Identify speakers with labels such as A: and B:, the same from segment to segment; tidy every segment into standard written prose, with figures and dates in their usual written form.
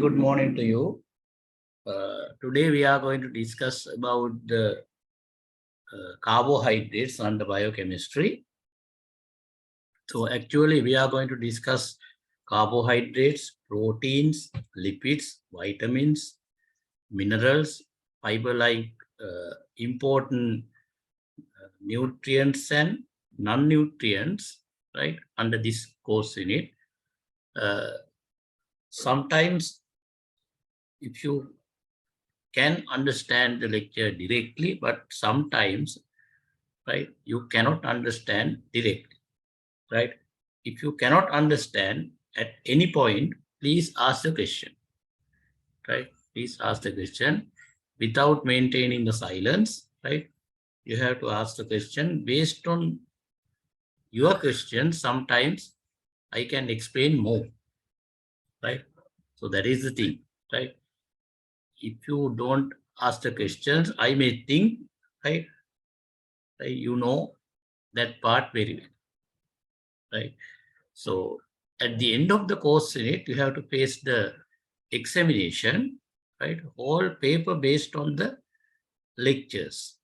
A: good morning to you. Today we are going to discuss about the carbohydrates under biochemistry. So actually we are going to discuss carbohydrates, proteins, lipids, vitamins, minerals, fiber-like important nutrients and non-nutrients, right, under this course unit. Sometimes if you can understand the lecture directly, but sometimes, right, you cannot understand directly, right? If you cannot understand at any point, please ask the question, right? Please ask the question without maintaining the silence, right? You have to ask the question based on your question. Sometimes I can explain more, right? So that is the thing, right? If you don't ask the questions, I may think, right, you know that part very well, right? So at the end of the course unit, you have to face the examination, right? Whole paper based on the lectures,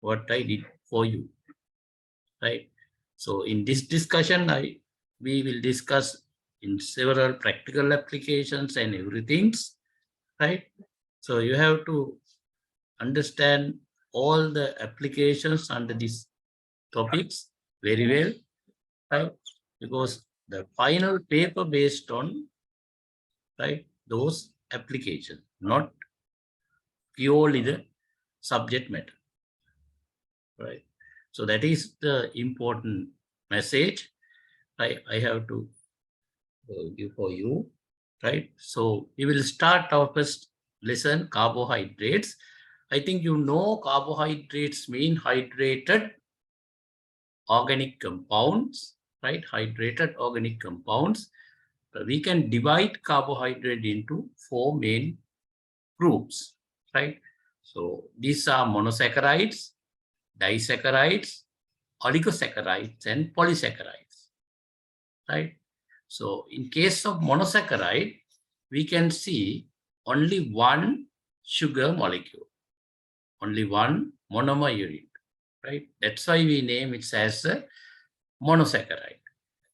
A: what I did for you, right? So in this discussion, we will discuss in several practical applications and everything, right? So you have to understand all the applications under these topics very well, right? Because the final paper based on, right, those applications, not purely the subject matter, right? So that is the important message I have to give for you, right? So we will start our first lesson, carbohydrates. I think you know carbohydrates mean hydrated organic compounds, right? Hydrated organic compounds. We can divide carbohydrate into four main groups, right? So these are monosaccharides, disaccharides, oligosaccharides, and polysaccharides, right? So in case of monosaccharide, we can see only one sugar molecule, only one monomer unit, right? That's why we name it as a monosaccharide.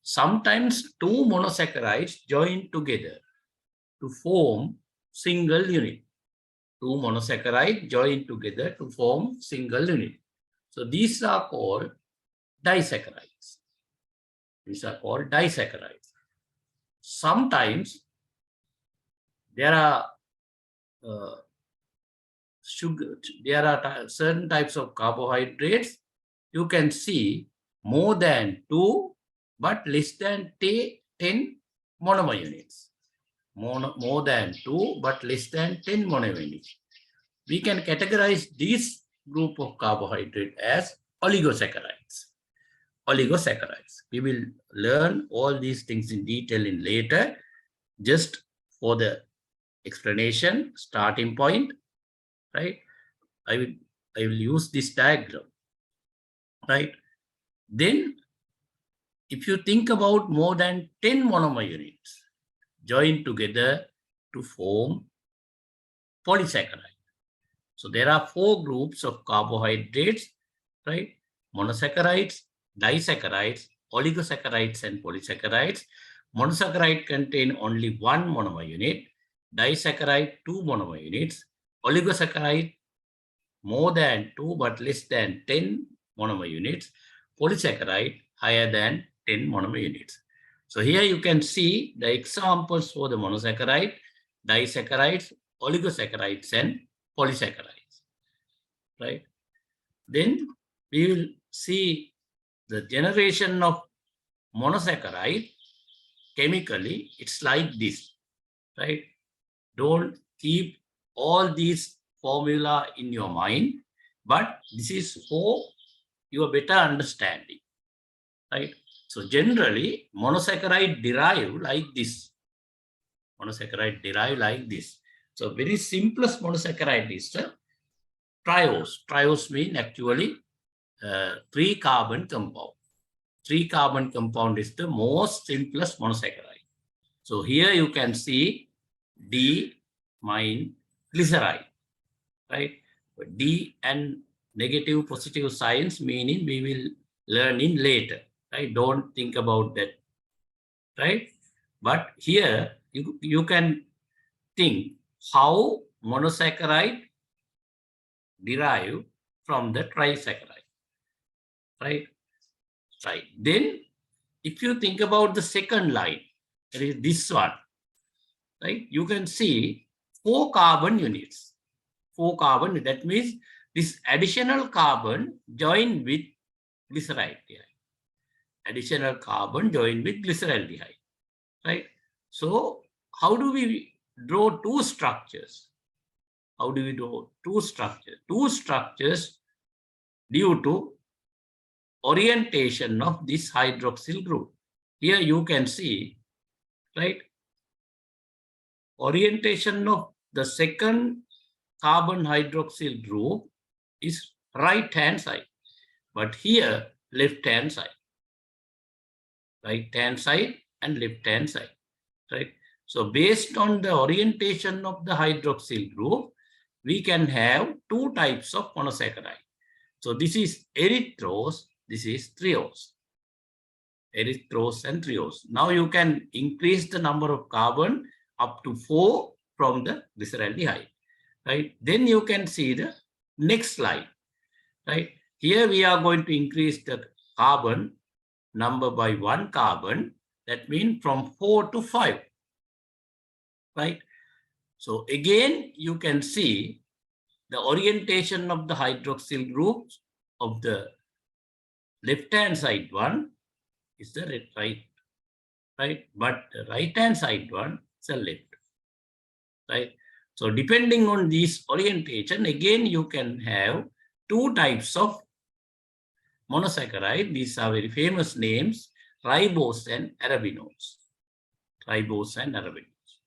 A: Sometimes two monosaccharides join together to form single unit. Two monosaccharides join together to form single unit. So these are called disaccharides. These are called disaccharides. Sometimes there are certain types of carbohydrates. You can see more than 2 but less than 10 monomer units. More than 2 but less than 10 monomer units. We can categorize this group of carbohydrate as oligosaccharides. Oligosaccharides. We will learn all these things in detail in later. Just for the explanation, starting point, right? I will use this diagram, right? Then if you think about more than 10 monomer units joined together to form polysaccharide. So there are four groups of carbohydrates, right? Monosaccharides, disaccharides, oligosaccharides, and polysaccharides. Monosaccharide contain only one monomer unit, disaccharide 2 monomer units, oligosaccharides more than 2 but less than 10 monomer units, polysaccharide higher than 10 monomer units. So here you can see the examples for the monosaccharide, disaccharides, oligosaccharides, and polysaccharides, right? Then we will see the generation of monosaccharide chemically. It's like this, right? Don't keep all these formula in your mind, but this is for your better understanding, right? So generally monosaccharide derive like this. Monosaccharide derive like this. So very simplest monosaccharide is the triose. Triose mean actually 3 carbon compound. 3 carbon compound is the most simplest monosaccharide. So here you can see D-mine glyceride, right? D and negative positive signs meaning we will learn in later, right? Don't think about that, right? But here you can think how monosaccharide derive from the trisaccharide, right? Right. Then if you think about the second line, that is this one, right? You can see 4 carbon units. 4 carbon, that means this additional carbon joined with glyceraldehyde. Additional carbon joined with glyceraldehyde, right? So how do we draw two structures? How do we draw two structures? Two structures due to orientation of this hydroxyl group. Here you can see, right? Orientation of the second carbon hydroxyl group is right hand side, but here left hand side. Right hand side and left hand side, right? So based on the orientation of the hydroxyl group, we can have two types of monosaccharide. So this is erythrose, this is triose. Erythrose and triose. Now you can increase the number of carbon up to 4 from the glyceraldehyde, right? Then you can see the next slide, right? Here we are going to increase the carbon number by 1 carbon. That means from 4 to 5, right? So again, you can see the orientation of the hydroxyl groups of the left-hand side one is the right, but the right-hand side one is the left, right? So depending on this orientation, again, you can have two types of monosaccharide. These are very famous names, ribose and arabinose. Ribose and arabinose,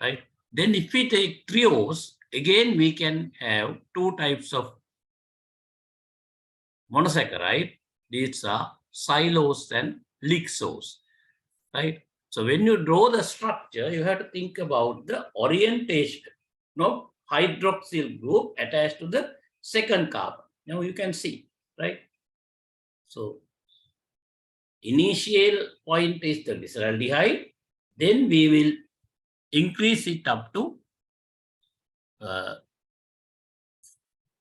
A: right? Then if we take triose, again, we can have two types of monosaccharide. These are xylose and lixose, right? So when you draw the structure, you have to think about the orientation of hydroxyl group attached to the second carbon. Now you can see, right? So initial point is the glyceraldehyde. Then we will increase it up to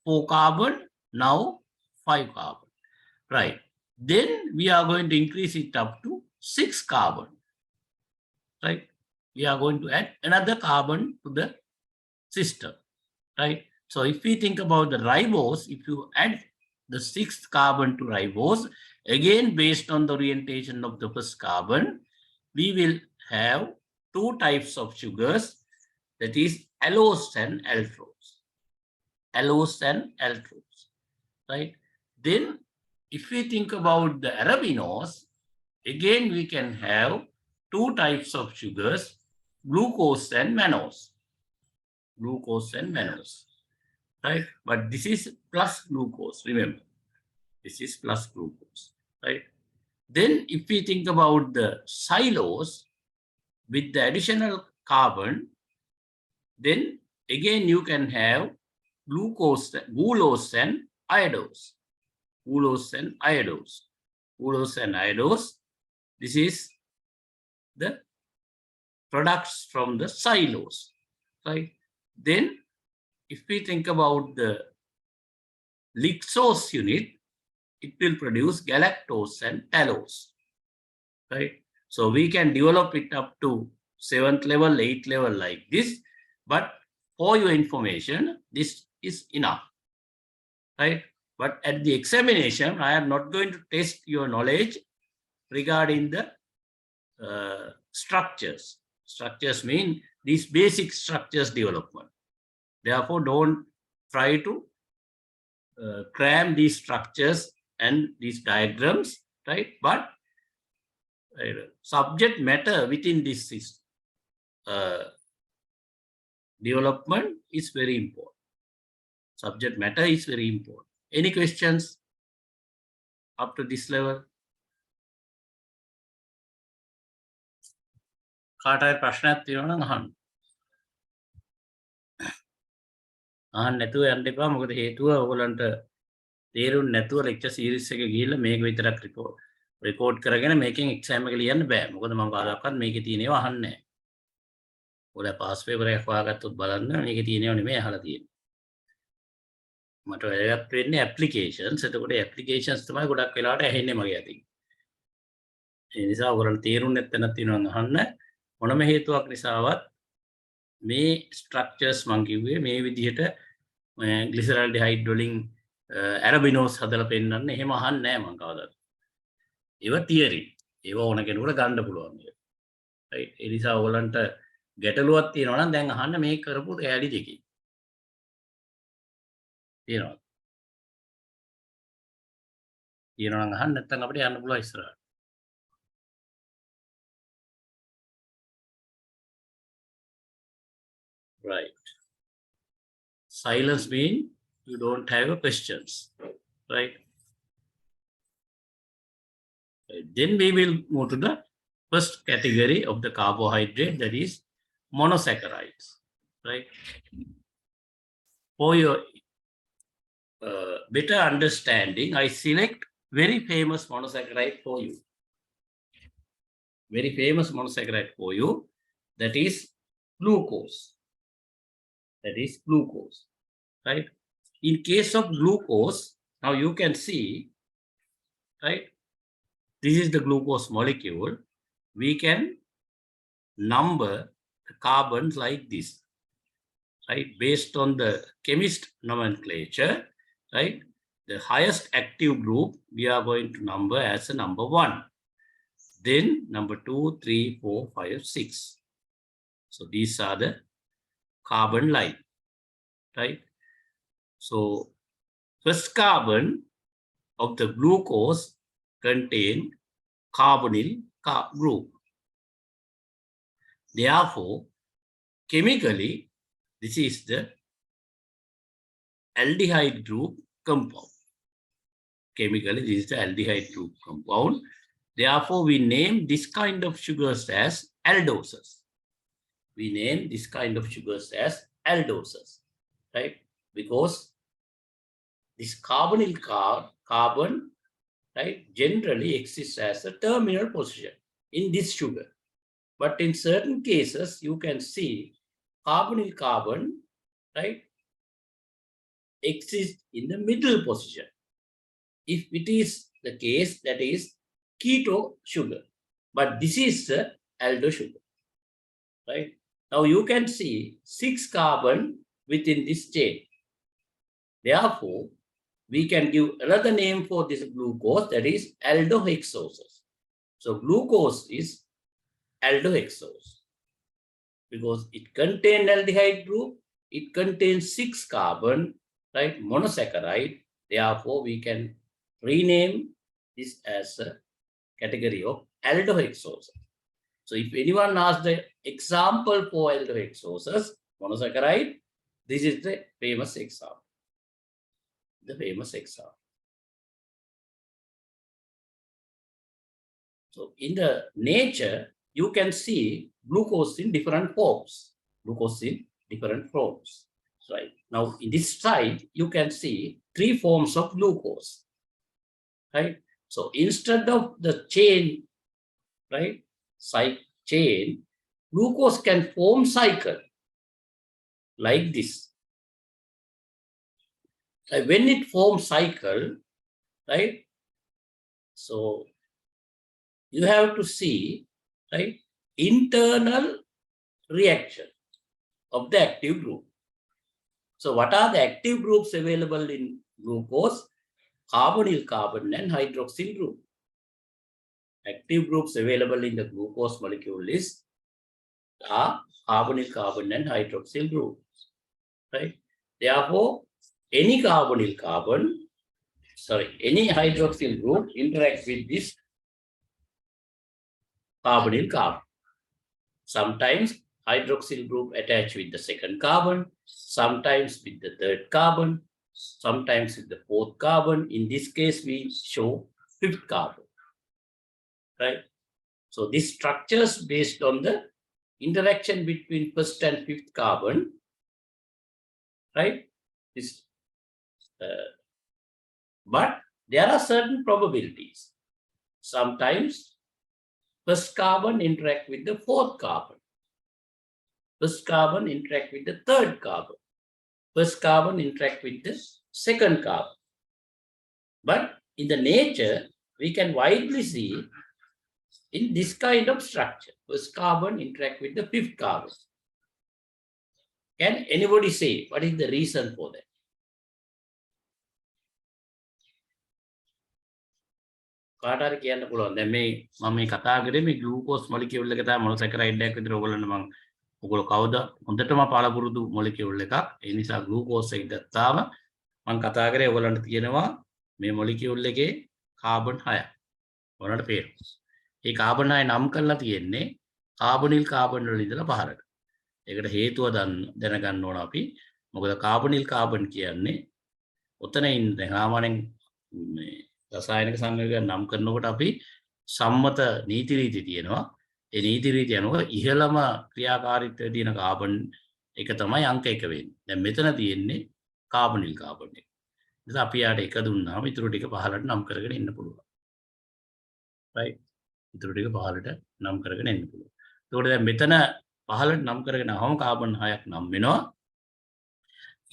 A: 4 carbon, now 5 carbon, right? Then we are going to increase it up to 6 carbon, right? We are going to add another carbon to the system, right? So if we think about the ribose, if you add the 6th carbon to ribose, again, based on the orientation of the first carbon, we will have two types of sugars, that is allose and aldose. Allose and aldose, right? Then if we think about the arabinose, again, we can have two types of sugars, glucose and mannose. Glucose and mannose, right? But this is plus glucose, remember. This is plus glucose, right? Then if we think about the xylose with the additional carbon, then again you can have glucose and iodose. Glucose and iodose. Glucose and iodose. This is the products from the xylose, right? Then if we think about the lixose unit, it will produce galactose and talose, right? So we can develop it up to 7th level, 8th level like this. But for your information, this is enough, right? But at the examination, I am not going to test your knowledge regarding the structures. Structures mean these basic structures development. Therefore, don't try to cram these structures and these diagrams, right? But subject matter within this development is very important. Subject matter is very important. Any questions up to this level? කාට හරි ප්‍රශ්නයක් තියෙනවා නම් අහන්න. නැතුව යන්න එපා. මොකද හේතුව ඔයගලන්ට තේරුම් නැතුව ලෙක්චර් සීරීස් එක ගිහිල්ලා මේක විතරක් රෙකෝඩ් කරගෙන මේකෙන් එක්සෑම් එක ලියන්න බෑ. මොකද මම කවදාකවත් මේකේ තියෙන ඒවා අහන්නේ නැහැ. ඔයාලා පාස් පේපර් එකක් හොයාගත්තොත් බලන්න මේකේ තියෙන ඒවා නෙමෙයි අහලා තියෙන්නේ. මට වැදගත් වෙන්නේ ඇප්ලිකේෂන්ස්. එතකොට ඇප්ලිකේෂන්ස් තමයි ගොඩක් වෙලාවට ඇහෙන්නේ මගේ අතින්. ඒ නිසා ඔයගලන්ට තේරුම් නැත්නම් තියෙනවා අහන්න. මොනම හේතුවක් නිසාවත් මේ ස්ට්‍රක්චර්ස් මං කිව්වේ මේ විදිහට ග්ලිසරල්ඩිහයිඩ් වලින් ඇරබිනෝස් හදලා පෙන්නන්න එහෙම අහන්නේ නැහැ මං කවදාවත්. ඒවා තියරි. ඒවා ඕන කෙනෙකුට ගන්න පුළුවන්. රයිට්. ඒ නිසා ඔයගලන්ට ගැටලුවක් තියෙනවා නම් දැන් අහන්න මේ කරපු රැලි දෙකේ. තියෙනවා. තියෙනවා නම් අහන්න නැත්නම් අපිට යන්න පුළුවන් ඉස්සරහට. Right. Silence means you don't have questions. Right. Then we will move to the first category of the carbohydrate, that is monosaccharides. Right. For your better understanding, I select very famous monosaccharide for you. Very famous monosaccharide for you, that is glucose. That is glucose. Right. In case of glucose, now you can see, right, this is the glucose molecule. We can number the carbons like this, right, based on the chemist nomenclature, right. The highest active group we are going to number as a number 1. Then number 2, 3, 4, 5, 6. So these are the carbon line, right. So first carbon of the glucose contain carbonyl group. Therefore, chemically, this is the aldehyde group compound. Chemically, this is the aldehyde group compound. Therefore, we name this kind of sugars as aldoses. We name this kind of sugars as aldoses, right? Because this carbonyl carbon, right, generally exists as a terminal position in this sugar. But in certain cases, you can see carbonyl carbon, right, exists in the middle position. If it is the case, that is keto sugar. But this is the aldo sugar, right? Now you can see 6 carbon within this chain. Therefore, we can give another name for this glucose, that is aldohexoses. So glucose is aldohexose because it contains aldehyde group, it contains 6 carbon, right, monosaccharide. Therefore, we can rename this as a category of aldohexoses. So if anyone asks the example for aldohexoses, monosaccharide, this is the famous example. The famous example. So in the nature, you can see glucose in different forms. Glucose in different forms. Right. Now in this slide, you can see 3 forms of glucose. Right. So instead of the chain, right, chain, glucose can form cycle like this. When it forms cycle, right, so you have to see, right, internal reaction of the active group. So what are the active groups available in glucose? Carbonyl carbon and hydroxyl group. Active groups available in the glucose molecule is are carbonyl carbon and hydroxyl groups, right? Therefore, any hydroxyl group interact with this carbonyl carbon. Sometimes hydroxyl group attach with the second carbon, sometimes with the third carbon, sometimes with the fourth carbon. In this case, we show 5th carbon, right? So this structures based on the interaction between first and 5th carbon, right? This, but there are certain probabilities. Sometimes first carbon interact with the fourth carbon. First carbon interact with the third carbon. First carbon interact with the second carbon. But in the nature, we can widely see in this kind of structure. First carbon interact with the fifth carbon. Can anybody say what is the reason for that? කාට හරි කියන්න පුළුවන්. දැන් මේ මම මේ කතා කරේ මේ ග්ලූකෝස් මොලිකියුල් එක තමයි මොනොසැකරයිඩ් එකක් විතර ඔයගොල්ලන්ට මම ඔයගොල්ලෝ කවුද හොඳටම පළපුරුදු මොලිකියුල් එකක්. ඒ නිසා ග්ලූකෝස් එක ගත්තාම මම කතා කරේ ඔයගොල්ලන්ට තියෙනවා මේ මොලිකියුල් එකේ කාබන් 6ක්. ඔයාලට පේනවා. මේ කාබන් 6 නම් කරලා තියෙන්නේ කාබනිල් කාබන් වල ඉඳලා පහරට. ඒකට හේතුව දැනගන්න ඕන අපි. මොකද කාබනිල් කාබන් කියන්නේ ඔතන ඉන්න දැන් සාමාන්‍යයෙන් මේ රසායනික සංයෝගයන් නම් කරනකොට අපි සම්මත නීති රීති තියෙනවා. ඒ නීති රීති අනුව ඉහළම ක්‍රියාකාරීත්වයේ තියෙන කාබන් එක තමයි අංක 1 වෙන්නේ. දැන් මෙතන තියෙන්නේ කාබනිල් කාබන් එක. නිසා අපි යාට එක දුන්නාම ඊටු ටික පහළට නම් කරගෙන ඉන්න පුළුවන්. right? ඊටු ටික පහළට නම් කරගෙන ඉන්න පුළුවන්. ඒකට දැන් මෙතන පහළට නම් කරගෙන ආවම කාබන් 6ක් නම් වෙනවා.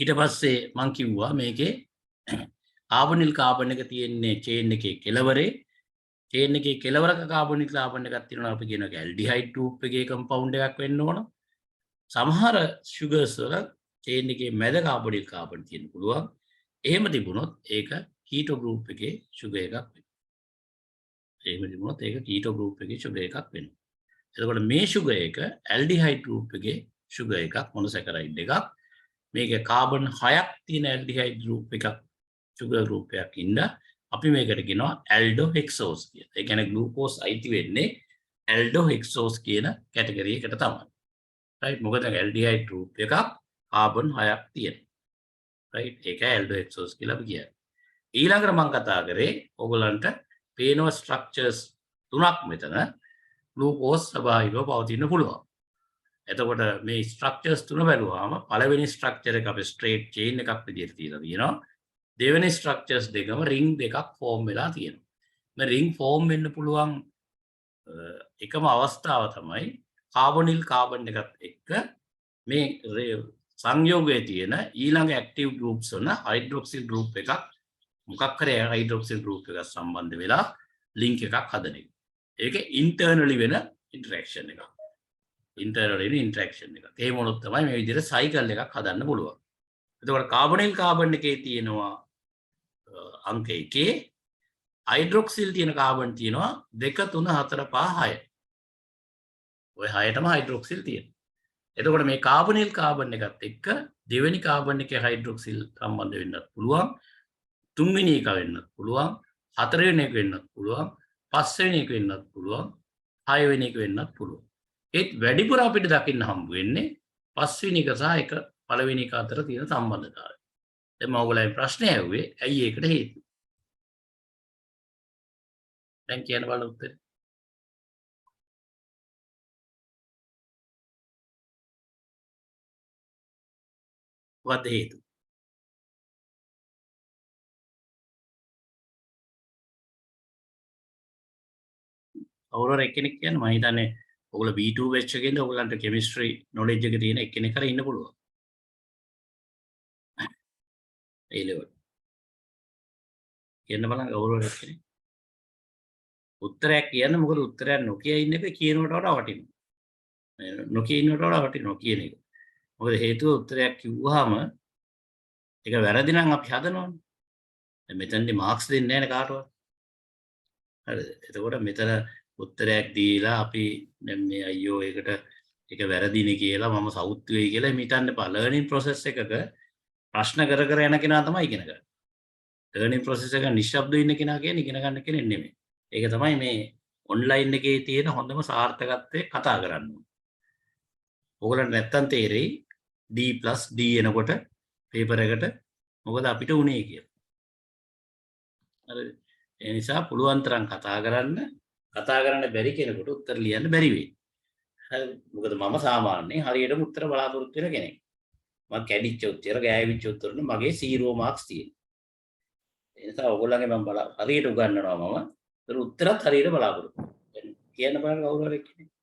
A: ඊට පස්සේ මම කිව්වා මේකේ කාබනිල් කාබන් එක තියෙන්නේ චේන් එකේ කෙලවරේ. චේන් එකේ කෙලවරක කාබනිල් කාබන් එකක් තියෙනවා අපි කියනවා ඇල්ඩිහයිඩ් ගෲප් එකේ කම්පවුන්ඩ් එකක් වෙන්න ඕන. සමහර සුගර්ස් වල චේන් එකේ මැද කාබනිල් කාබන් තියෙන්න පුළුවන්. එහෙම තිබුණොත් ඒක කීටෝ ගෲප් එකේ සුගර් එකක් වෙනවා. එහෙම තිබුණොත් ඒක කීටෝ ගෲප් එකේ සුගර් එකක් වෙනවා. එතකොට මේ සුගර් එක ඇල්ඩිහයිඩ් ගෲප් එකේ සුගර් එකක් මොනොසැකරයිඩ් එකක්. මේකේ කාබන් 6ක් තියෙන ඇල්ඩිහයිඩ් ගෲප් එකක් sugar group එකක් ඉන්න අපි මේකට කියනවා aldohexose කියලා. ඒ කියන්නේ glucose අයිති වෙන්නේ aldohexose කියන කැටගරි එකට තමයි. right මොකද aldehyde group එකක් කාබන් 6ක් තියෙනවා. right ඒක aldohexose කියලා අපි කියන්නේ. ඊළඟට මම කතා කරේ ඕගලන්ට පේනවා ස්ට්‍රක්චර්ස් තුනක් මෙතන glucose ස්වභාවිකව පවතින්න පුළුවන්. එතකොට මේ ස්ට්‍රක්චර්ස් තුන බැලුවාම පළවෙනි ස්ට්‍රක්චර් එක අපි ස්ට්‍රේට් චේන් එකක් විදිහට තියලා තියෙනවා. දෙවෙනි ස්ට්‍රක්චර්ස් දෙකම රින් දෙකක් ෆෝම් වෙලා තියෙනවා. මේ රින් ෆෝම් වෙන්න පුළුවන් එකම අවස්ථාව තමයි කාබනිල් කාබන් එකත් එක්ක මේ සංයෝගයේ තියෙන ඊළඟ ඇක්ටිව් ගෲප්ස් වල හයිඩ්‍රොක්සිල් ගෲප් එකක් මොකක් කරේ හයිඩ්‍රොක්සිල් ගෲප් එකක් සම්බන්ධ වෙලා ලින්ක් එකක් හදන එක. ඒක ඉන්ටර්නලි වෙන ඉන්ටරැක්ෂන් එකක්. ඉන්ටර්නලි වෙන ඉන්ටරැක්ෂන් එකක්. ඒ මොනොත් තමයි මේ විදිහට සයිකල් එකක් හදන්න පුළුවන්. එතකොට කාබනිල් කාබන් එකේ තියෙනවා අංක 1 හයිඩ්‍රොක්සිල් තියෙන කාබන් තියෙනවා 2 3 4 5 6. ඔය 6ටම හයිඩ්‍රොක්සිල් තියෙනවා. එතකොට මේ කාබනිල් කාබන් එකත් එක්ක දෙවෙනි කාබන් එකේ හයිඩ්‍රොක්සිල් සම්බන්ධ වෙන්නත් පුළුවන්. තුන්වෙනි එක වෙන්නත් පුළුවන්. හතරවෙනි එක වෙන්නත් පුළුවන්. පස්වෙනි එක වෙන්නත් පුළුවන්. හයවෙනි එක වෙන්නත් පුළුවන්. ඒත් වැඩිපුර අපිට දකින්න හම්බ වෙන්නේ පස්වෙනි එක සහ එක පළවෙනි එක අතර තියෙන සම්බන්ධතාවය. දැන් මම ඔයගොල්ලන්ට ප්‍රශ්නය ඇහුවේ ඇයි ඒකට හේතුව? දැන් කියන්න බලන්න උත්තරේ. මොකක්ද හේතුව? කවුරුහරි එක්කෙනෙක් කියන්න මම හිතන්නේ ඔයගොල්ලෝ B2 batch එකේ ඉඳන් ඔයගොල්ලන්ට chemistry knowledge එක තියෙන එක්කෙනෙක් හරි ඉන්න පුළුවන්. ඒ level. කියන්න බලන්න කවුරුහරි එක්කෙනෙක්. උත්තරයක් කියන්න මොකද උත්තරයක් නොකිය ඉන්න එක කියනකට වඩා වටිනවා. නොකිය ඉන්නකට වඩා වටිනවා කියන එක. මොකද හේතුව උත්තරයක් කිව්වහම ඒක වැරදි නම් අපි හදනවනේ. දැන් මෙතනදී මාක්ස් දෙන්නේ නැහැ නේ කාටවත්. හරිද? එතකොට මෙතන උත්තරයක් දීලා අපි දැන් මේ අයියෝ ඒකට ඒක වැරදිනේ කියලා මම සවුත් වෙයි කියලා හිතන්න එපා. ලර්නින් ප්‍රොසෙස් එකක ප්‍රශ්න කර කර යන කෙනා තමයි ඉගෙන ගන්න. ලර්නින් ප්‍රොසෙස් එක නිශ්ශබ්දව ඉන්න කෙනා කියන්නේ ඉගෙන ගන්න කෙනෙක් නෙමෙයි. ඒක තමයි මේ ඔන්ලයින් එකේ තියෙන හොඳම සාර්ථකත්වය කතා කරන්න ඕනේ. ඕගොල්ලන්ට නැත්තම් තේරෙයි D+D එනකොට පේපර් එකට මොකද අපිට උනේ කියලා. හරිද? ඒ නිසා පුළුවන් තරම් කතා කරන්න බැරි කෙනෙකුට උත්තර ලියන්න බැරි වෙයි. හරිද? මොකද මම සාමාන්‍යයෙන් හරියටම උත්තර බලාපොරොත්තු වෙන කෙනෙක්. මම කැඩිච්ච උත්තර ගෑවිච්ච උත්තරන මගේ 0 මාක්ස් තියෙනවා. ඒ නිසා ඔයගොල්ලන්ගේ මම හරියට උගන්වනවා මම. ඒතර උත්තරත් හරියට බලාපොරොත්තු වෙන්න. කියන්න බලන්න කවුරු හරි කියන්නේ.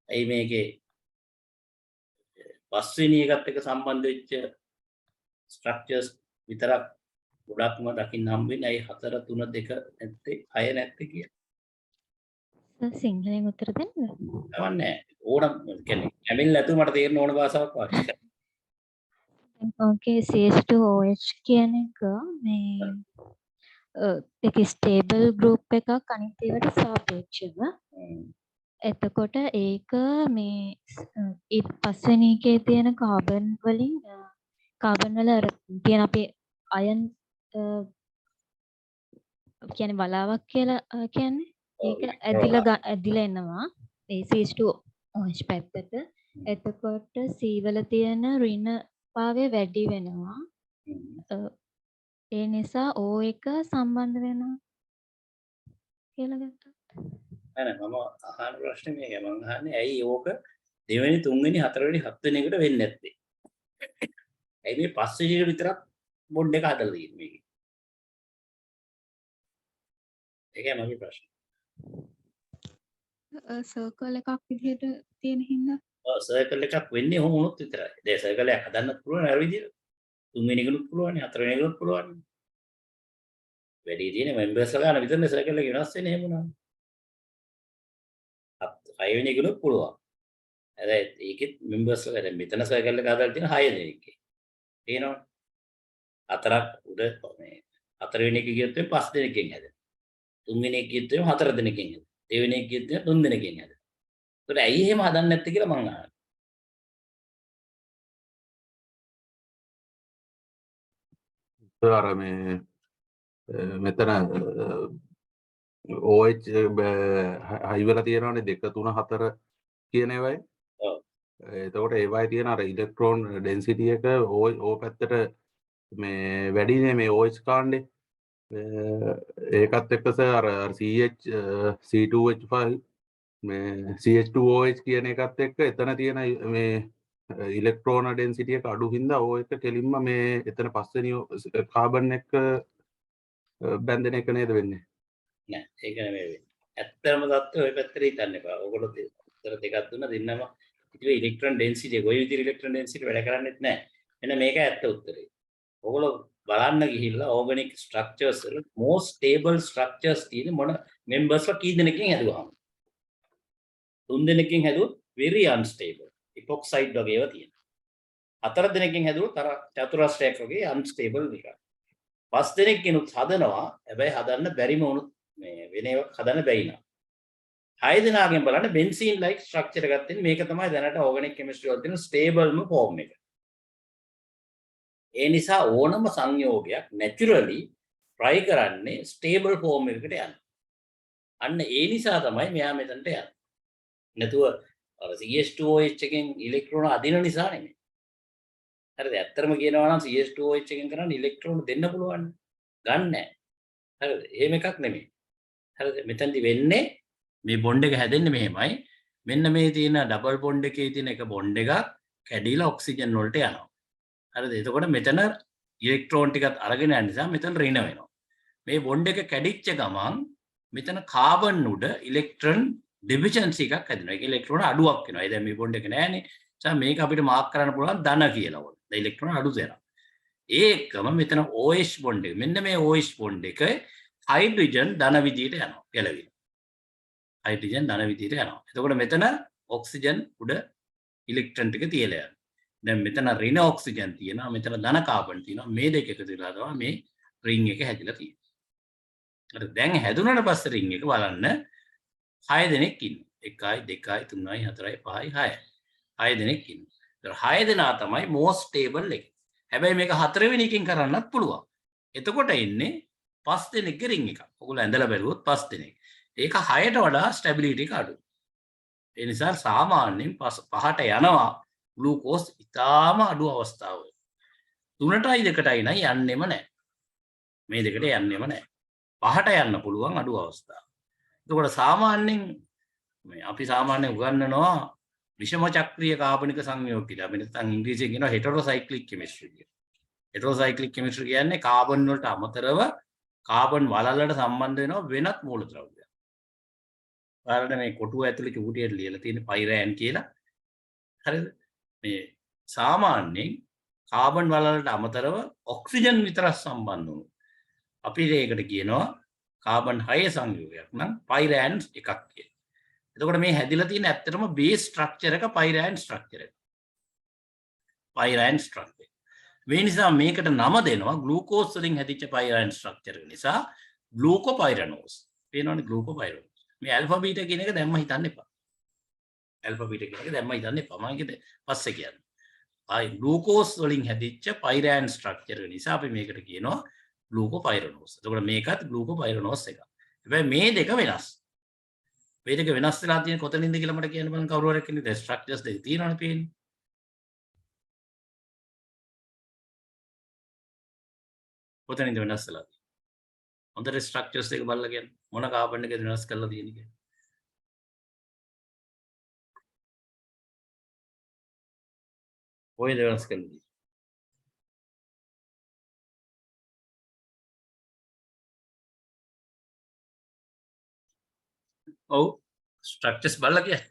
A: ඇයි මේකේ පස්වෙනි එකත් එක්ක සම්බන්ධ වෙච්ච ස්ට්‍රක්චර්ස් විතරක් ගොඩක්ම දකින්න හම්බ වෙන්නේ. ඇයි 4 3 2 නැත්තේ 6 නැත්තේ කියලා.
B: සිංහලෙන් උත්තර දෙන්න.
A: කවන්නේ ඕනම් කියන්නේ කැමිල් නැතුව මට තේරෙන ඕන භාෂාවක් පාවිච්චි කරන්න.
B: ඕකේ CS2OH කියන එක මේ ඒක ස්ටේබල් ගෲප් එකක් අනිත් ඒවාට සාපේක්ෂව. එතකොට ඒක මේ ඊට පස්වෙනි එකේ තියෙන කාබන් වලින් කාබන් වල තියෙන අපේ අයන් කියන්නේ වලාවක් කියලා කියන්නේ ඒක ඇදිලා එනවා ඒ CS2OH පැත්තට. එතකොට C වල තියෙන ඍණ භාවය වැඩි වෙනවා. ඒ නිසා O එක සම්බන්ධ වෙනවා කියලා ගත්තා.
A: නෑ මම අහන ප්‍රශ්නේ මේකයි. මම අහන්නේ ඇයි ඕක දෙවෙනි තුන්වෙනි හතරවෙනි හත්වෙනි එකට වෙන්නේ නැත්තේ? ඇයි මේ පස්වෙනි එකට විතරක් බොන්ඩ් එක හදලා තියෙන්නේ මේකේ? ඒකයි මගේ ප්‍රශ්නේ.
B: සර්කල් එකක් විදිහට තියෙන හින්දා
A: සර්කල් එකක් වෙන්නේ ඔහොම වුණොත් විතරයි. දැන් සර්කල් එකක් හදන්නත් පුළුවන් අර විදිහට. තුන්වෙනි එකනුත් පුළුවන්, හතරවෙනි එකනුත් පුළුවන්. වැඩි තියෙන මෙම්බර්ස් ගන්න විතරනේ සර්කල් එක වෙනස් වෙන්නේ එහෙම නෑ. හයවෙනි එකනුත් පුළුවන්. හැබැයි ඒකෙත් මෙම්බර්ස් වල දැන් මෙතන සර්කල් එක හදලා තියෙන 6 දෙනෙක්. තේරෙනවද? හතරක් උඩ මේ හතරවෙනි එක ගියොත් 5 දෙනෙක්ගෙන් හැදෙනවා. තුන්වෙනි එක ගියොත් 4 දෙනෙක්ගෙන් හැදෙනවා. දෙවෙනි එක ගියොත් 3 දෙනෙක්ගෙන් හැදෙනවා. ඒකට ඇයි එහෙම හදන්නේ නැත්තේ කියලා මං අහනවා.
C: අර මේ මෙතන OH හයි වෙලා තියෙනවානේ 2 3 4 කියන ඒවායි.
A: ඔව්.
C: එතකොට ඒවායි තියෙන අර ඉලෙක්ට්‍රෝන ඩෙන්සිටි එක O පැත්තට මේ වැඩිනේ මේ OH කාණ්ඩේ. ඒකත් එක්ක අර CH C2H5 මේ CH2OH කියන එකත් එක්ක එතන තියෙන මේ ඉලෙක්ට්‍රෝන ඩෙන්සිටි එක අඩු හින්දා O එක කෙලින්ම මේ එතන පස්වෙනි කාබන් එක බැඳෙන එක නේද වෙන්නේ?
A: නෑ ඒක නෙමෙයි වෙන්නේ. ඇත්තම தත්ත්වය ඔය පැත්තට හිතන්න එපා. ඔයගොල්ලෝ උත්තර දෙකක් දුන්නා දෙන්නම ඉතින් ඉලෙක්ට්‍රෝන ඩෙන්සිටි එක ඔය විදිහට ඉලෙක්ට්‍රෝන ඩෙන්සිටි වැඩ කරන්නේත් නෑ. මෙන්න මේක ඇත්ත උත්තරේ. ඔයගොල්ලෝ බලන්න ගිහිල්ලා ඕගනික් ස්ට්‍රක්චර්ස් වල most stable structures තියෙන මොන මෙම්බර්ස්ලා කී දෙනෙක්ගෙන් හැදුවාම 3 දෙනෙක්ගෙන් හැදුවොත් very unstable epoxide වගේ ඒවා තියෙනවා 4 දෙනෙක්ගෙන් හැදුවොත් අර චතුරස්‍රයක් වගේ unstable එකක් 5 දෙනෙක්ගෙනුත් හදනවා හැබැයි හදන්න බැරිම වුණොත් මේ වෙන ඒවා හදන්න බැයි නා 6 දෙනාගෙන් බලන්න බෙන්සීන් like structure එකක් තියෙන මේක තමයි දැනට organic chemistry වල තියෙන stablම form එක ඒ නිසා ඕනම සංයෝගයක් naturally try කරන්නේ stable form එකකට යන්න. අන්න ඒ නිසා තමයි මෙයා මෙතනට යන්නේ. නැතුව අර CH2OH එකෙන් ඉලෙක්ට්‍රෝන අදින නිසා නෙමෙයි. හරිද? ඇත්තටම කියනවා නම් CH2OH එකෙන් කරන්නේ ඉලෙක්ට්‍රෝන දෙන්න පුළුවන්. ගන්න නැහැ. හරිද? එහෙම එකක් නෙමෙයි. හරිද? මෙතනදි වෙන්නේ මේ බොන්ඩ් එක හැදෙන්නේ මෙහෙමයි. මෙන්න මේ තියෙන ඩබල් බොන්ඩ් එකේ තියෙන එක බොන්ඩ් එකක් කැඩිලා ඔක්සිජන් වලට යනවා. හරිද? එතකොට මෙතන ඉලෙක්ට්‍රෝන ටිකත් අරගෙන යන නිසා මෙතන ඍණ වෙනවා. මේ බොන්ඩ් එක කැඩිච්ච ගමන් මෙතන කාබන් උඩ ඉලෙක්ට්‍රෝන ඩිෆිෂන්සි එකක් හැදෙනවා. ඒක ඉලෙක්ට්‍රෝන අඩුවක් වෙනවා. ඒ දැන් මේ බොන්ඩ් එක නෑනේ. නිසා මේක අපිට මාක් කරන්න පුළුවන් ධන කියලා වල. දැන් ඉලෙක්ට්‍රෝන අඩු වෙනවා. ඒකම මෙතන OH බොන්ඩ් එක. මෙන්න මේ OH බොන්ඩ් එක හයිඩ්‍රජන් ධන විදියට යනවා. ගැලවිලා. හයිඩ්‍රජන් ධන විදියට යනවා. එතකොට මෙතන ඔක්සිජන් උඩ ඉලෙක්ට්‍රෝන ටික තියලා යනවා. දැන් මෙතන ඍණ ඔක්සිජන් තියෙනවා මෙතන ධන කාබන් තියෙනවා මේ දෙක එකතු වෙලා තමයි මේ රින් එක හැදිලා තියෙන්නේ. හරි දැන් හැදුනට පස්සේ රින් එක බලන්න 6 දෙනෙක් ඉන්නවා. 1යි 2යි 3යි 4යි 5යි 6යි. 6 දෙනෙක් ඉන්නවා. ඒතර 6 දෙනා තමයි most stable එක. හැබැයි මේක 4 වෙනි එකකින් කරන්නත් පුළුවන්. එතකොට ඉන්නේ 5 දෙනෙක්ගේ රින් එකක්. ඔයගොල්ලෝ ඇඳලා බැලුවොත් 5 දෙනෙක්. ඒක 6ට වඩා ස්ටැබිලිටි එක අඩුයි. ඒ නිසා සාමාන්‍යයෙන් 5ට යනවා ග්ලූකෝස් ඉතාම අඩු අවස්ථාවල 3ටයි 2ටයි නම් යන්නෙම නැහැ. මේ දෙකට යන්නෙම නැහැ. 5ට යන්න පුළුවන් අඩු අවස්ථාව. එතකොට සාමාන්‍යයෙන් මේ අපි සාමාන්‍යයෙන් උගන්වනවා විෂම චක්‍රීය කාබනික සංයෝග කියලා. අපි නැත්නම් ඉංග්‍රීසියෙන් කියනවා heterocyclic chemistry කියලා. heterocyclic chemistry කියන්නේ කාබන් වලට අමතරව කාබන් වලල්ලට සම්බන්ධ වෙනවා වෙනත් මූලද්‍රව්‍යයක්. උදාහරණයක් මේ කොටුව ඇතුලේ චූටියට ලියලා තියෙන පයිරෑන් කියලා. හරිද? මේ සාමාන්‍යයෙන් කාබන් වලල්ලට අමතරව ඔක්සිජන් විතරක් සම්බන්ධ වුණු. අපි ඒකට කියනවා කාබන් 6 සංයෝගයක් නම් පයිරෑන්ස් එකක් කියලා. එතකොට මේ හැදිලා තියෙන ඇත්තටම බේස් ස්ට්‍රක්චර් එක පයිරෑන් ස්ට්‍රක්චර් එක. පයිරෑන් ස්ට්‍රක්චර්. මේ නිසා මේකට නම දෙනවා ග්ලූකෝස් වලින් හැදිච්ච පයිරෑන් ස්ට්‍රක්චර් එක නිසා ග්ලූකෝපයිරනෝස්. පේනවනේ ග්ලූකෝපයිරනෝස්. මේ ඇල්ෆා බීටා කියන එක දැම්ම හිතන්න එපා. ඇල්ෆා බීටා කියන එක දැම්ම හිතන්න එපා. මම කිව්ද පස්සේ කියන්නේ. ග්ලූකෝස් වලින් හැදිච්ච පයිරෑන් ස්ට්‍රක්චර් එක නිසා අපි මේකට කියනවා ග්ලූකෝපයිරනෝස්. එතකොට මේකත් ග්ලූකෝපයිරනෝස් එකක්. හැබැයි මේ දෙක වෙනස්. මේ දෙක වෙනස් වෙලා තියෙන කොතනින්ද කියලා මට කියන්න බලන්න කවුරු හරි කෙනෙක්. දැන් ස්ට්‍රක්චර්ස් දෙක තියෙනවනේ පේන්නේ. කොතනින්ද වෙනස් වෙලා තියෙන්නේ? හොඳට ස්ට්‍රක්චර්ස් දෙක බලලා කියන්න. මොන කාබන් එකද වෙනස් කරලා තියෙන්නේ කියලා. කොහෙද වෙනස් කරලා තියෙන්නේ? ඔව් ස්ට්‍රක්චර්ස් බලලා කියන්න.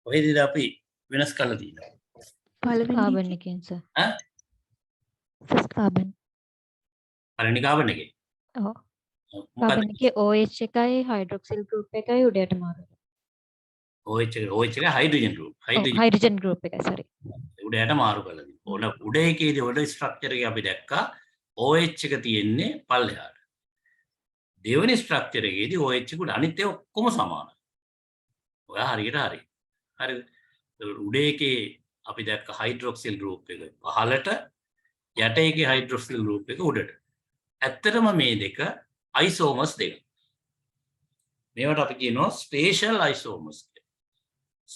A: කොහෙද අපි වෙනස් කරලා තියෙන්නේ?
B: කාබන් එකෙන් සර්.
A: ඈ?
B: First carbon.
A: පළවෙනි කාබන් එකේ.
B: ඔව්.
A: මොකද
B: කාබන් එකේ OH එකයි හයිඩ්‍රොක්සිල් ගෲප් එකයි උඩට මාරු.
A: OH එක හයිඩ්‍රජන් ගෲප්.
B: හයිඩ්‍රජන් ගෲප් එකයි සරි.
A: උඩයට මාරු කරලා තියෙනවා. උඩ එකේදී උඩ ස්ට්‍රක්චර් එක අපි දැක්කා OH එක තියෙන්නේ පල්ලෙහාට. දෙවෙනි ස්ට්‍රක්චර් එකේදී OH එක උඩ අනිත් ඒවා ඔක්කොම සමානයි. ඔයා හරියට හරි. හරිද? උඩ එකේ අපි දැක්ක හයිඩ්‍රොක්සිල් ගෲප් එක පහළට යට එකේ හයිඩ්‍රොක්සිල් ගෲප් එක උඩට. ඇත්තටම මේ දෙක අයිසෝමර්ස් දෙක. මේවට අපි කියනවා ස්පේෂල් අයිසෝමර්ස් කියලා.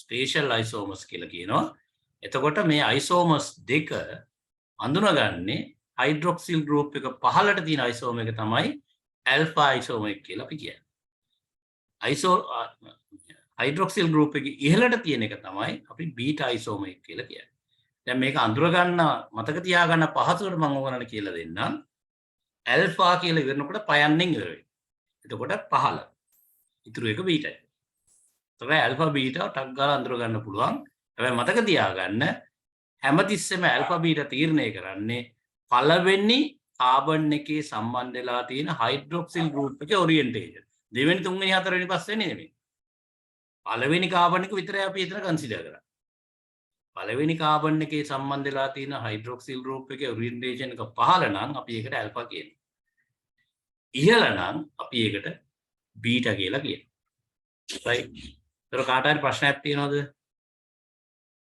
A: ස්පේෂල් අයිසෝමර්ස් කියලා කියනවා. එතකොට මේ අයිසෝමර්ස් දෙක අඳුනගන්නේ හයිඩ්‍රොක්සිල් ගෲප් එක පහළට තියෙන අයිසෝම එක තමයි ඇල්ෆා අයිසෝම එක කියලා අපි කියන්නේ. හයිඩ්‍රොක්සිල් ගෲප් එකේ ඉහළට තියෙන එක තමයි අපි බීටා අයිසෝම එක කියලා කියන්නේ. දැන් මේක අඳුර ගන්න මතක තියාගන්න පහසුවට මම ඔයගලන්ට කියලා දෙන්නම්. ඇල්ෆා කියලා ඉවරනකොට පයන්නෙන් ඉවර වෙනවා. එතකොට පහළ. ඉතුරු එක බීටා. ඒතකොට ඇල්ෆා බීටා ටක් ගාලා අඳුර ගන්න පුළුවන්. හැබැයි මතක තියාගන්න හැමතිස්සෙම ඇල්ෆා බීටා තීරණය කරන්නේ පළවෙනි කාබන් එකේ සම්බන්ධ වෙලා තියෙන හයිඩ්‍රොක්සිල් ගෲප් එකේ ඔරියන්ටේෂන්. දෙවෙනි තුන්වෙනි හතරවෙනි පස්වෙනි නෙමෙයි. පළවෙනි කාබන් එක විතරයි අපි එතන කන්සිඩර් කරන්නේ. පළවෙනි කාබන් එකේ සම්බන්ධ වෙලා තියෙන හයිඩ්‍රොක්සිල් ගෲප් එකේ ඔරියන්ටේෂන් එක පහළ නම් අපි ඒකට ඇල්ෆා කියනවා. ඉහළ නම් අපි ඒකට බීටා කියලා කියනවා. right? ඒතර කාට හරි ප්‍රශ්නයක් තියෙනවද?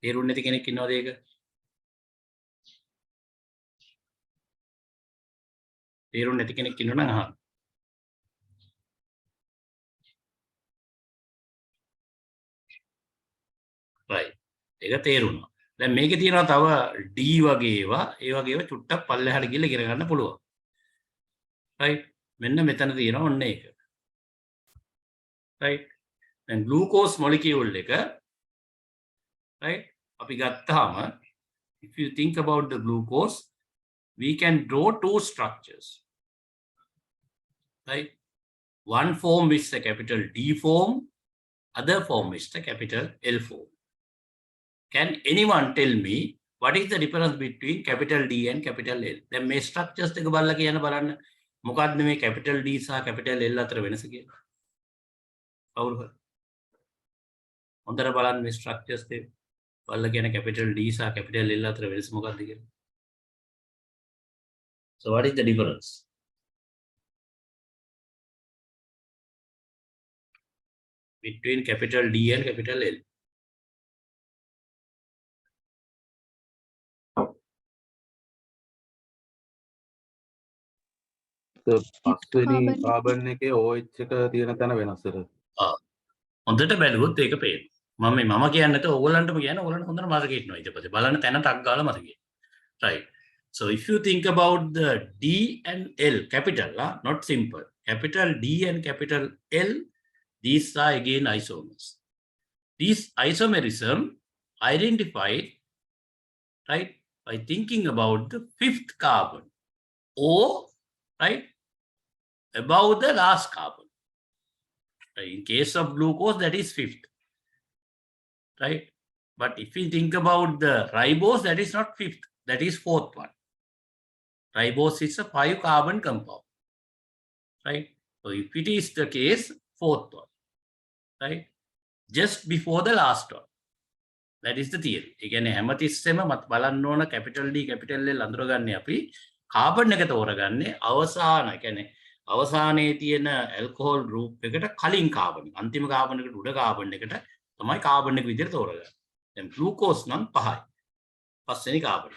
A: තේරුන්නේ නැති කෙනෙක් ඉන්නවද ඒක? තේරුන්නේ නැති කෙනෙක් ඉන්නවනම් අහන්න. right. ඒක තේරුණා. දැන් මේකේ තියෙනවා තව D වගේ ඒවා, ඒ වගේ ඒවා චුට්ටක් පල්ලෙහාට ගිහලා ඉගෙන ගන්න පුළුවන්. right. මෙන්න මෙතන තියෙනවා ඔන්න ඒක. right. දැන් ග්ලූකෝස් මොලිකියුල් එක right අපි ගත්තාම if you think about the glucose we can draw two structures. Right. One form is the capital D form, other form is the capital L form. Can anyone tell me what is the difference between capital D and capital L? Then මේ structures දෙක බලලා කියන්න බලන්න. මොකක්ද මේ capital D සහ capital L අතර වෙනස කියලා? කවුරු හරි? හොඳට බලන්න මේ structures දෙක. බලලා කියන capital D සහ capital L අතර වෙනස මොකක්ද කියලා? So what is the difference? Between capital D and capital L.
C: පස්වෙනි කාබන් එකේ OH එක තියෙන තැන වෙනස්ද?
A: හොඳට බැලුවොත් ඒක පේනවා. මම කියන්නේ නැත ඕගොල්ලන්ටම කියන්නේ ඕගොල්ලන්ට හොඳට මතක ඉන්නවා ඊට පස්සේ බලන්න තැන ටක් ගාලා මතක ඉන්න. Right. So if you think about the D and L capital, not simple. capital D and capital L, these are again isomers. This isomerism identified, right, by thinking about the fifth carbon or, right, above the last carbon. In case of glucose, that is fifth, right? But if we think about the ribose, that is not fifth, that is fourth one. Ribose is a 5-carbon compound, right? So if it is the case, fourth one, right? Just before the last one. That is the theory. Again, හැමතිස්සෙම මත් බලන්න ඕන capital D capital L අඳුරගන්නේ අපි carbon එක තෝරගන්නේ අවසාන කියන්නේ අවසානයේ තියෙන alcohol group එකට කලින් කාබන් අන්තිම කාබන් එකට උඩ කාබන් එකට තමයි කාබන් එක විදිහට තෝරගන්නේ. දැන් glucose නම් 5යි. පස්වෙනි කාබන්.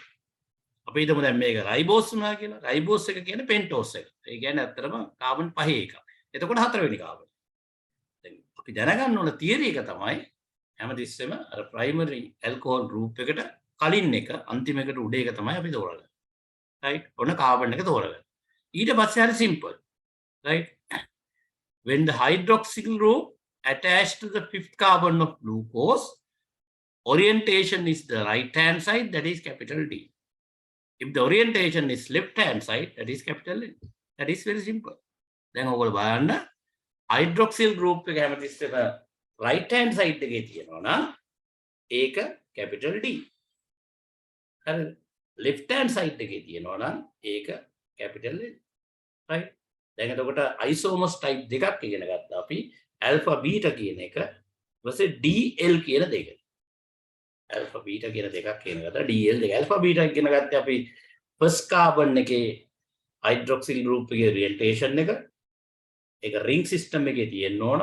A: අපි හිතමු දැන් මේක ribose වුණා කියලා. ribose එක කියන්නේ pentose එක. ඒ කියන්නේ ඇත්තටම කාබන් 5 එකක්. එතකොට 4වෙනි කාබන්. දැන් අපි දැනගන්න ඕන theory එක තමයි හැමතිස්සෙම අර primary alcohol group එකට කලින් එක අන්තිම එකට උඩ එක තමයි අපි තෝරගන්නේ. right? ඔන්න කාබන් එක තෝරගන්න. ඊට පස්සේ හරි simple. right? When the hydroxyl group attached to the fifth carbon of glucose, orientation is the right hand side, that is capital D. If the orientation is left hand side, that is capital L. That is very simple. Then over බලන්න hydroxyl group එක හැමතිස්සෙම right hand side එකේ තියෙනවා නම් ඒක capital D. හරිද? left hand side එකේ තියෙනවා නම් ඒක capital L. right? දැන් එතකොට isomers type දෙකක් ඉගෙන ගත්තා අපි alpha beta කියන එක ඊපස්සේ DL කියන දෙක. alpha beta කියන දෙකක් ඉගෙන ගත්තා DL දෙක. alpha beta ඉගෙන ගත්තේ අපි first carbon එකේ hydroxyl group එකේ orientation එක ඒක ring system එකේ තියෙන්න ඕන.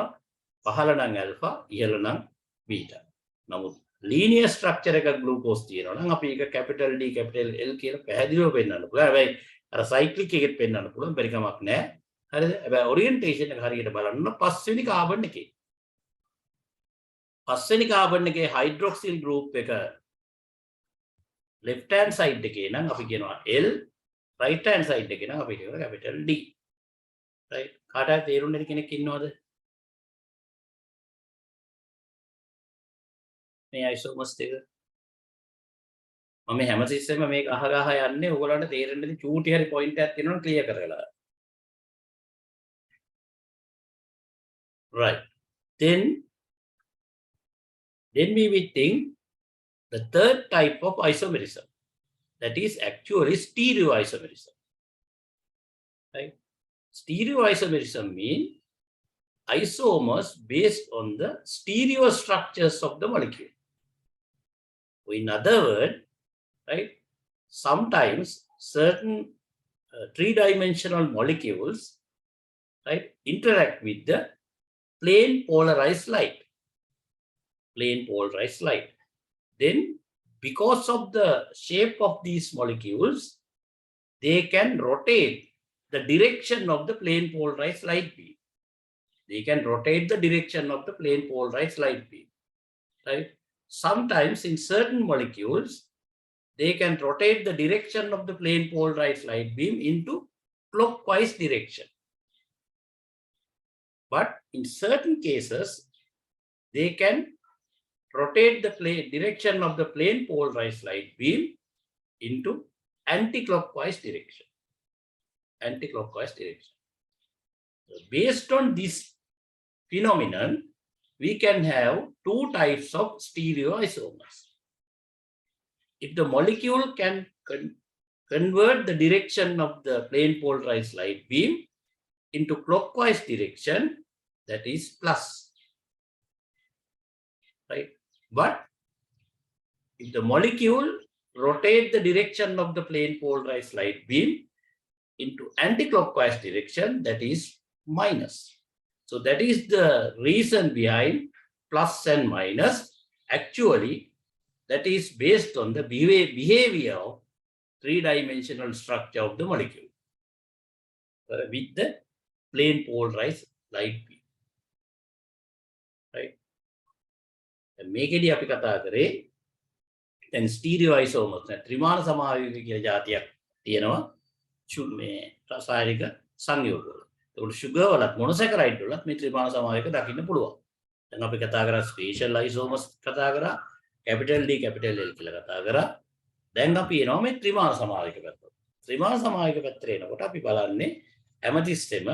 A: පහළ නම් alpha ඉහළ නම් beta. නමුත් linear structure එක glucose තියෙනවා නම් අපි ඒක capital D capital L කියලා පැහැදිලිව පෙන්නන්න පුළුවන්. හැබැයි අර cyclic එකෙත් පෙන්නන්න පුළුවන්. බැරි කමක් නැහැ. හරිද? හැබැයි orientation එක හරියට බලන්න පස්වෙනි කාබන් එකේ. පස්වෙනි කාබන් එකේ hydroxyl group එක left hand side එකේ නම් අපි කියනවා L, right hand side එකේ නම් අපි කියනවා capital D. right? කාටද තේරුම් නැති කෙනෙක් ඉන්නවද? මේ isomers දෙක මම හැමතිස්සෙම මේක අහගහ යන්නේ ඔයගොල්ලන්ට තේරෙන්න දෙ චූටි හරි පොයින්ට් එකක් තියෙනවා clear කරගලා. right. then we will think the third type of isomerism, that is actually stereoisomerism. right? Stereoisomerism means isomers based on the stereo structures of the molecule. In other words, right, sometimes certain three-dimensional molecules, right, interact with the plane polarized light. Plane polarized light. Then, because of the shape of these molecules, they can rotate the direction of the plane polarized light beam. They can rotate the direction of the plane polarized light beam. Right? Sometimes in certain molecules, they can rotate the direction of the plane polarized light beam into clockwise direction. But in certain cases, they can rotate the direction of the plane polarized light beam into anti-clockwise direction. Anti-clockwise direction. So based on this phenomenon, we can have two types of stereoisomers. If the molecule can convert the direction of the plane polarized light beam into clockwise direction, that is plus. Right? But if the molecule rotate the direction of the plane polarized light beam into anti-clockwise direction, that is minus. So that is the reason behind plus and minus. Actually, that is based on the behavior of three-dimensional structure of the molecule with the plane polarized light beam. Right? මේකෙදී අපි කතා කරේ දැන් ස්ටීරියෝයිසෝමර්ස් නේ ත්‍රිමාන සමායෝගය කියලා જાතියක් තියෙනවා මේ රසායනික සංයෝගවල. ඒකට sugar වලත් monosaccharide වලත් මේ ත්‍රිමාන සමායක දකින්න පුළුවන්. දැන් අපි කතා කරා spatial isomers කතා කරා, capital D capital L කියලා කතා කරා. දැන් අපි එනවා මේ ත්‍රිමාන සමායක පැත්තට. ත්‍රිමාන සමායක පැත්තට එනකොට අපි බලන්නේ හැමතිස්සෙම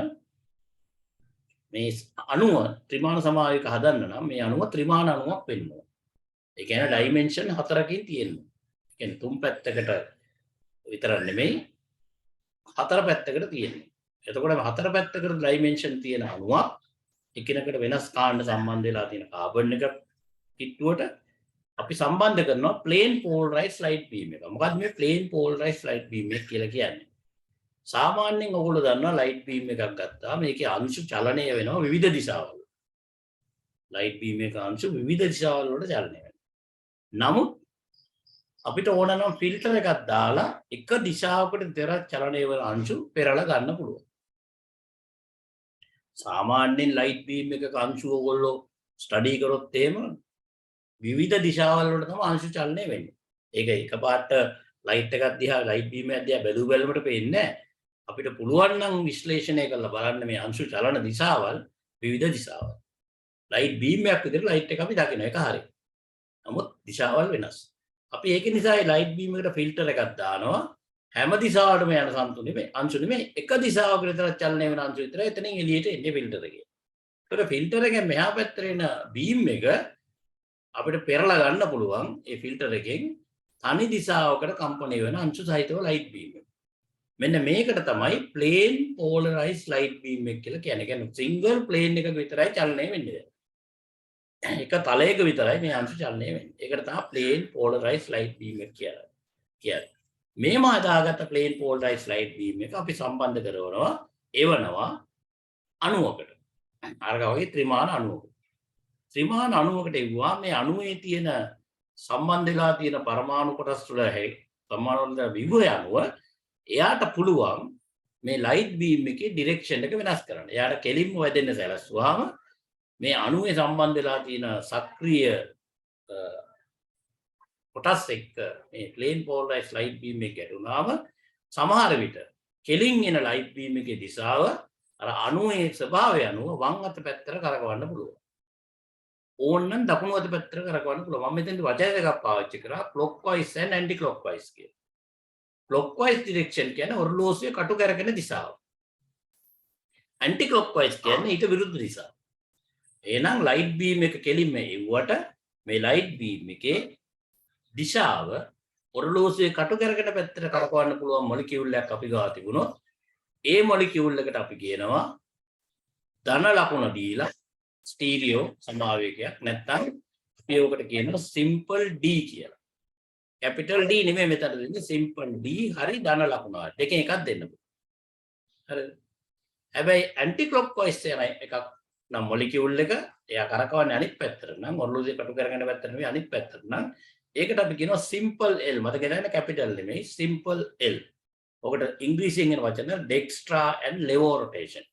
A: මේ අණුව ත්‍රිමාන සමායක හදන්න නම් මේ අණුව ත්‍රිමාන අණුවක් වෙන්න ඕන. ඒ කියන්නේ ඩයිමෙන්ෂන් 4කින් තියෙන්න. ඒ කියන්නේ තුන් පැත්තකට විතර නෙමෙයි 4 පැත්තකට තියෙන්නේ. එතකොට මේ 4 පැත්තකට ඩයිමෙන්ෂන් තියෙන අණුවක් එකිනෙකට වෙනස් කාණ්ඩ සම්බන්ධ වෙලා තියෙන කාබන් එක කිට්ටුවට අපි සම්බන්ධ කරනවා ප්ලේන් පෝලරයිස්ඩ් ලයිට් බීම් එක. මොකක්ද මේ ප්ලේන් පෝලරයිස්ඩ් ලයිට් බීම් එක කියලා කියන්නේ? සාමාන්‍යයෙන් ඔයගොල්ලෝ දන්නවා ලයිට් බීම් එකක් ගත්තා මේකේ අංශු චලනය වෙනවා විවිධ දිශාවල. ලයිට් බීම් එක අංශු විවිධ දිශාවල වලට චලනය වෙනවා. නමුත් අපිට ඕන නම් ෆිල්ටර් එකක් දාලා එක දිශාවකට විතරක් චලනය වෙන අංශු පෙරලා ගන්න පුළුවන්. සාමාන්‍යයෙන් ලයිට් බීම් එකක අංශු ඔයගොල්ලෝ ස්ටඩි කරොත් එහෙම විවිධ දිශාවල් වලට තමයි අංශු චලනය වෙන්නේ. ඒක එකපාරට ලයිට් එකක් දිහා ලයිට් බීම් එකක් දිහා බැලුවට පේන්නේ නැහැ. අපිට පුළුවන් නම් විශ්ලේෂණය කරලා බලන්න මේ අංශු චලන දිශාවල් විවිධ දිශාවල්. ලයිට් බීම් එකක් විතර ලයිට් එක අපි දකින්න එක හරියි. නමුත් දිශාවල් වෙනස්. අපි ඒක නිසා ඒ ලයිට් බීම් එකට ෆිල්ටර් එකක් දානවා. හැම දිශාවකටම යන සම්තු නෙමෙයි අංශු නෙමෙයි එක දිශාවකට විතර චලනය වෙන අංශු විතර එතනින් එළියට එන්නේ ෆිල්ටර් එකේ. ඒකට ෆිල්ටර් එකෙන් මෙහා පැත්තට එන බීම් එක අපිට පෙරලා ගන්න පුළුවන් ඒ ෆිල්ටර් එකෙන් තනි දිශාවකට කම්පණය වෙන අංශු සහිතව ලයිට් බීම් එක. මෙන්න මේකට තමයි ප්ලේන් පෝලරයිස්ඩ් ලයිට් බීම් එක කියලා කියන්නේ. කියන්නේ සිංගල් ප්ලේන් එකක විතරයි චලනය වෙන්නේ. එක තලයක විතරයි මේ අංශු චලනය වෙන්නේ. ඒකට තමයි ප්ලේන් පෝලරයිස්ඩ් ලයිට් බීම් එක කියලා කියන්නේ. මේ මාදාගත ප්ලේන් පෝලරයිස්ඩ් ලයිට් බීම් එක අපි සම්බන්ධ කරනවා එවනවා අණුවකට. අර වගේ ත්‍රිමාන අණුවකට. ත්‍රිමාන අණුවකට එවුවා මේ අණුවේ තියෙන සම්බන්ධ වෙලා තියෙන පරමාණු කොටස් වල පරමාණු වල විභවය අනුව එයාට පුළුවන් මේ ලයිට් බීම් එකේ ඩිරෙක්ෂන් එක වෙනස් කරන්න. එයාට කෙලින්ම වැදෙන්න සැලසුවාම මේ අණුවේ සම්බන්ධ වෙලා තියෙන සක්‍රීය කොටස් එක්ක මේ ප්ලේන් පෝලරයිස්ඩ් ලයිට් බීම් එක ගැටුණාම සමහර විට කෙලින් එන ලයිට් බීම් එකේ දිශාව අර අණුවේ ස්වභාවය අනුව වම් අත පැත්තට කරකවන්න පුළුවන්. ඕනනම් දකුණු අත පැත්තට කරකවන්න පුළුවන්. මම මෙතෙන්දි වචන දෙකක් පාවිච්චි කරා clockwise and anti clockwise කියලා. clockwise direction කියන්නේ ඔරලෝසුවේ කටු කරගෙන දිශාව. anti clockwise කියන්නේ ඊට විරුද්ධ දිශාව. එහෙනම් ලයිට් බීම් එක කෙලින්ම එව්වට මේ ලයිට් බීම් එකේ දිශාව ඔරලෝසුවේ කටු කරගෙන පැත්තට කරකවන්න පුළුවන් මොලිකියුල් එකක් අපි ගාව තිබුණොත් ඒ මොලිකියුල් එකට අපි කියනවා ධන ලකුණ දීලා ස්ටීරියෝ සමාවේගයක් නැත්නම් අපි ඔකට කියනවා සිම්පල් D කියලා. කැපිටල් D නෙමෙයි මෙතන දෙන්නේ සිම්පල් D හරි ධන ලකුණ. දෙකෙන් එකක් දෙන්න පුළුවන්. හරිද? හැබැයි ඇන්ටි ක්ලොක්වයිස් යන එකක් නම් මොලිකියුල් එක එයා කරකවන්නේ අනිත් පැත්තට නම් ඔරලෝසුවේ කටු කරගෙන පැත්තට නෙමෙයි අනිත් පැත්තට නම් ඒකට අපි කියනවා සිම්පල් L. මතක ගන්න කැපිටල් නෙමෙයි සිම්පල් L. ඔකට ඉංග්‍රීසියෙන් එන වචන dextra and levo rotation.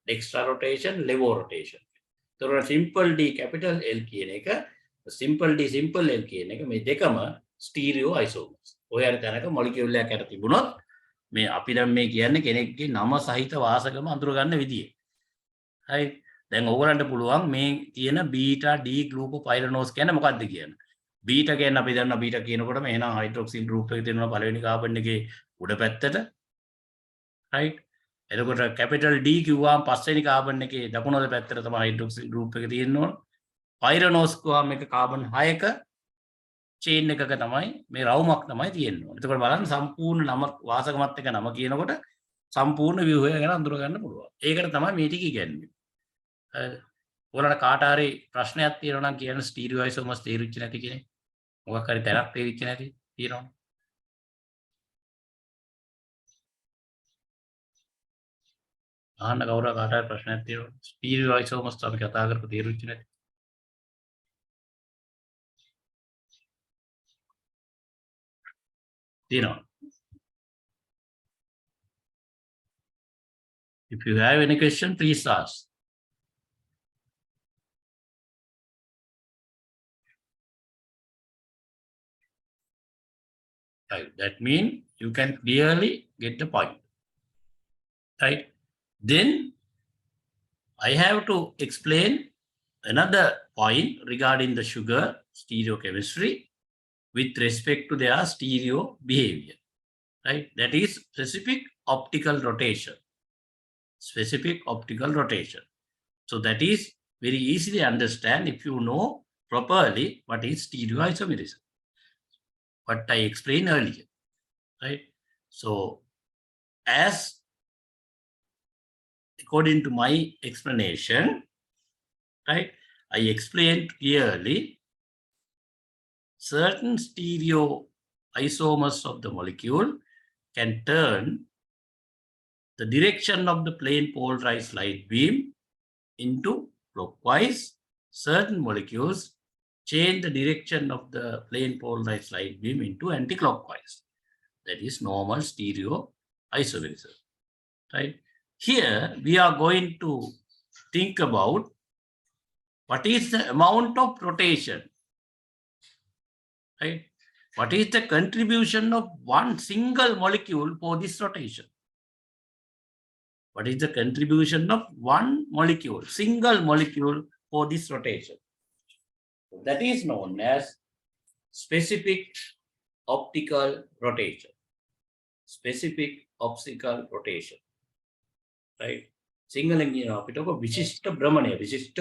A: dextra rotation, levo rotation. ඒතර simple D capital L කියන එක simple D simple L කියන එක මේ දෙකම ස්ටීරියෝ අයිසෝමර්ස්. ඔය අර තැනක මොලිකියුල් එකක් යට තිබුණොත් මේ අපි දැන් මේ කියන්නේ කෙනෙක්ගේ නම සහිත වාසකම අඳුර ගන්න විදිය. හරි. දැන් ඕගලන්ට පුළුවන් මේ තියෙන බීටා D group pyranose කියන්නේ මොකක්ද කියන. බීටා කියන්නේ අපි දන්නවා බීටා කියනකොටම එහෙනම් හයිඩ්‍රොක්සිල් group එකේ තියෙනවා පළවෙනි කාබන් එකේ උඩ පැත්තට. right. එතකොට කැපිටල් D කිව්වම පස්වෙනි කාබන් එකේ දකුණු අත පැත්තට තමයි හයිඩ්‍රොක්සිල් group එක තියෙන්න ඕන. පයිරනෝස් කිව්වම මේක කාබන් 6ක චේන් එකක තමයි මේ රවුමක් තමයි තියෙන්න ඕන. එතකොට බලන්න සම්පූර්ණ නම වාසකමත් එක නම කියනකොට සම්පූර්ණ ව්‍යුහය ගැන අඳුර ගන්න පුළුවන්. ඒකට තමයි මේ ටික කියන්නේ. ඔයාලට කාට හරි ප්‍රශ්නයක් තියෙනවා නම් කියන්න ස්ටීරියෝ අයිසෝමර්ස් තේරිච්ච නැති කෙනෙක්. මොකක් හරි තැනක් තේරිච්ච නැති තියෙනවා. ආන්න කවුරු කාට හරි ප්‍රශ්නයක් තියෙනවා. ස්ටීරියෝ අයිසෝමර්ස් අපි කතා කරපු තේරිච්ච නැති. තියෙනවා. If you have any question, please ask. Right. That means you can clearly get the point. Right. Then I have to explain another point regarding the sugar stereochemistry with respect to their stereo behavior, right? That is specific optical rotation. Specific optical rotation. So that is very easily understand if you know properly what is stereoisomerism, what I explained earlier, right? So as according to my explanation, right, I explained clearly certain stereoisomers of the molecule can turn the direction of the plane polarized light beam into clockwise. Certain molecules change the direction of the plane polarized light beam into anti-clockwise. That is normal stereoisomerism, right? Here we are going to think about what is the amount of rotation, right? What is the contribution of one single molecule for this rotation? What is the contribution of one molecule, single molecule for this rotation? That is known as specific optical rotation. Specific optical rotation, right? සිංහලෙන් කියන අපිට ඔක විශිෂ්ට භ්‍රමණය, විශිෂ්ට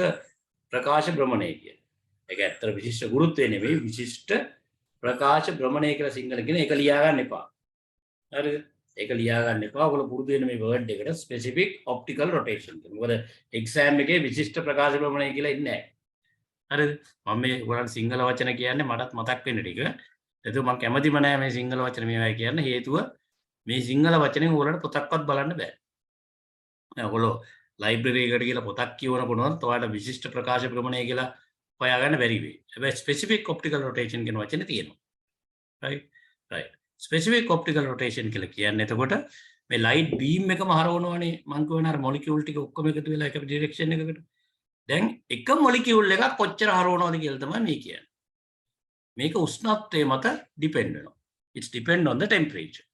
A: ප්‍රකාශ භ්‍රමණය කියන. ඒක ඇත්තට විශිෂ්ට ගුරුත්වය නෙවෙයි, විශිෂ්ට ප්‍රකාශ භ්‍රමණය කියලා සිංහල කියන එක ලියා ගන්න එපා. හරිද? ඒක ලියා ගන්න එපා. ඔයගොල්ලෝ පුරුදු වෙන මේ වර්ඩ් එකට specific optical rotation කියන. මොකද එක්සෑම් එකේ විශිෂ්ට ප්‍රකාශ භ්‍රමණය කියලා ඉන්නේ නැහැ. හරිද? මම මේ ඔයාලට සිංහල වචන කියන්නේ මටත් මතක් වෙන්න ටික. ඒක මම කැමතිම නෑ මේ සිංහල වචන මේවා කියන්න. හේතුව මේ සිංහල වචනෙන් ඔයාලට පොතක්වත් බලන්න බෑ. ඔයගොල්ලෝ ලයිබ්‍රරි එකට ගිහලා පොතක් කියවනකොට ඔයාලට විශිෂ්ට ප්‍රකාශ ප්‍රමාණය කියලා හොයාගන්න බැරි වෙයි. හැබැයි specific optical rotation කියන වචනේ තියෙනවා. right. specific optical rotation කියලා කියන්නේ එතකොට මේ light beam එකම හරවනවානේ මං කියවන අර molecule ටික ඔක්කොම එකතු වෙලා එක direction එකකට. දැන් එක molecule එකක් කොච්චර හරවනවද කියලා තමයි මේ කියන්නේ. මේක උෂ්ණත්වය මත depend වෙනවා. It's depend on the temperature.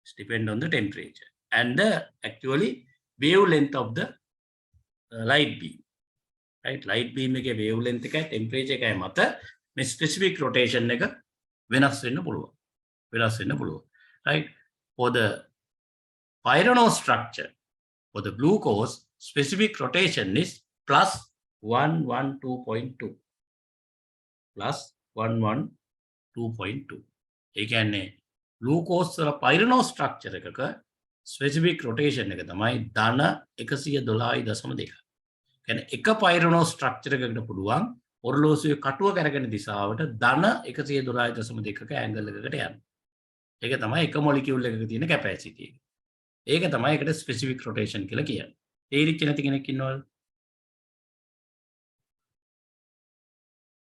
A: It's depend on the temperature and the actually wavelength of the light beam, right? Light beam එකේ wavelength එකයි temperature එකයි මත මේ specific rotation එක වෙනස් වෙන්න පුළුවන්. Right? For the pyranose structure, for the glucose, specific rotation is plus 112.2. Plus 112.2. ඒ කියන්නේ glucose වල pyranose structure එකක specific rotation එක තමයි ධන 112.2. කියන්නේ එක pyranose structure එකකට පුළුවන් ඔරලෝසුවේ කටුව කරගෙන දිශාවට ධන 112.2ක angle එකකට යන්න. ඒක තමයි එක molecule එකක තියෙන capacity එක. ඒක තමයි ඒකට specific rotation කියලා කියන්නේ. තේරිච්ච නැති කෙනෙක් ඉන්නවද?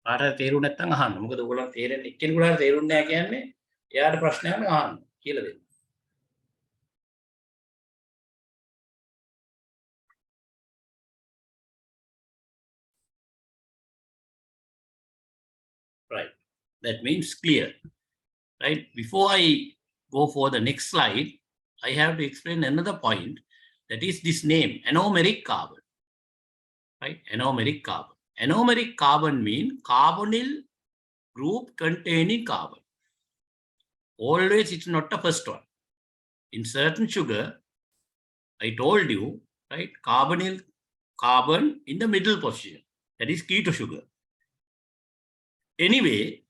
A: පාට තේරුම් නැත්නම් අහන්න. මොකද ඔයගොල්ලන් තේරෙන්නේ එක්කෙනෙකුට තේරුන්නේ නැහැ කියන්නේ එයාට ප්‍රශ්නයක් අහන්න කියලා දෙන්න. Right. That means clear. Right. Before I go for the next slide, I have to explain another point. That is this name, anomeric carbon. Right. Anomeric carbon. Anomeric carbon means carbonyl group containing carbon. Always it's not the first one. In certain sugar, I told you, right, carbonyl carbon in the middle position. That is keto sugar. Anyway,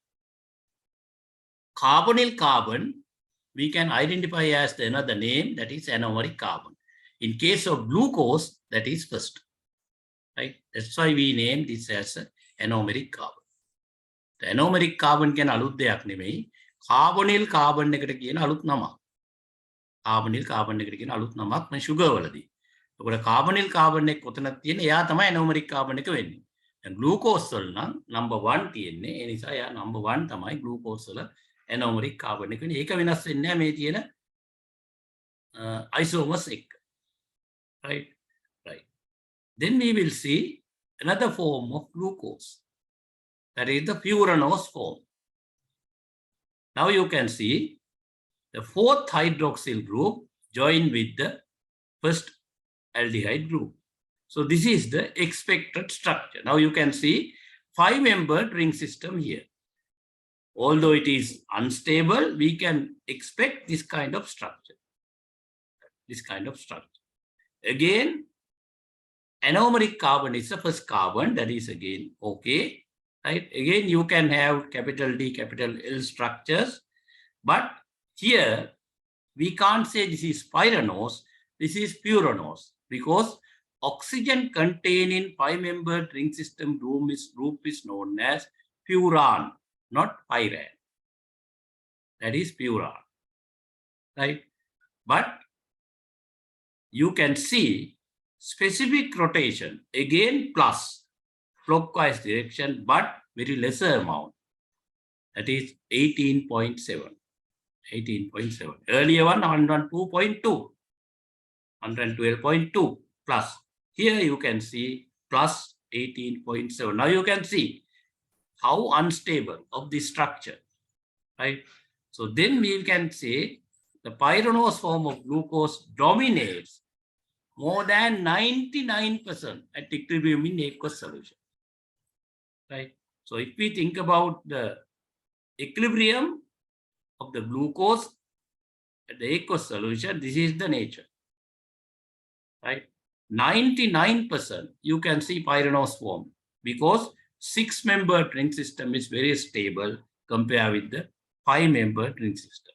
A: carbonyl carbon we can identify as another name, that is anomeric carbon. In case of glucose, that is first. Right? That's why we name this as anomeric carbon. The anomeric carbon can අලුත් දෙයක් නෙමෙයි. carbonyl carbon එකට කියන අලුත් නමක්. carbonyl carbon එකට කියන අලුත් නමක් මේ sugar වලදී. ඒකට carbonyl carbon එක කොතනද තියෙන්නේ? එයා තමයි anomeric carbon එක වෙන්නේ. දැන් glucose වල නම් number 1 තියෙන්නේ. ඒ නිසා එයා number 1 තමයි glucose වල anomeric carbon එක වෙන්නේ. ඒක වෙනස් වෙන්නේ නැහැ මේ තියෙන isomers එක. Right? Then we will see another form of glucose. That is the furanose form. Now you can see the fourth hydroxyl group joined with the first aldehyde group. So this is the expected structure. Now you can see 5-membered ring system here. Although it is unstable, we can expect this kind of structure. This kind of structure. Again, anomeric carbon is the first carbon. That is again okay. Right? Again, you can have capital D, capital L structures. But here, we can't say this is pyranose. This is puranose. Because oxygen contained in 5-membered ring system group is known as furan, not pyran. That is furan. Right? But you can see specific rotation, again plus clockwise direction, but very lesser amount. That is 18.7. 18.7. Earlier one, 102.2. 112.2 plus. Here you can see plus 18.7. Now you can see how unstable of the structure, right? So then we can say the pyranose form of glucose dominates more than 99% at equilibrium in aqueous solution, right? So if we think about the equilibrium of the glucose at the aqueous solution, this is the nature, right? 99% you can see pyranose form because 6-membered ring system is very stable compared with the 5-membered ring system.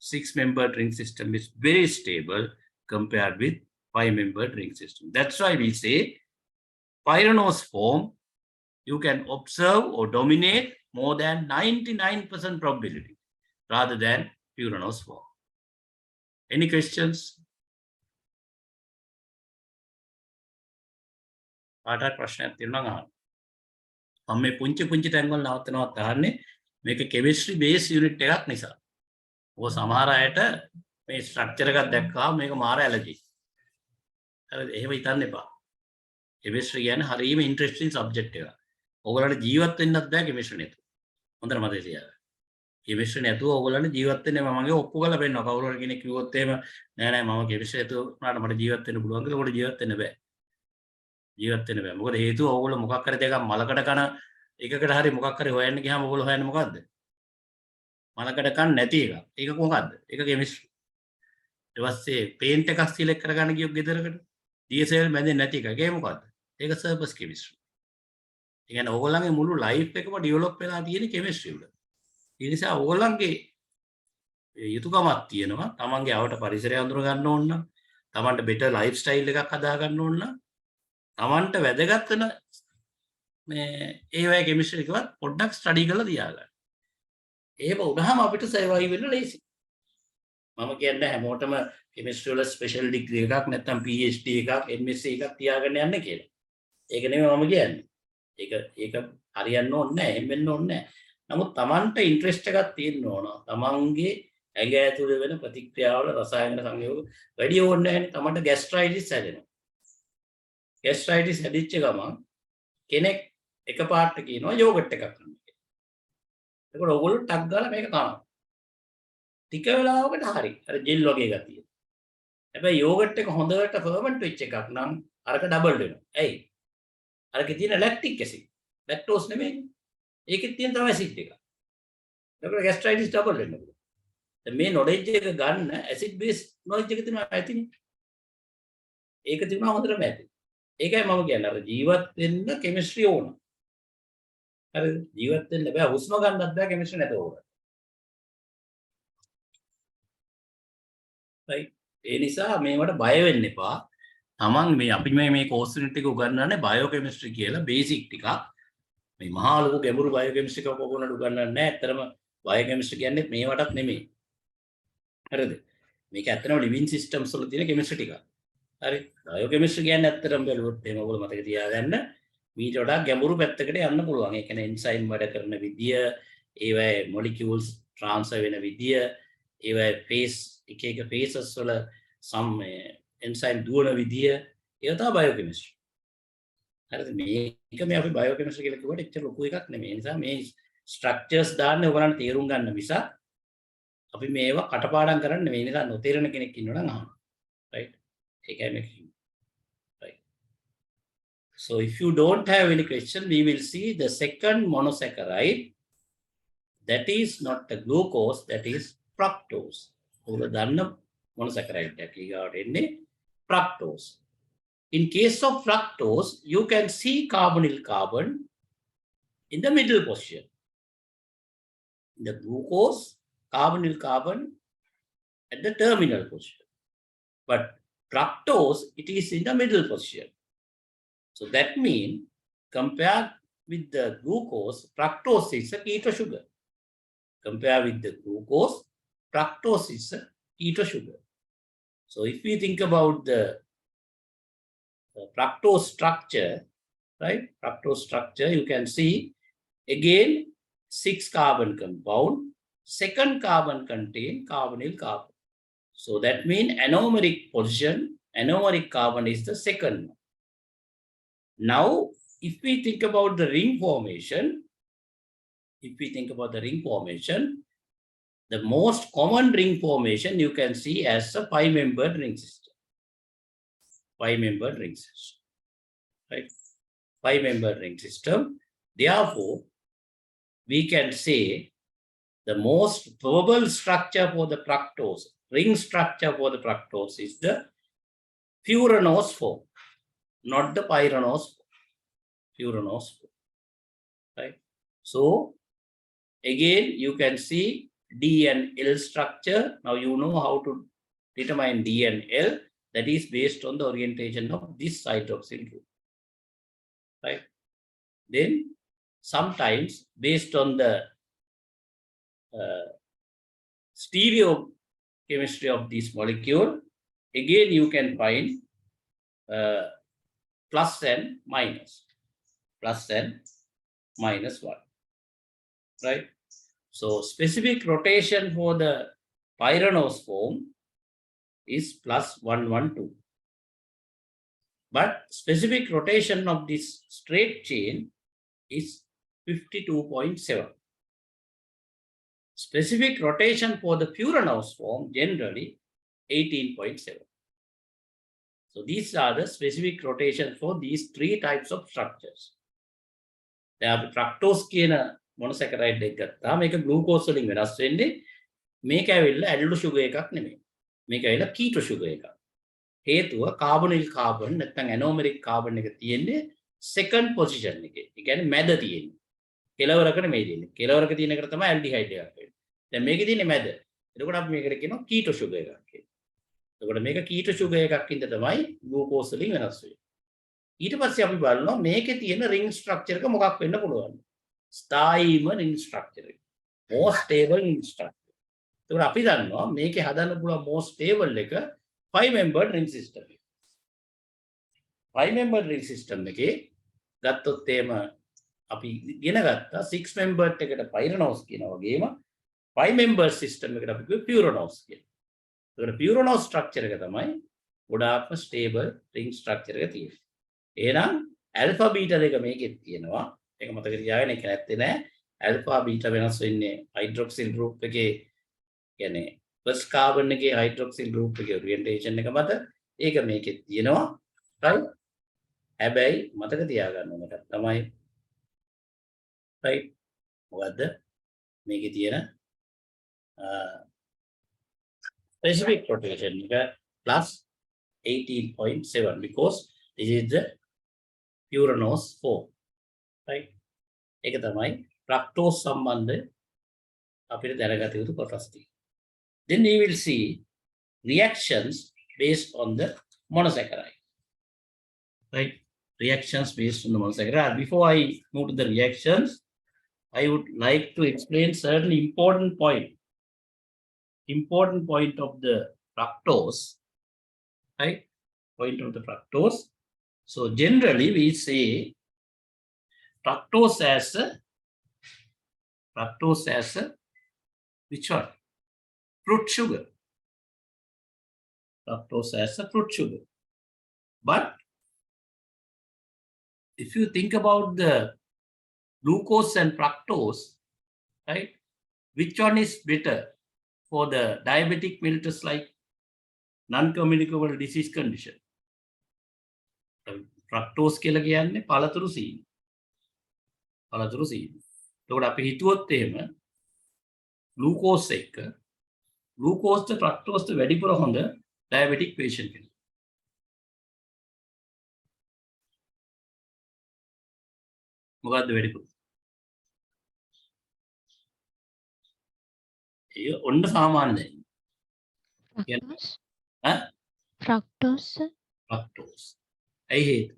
A: 6-membered ring system is very stable compared with 5-membered ring system. That's why we say pyranose form you can observe or dominate more than 99% probability rather than puranose form. Any questions? කාටවත් ප්‍රශ්නයක් තියෙනවා නම් අහන්න. මම මේ පුංචි තැන්වල නවත්තනවත් අහන්නේ මේක කෙමිස්ට්‍රි බේස් යුනිට් එකක් නිසා. ඔය සමහර අයට මේ ස්ට්‍රක්චර් එකක් දැක්කම මේක මාර ඇලර්ජි. හරිද? එහෙම හිතන්න එපා. කෙමිස්ට්‍රි කියන්නේ හරියම ඉන්ටරෙස්ටිං සබ්ජෙක්ට් එකක්. ඔයගොල්ලන්ට ජීවත් වෙන්නත් බෑ කෙමිස්ට්‍රි නැතුව. හොඳට මතක තියාගන්න. කෙමිස්ට්‍රි නැතුව ඔයගොල්ලන්ට ජීවත් වෙන්න මමගේ ඔප්පු කරලා පෙන්නනවා. කවුරු හරි කෙනෙක් කිව්වොත් එහෙම නෑ මම කෙමිස්ට්‍රි නැතුව උනාට මට ජීවත් වෙන්න පුළුවන් කියලා ඔකට ජීවත් වෙන්න බෑ. ජීවත් වෙන්න බෑ. මොකද හේතුව ඕගොල්ලෝ මොකක් හරි දෙකක් මලකට කන එකකට හරි මොකක් හරි හොයන්න ගියාම ඕගොල්ලෝ හොයන්නේ මොකද්ද? මලකට කන නැති එක. ඒක මොකද්ද? ඒක කෙමිස්ට්‍රි. ඊට පස්සේ පේන්ට් එකක් සිලෙක්ට් කරගන්න ගියොත් ගෙදරකට DSL මැදෙන්නේ නැති එක. ඒක මොකද්ද? ඒක සර්ෆස් කෙමිස්ට්‍රි. ඒ කියන්නේ ඕගොල්ලන්ගේ මුළු ලයිෆ් එකම ඩෙවලොප් වෙලා තියෙන කෙමිස්ට්‍රි වල. ඒ නිසා ඕගොල්ලන්ගේ යුතුයකමක් තියෙනවා. තමන්ගේ අවට පරිසරය අඳුර ගන්න ඕන නම්, තමන්ට බෙටර් ලයිෆ් ස්ටයිල් එකක් හදා ගන්න ඕන නම් තමන්ට වැදගත් වෙන මේ ඒ වගේ කෙමිස්ට්‍රි එකවත් පොඩ්ඩක් ස්ටඩි කරලා තියාගන්න. එහෙම වුණාම අපිට සර්වයිව් වෙන්න ලේසි. මම කියන්නේ හැමෝටම කෙමිස්ට්‍රි වල ස්පෙෂල් ඩිග්‍රී එකක් නැත්නම් PhD එකක් MSc එකක් තියාගන්න යන්න කියලා. ඒක නෙමෙයි මම කියන්නේ. ඒක හරියන්න ඕනේ නැහැ. එහෙම වෙන්න ඕනේ නැහැ. නමුත් තමන්ට ඉන්ට්‍රෙස්ට් එකක් තියෙන්න ඕන. තමන්ගේ ඇඟ ඇතුලේ වෙන ප්‍රතික්‍රියාවල රසායන සංයෝග වැඩි ඕනේ නැහැ. තමන්ට ગેස්ට්‍රයිටිස් හැදෙනවා. ગેස්ට්‍රයිටිස් හැදිච්ච ගමන් කෙනෙක් එකපාරට කියනවා යෝගට් එකක් ගන්න කියලා. ඒකට ඔයගොල්ලෝ ටක් ගාලා මේක කනවා. ටික වෙලාවකට හරි. අර ජෙල් වගේ ගතිය. හැබැයි යෝගට් එක හොඳට ෆර්මන්ට් වෙච්ච එකක් නම් අරක ඩබල් වෙනවා. ඇයි? අරකේ තියෙන ලැක්ටික් ඇසිඩ්. ලැක්ටෝස් නෙමෙයි. ඒකෙත් තියෙන තව ඇසිඩ් එකක්. ඒකට ગેස්ට්‍රයිටිස් ඩබල් වෙනවා. දැන් මේ නොලෙජ් එක ගන්න ඇසිඩ් බේස් නොලෙජ් එක තියෙනවා ඇතිනේ. ඒක තිබුණා හොඳටම ඇති. ඒකයි මම කියන්නේ අර ජීවත් වෙන්න කෙමිස්ට්‍රි ඕන. හරිද? ජීවත් වෙන්න බෑ හුස්ම ගන්නත් බෑ කෙමිස්ට්‍රි නැතුව ඕන. right? ඒ නිසා මේවට බය වෙන්න එපා. තමන් මේ අපි මේ කෝස් ටික උගන්වන්නේ බයෝකෙමිස්ට්‍රි කියලා බේසික් ටිකක්. මේ මහා ලොකු ගැඹුරු බයෝකෙමිස්ට්‍රි එකක් ඔයගොල්ලන්ට උගන්වන්නේ නැහැ. ඇත්තටම බයෝකෙමිස්ට්‍රි කියන්නේ මේ වටක් නෙමෙයි. හරිද? මේක ඇත්තටම ලිවිං සිස්ටම්ස් වල තියෙන කෙමිස්ට්‍රි ටිකක්. හරි. බයෝකෙමිස්ට්‍රි කියන්නේ ඇත්තටම බැලුවොත් එහෙම ඔයගොල්ලෝ මතක තියාගන්න මීට වඩා ගැඹුරු පැත්තකට යන්න පුළුවන්. ඒ කියන්නේ එන්සයිම් වැඩ කරන විදිය, ඒවැ මොලිකියුල්ස් ට්‍රාන්ස්ෆර් වෙන විදිය, ඒවැ ෆේස් එක ෆේසස් වල සම් එන්සයිම් දුවන විදිය, ඒක තමයි බයෝකෙමිස්ට්‍රි. හරිද? මේක මේ අපි බයෝකෙමිස්ට්‍රි කියලා කිව්වට එච්චර ලොකු එකක් නෙමෙයි. ඒ නිසා මේ ස්ට්‍රක්චර්ස් දාන්නේ ඔයගලන්ට තේරුම් ගන්න මිස අපි මේවා කටපාඩම් කරන්නේ නෙමෙයි. නිසා නොතේරෙන කෙනෙක් ඉන්නවනම් අහන්න. right? Right. So if you don't have any question, we will see the second monosaccharide. That is not the glucose, that is fructose. Monosaccharide fructose. In case of fructose, you can see carbonyl carbon in the middle position. In the glucose, carbonyl carbon at the terminal position. But fructose, it is in the middle position. So that means, compared with the glucose, fructose is a keto sugar. Compared with the glucose, fructose is a keto sugar. So if we think about the fructose structure, right? Fructose structure, you can see again 6 carbon compound. Second carbon contain carbonyl carbon. So that means anomeric position, anomeric carbon is the second one. Now, if we think about the ring formation, the most common ring formation you can see as a 5-membered ring system. 5-membered ring system. Right? 5-membered ring system. Therefore, we can say the most probable structure for the fructose, ring structure for the fructose is the furanose form, not the pyranose form. Furanose form. Right? So, again, you can see D and L structure. Now you know how to determine D and L. That is based on the orientation of this hydroxyl group. Right? Then sometimes based on the stereochemistry of this molecule, again you can find plus and minus. Plus and minus 1. Right? So specific rotation for the pyranose form is plus 112. But specific rotation of this straight chain is 52.7. Specific rotation for the furanose form generally 18.7. So these are the specific rotations for these 3 types of structures. There are fructose කියන monosaccharide එක ගත්තා. මේක glucose වලින් වෙනස් වෙන්නේ. මේක ඇවිල්ලා added sugar එකක් නෙමෙයි. මේක ඇවිල්ලා keto sugar එකක්. හේතුව carbonyl carbon නැත්නම් anomeric carbon එක තියෙන්නේ second position එකේ. ඒ කියන්නේ මැද තියෙන්නේ. කෙලවරක නෙමෙයි තියෙන්නේ. කෙලවරක තියෙන එකට තමයි aldehyde එකක් වෙන්නේ. දැන් මේකේ තියෙන්නේ මැද. එතකොට අපි මේකට කියනවා keto sugar එකක් කියලා. එතකොට මේක keto sugar එකක් ඉඳ තමයි glucose වලින් වෙනස් වෙන්නේ. ඊට පස්සේ අපි බලනවා මේකේ තියෙන ring structure එක මොකක් වෙන්න පුළුවන්ද? ස්ථායීම ring structure එක. more stable ring structure. එතකොට අපි දන්නවා මේකේ හදන්න පුළුවන් more stable එක 5-membered ring system එක. 5-membered ring system එකේ ගත්තොත් එහෙම අපි ඉගෙන ගත්තා 6-membered එකට pyranose කියනවා වගේම 5-membered system එකට අපි කිව්වේ furanose කියලා. ඒකට furanose structure එක තමයි ගොඩාක්ම stable ring structure එක තියෙන්නේ. එහෙනම් alpha beta දෙක මේකෙත් තියෙනවා. ඒක මතක තියාගන්න. ඒක නැත්තේ නෑ. alpha beta වෙනස් වෙන්නේ hydroxyl group එකේ කියන්නේ first carbon එකේ hydroxyl group එකේ orientation එක මත. ඒක මේකෙත් තියෙනවා. right? හැබැයි මතක තියාගන්න ඕන එකක් තමයි right? මොකද්ද? මේකේ තියෙන specific rotation එක plus 18.7 because this is the furanose form. Right? ඒක තමයි fructose සම්බන්ධ අපිට දැනගත යුතු කොටස් ටික. Then we will see reactions based on the monosaccharide. Right? Reactions based on the monosaccharide. Before I move to the reactions, I would like to explain certain important point of the fructose. Right? Point of the fructose. So generally we say fructose as a which one? Fruit sugar. Fructose as a fruit sugar. But if you think about the glucose and fructose, right? Which one is better for the diabetic mellitus like non-communicable disease condition. ෆ්‍රක්ටෝස් කියලා කියන්නේ පළතුරු සීනි. පළතුරු සීනි. එතකොට අපි හිතුවොත් එහෙම ග්ලූකෝස් එක්ක ග්ලූකෝස්ට ෆ්‍රක්ටෝස්ට වැඩිපුර හොඳ ඩයබටික් පේෂන්ට් කෙනෙක්. මොකද්ද වැඩිපුර? ඒ ඔන්න සාමාන්‍ය දෙයක්. ඈ
B: ෆ්‍රක්ටෝස්
A: ෆ්‍රක්ටෝස්. ඇයි හේතුව?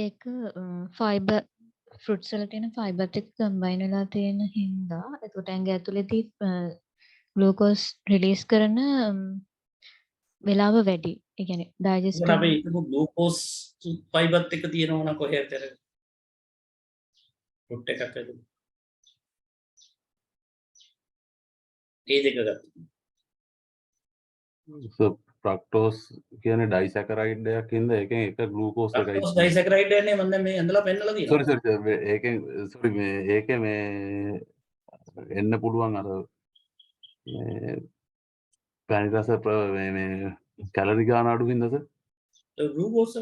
B: ඒක ෆයිබර් ෆෘට්ස් වල තියෙන ෆයිබර් ටික කම්බයින් වෙලා තියෙන හින්දා එතකොට ඇඟ ඇතුලේදී ග්ලූකෝස් රිලීස් කරන වෙලාව වැඩි. ඒ කියන්නේ ඩයිජෙස්ට්
A: ඒකට අපි හිතමු ග්ලූකෝස් ෆයිබර්ත් එක තියෙනවා නම් කොහේ හරි ෆෘට් එකක් ඇතුලේ. ඒ දෙක ගත්තා.
C: So fructose කියන්නේ ඩයිසැකරයිඩ් එකක් ඉඳ ඒකෙන් එක ග්ලූකෝස් එකයි.
A: ෆ්‍රක්ටෝස් ඩයිසැකරයිඩ් යන්නේ මම දැන් මේ ඇඳලා පෙන්නලා තියෙනවා.
C: sorry ඒකෙන් sorry මේ ඒකේ මේ එන්න පුළුවන් අර මේ පැණි රස මේ කැලරි ගාන අඩු වින්දද?
A: ග්ලූකෝස්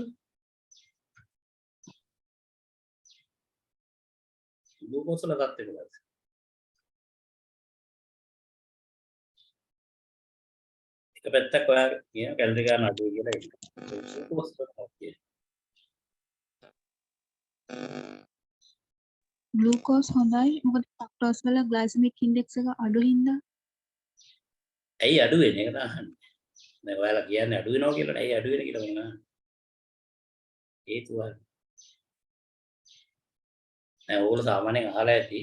A: වල ගත්ත එක බලන්න. එක පැත්තක් ඔයා කියන කැලරි ගාන අඩුයි කියලා ඒක. ග්ලූකෝස් වල ඔක්කේ.
D: ග්ලූකෝස් හොඳයි මොකද ෆ්‍රක්ටෝස් වල ග්ලයිසෙමික් ඉන්ඩෙක්ස් එක අඩු හින්දා.
A: ඇයි අඩු වෙන්නේ? ඒක තමයි. දැන් ඔයාලා කියන්නේ අඩු වෙනවා කියලා නේ. ඇයි අඩු වෙන්නේ කියලා මම හේතුව. දැන් ඕගොල්ලෝ සාමාන්‍යයෙන් අහලා ඇති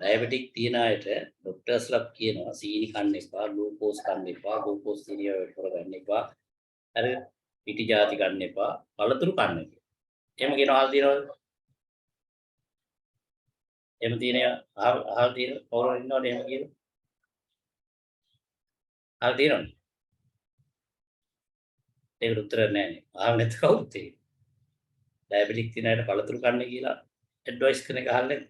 A: ඩයබටික් තියන අයට ડોක්ටර්ස්ලා කියනවා සීනි කන්න එපා, ග්ලූකෝස් කන්න එපා, ග්ලූකෝස් සීනිය වැඩිපුර ගන්න එපා. හරි පිටි ಜಾති කන්න එපා, පළතුරු කන්න කියලා. එහෙම කියනවා අහලා තියෙනවද? එහෙම තියෙන අහලා තියෙන කවුරු ඉන්නවද එහෙම කියලා? අහලා තියෙනවද? ඒකට උත්තර නැහැ. අහන්න නැත්නම් කවුරුත් ඒක. ඩයබටික් තියන අයට පළතුරු කන්න කියලා ඇඩ්වයිස් කරන එක අහන්නේ.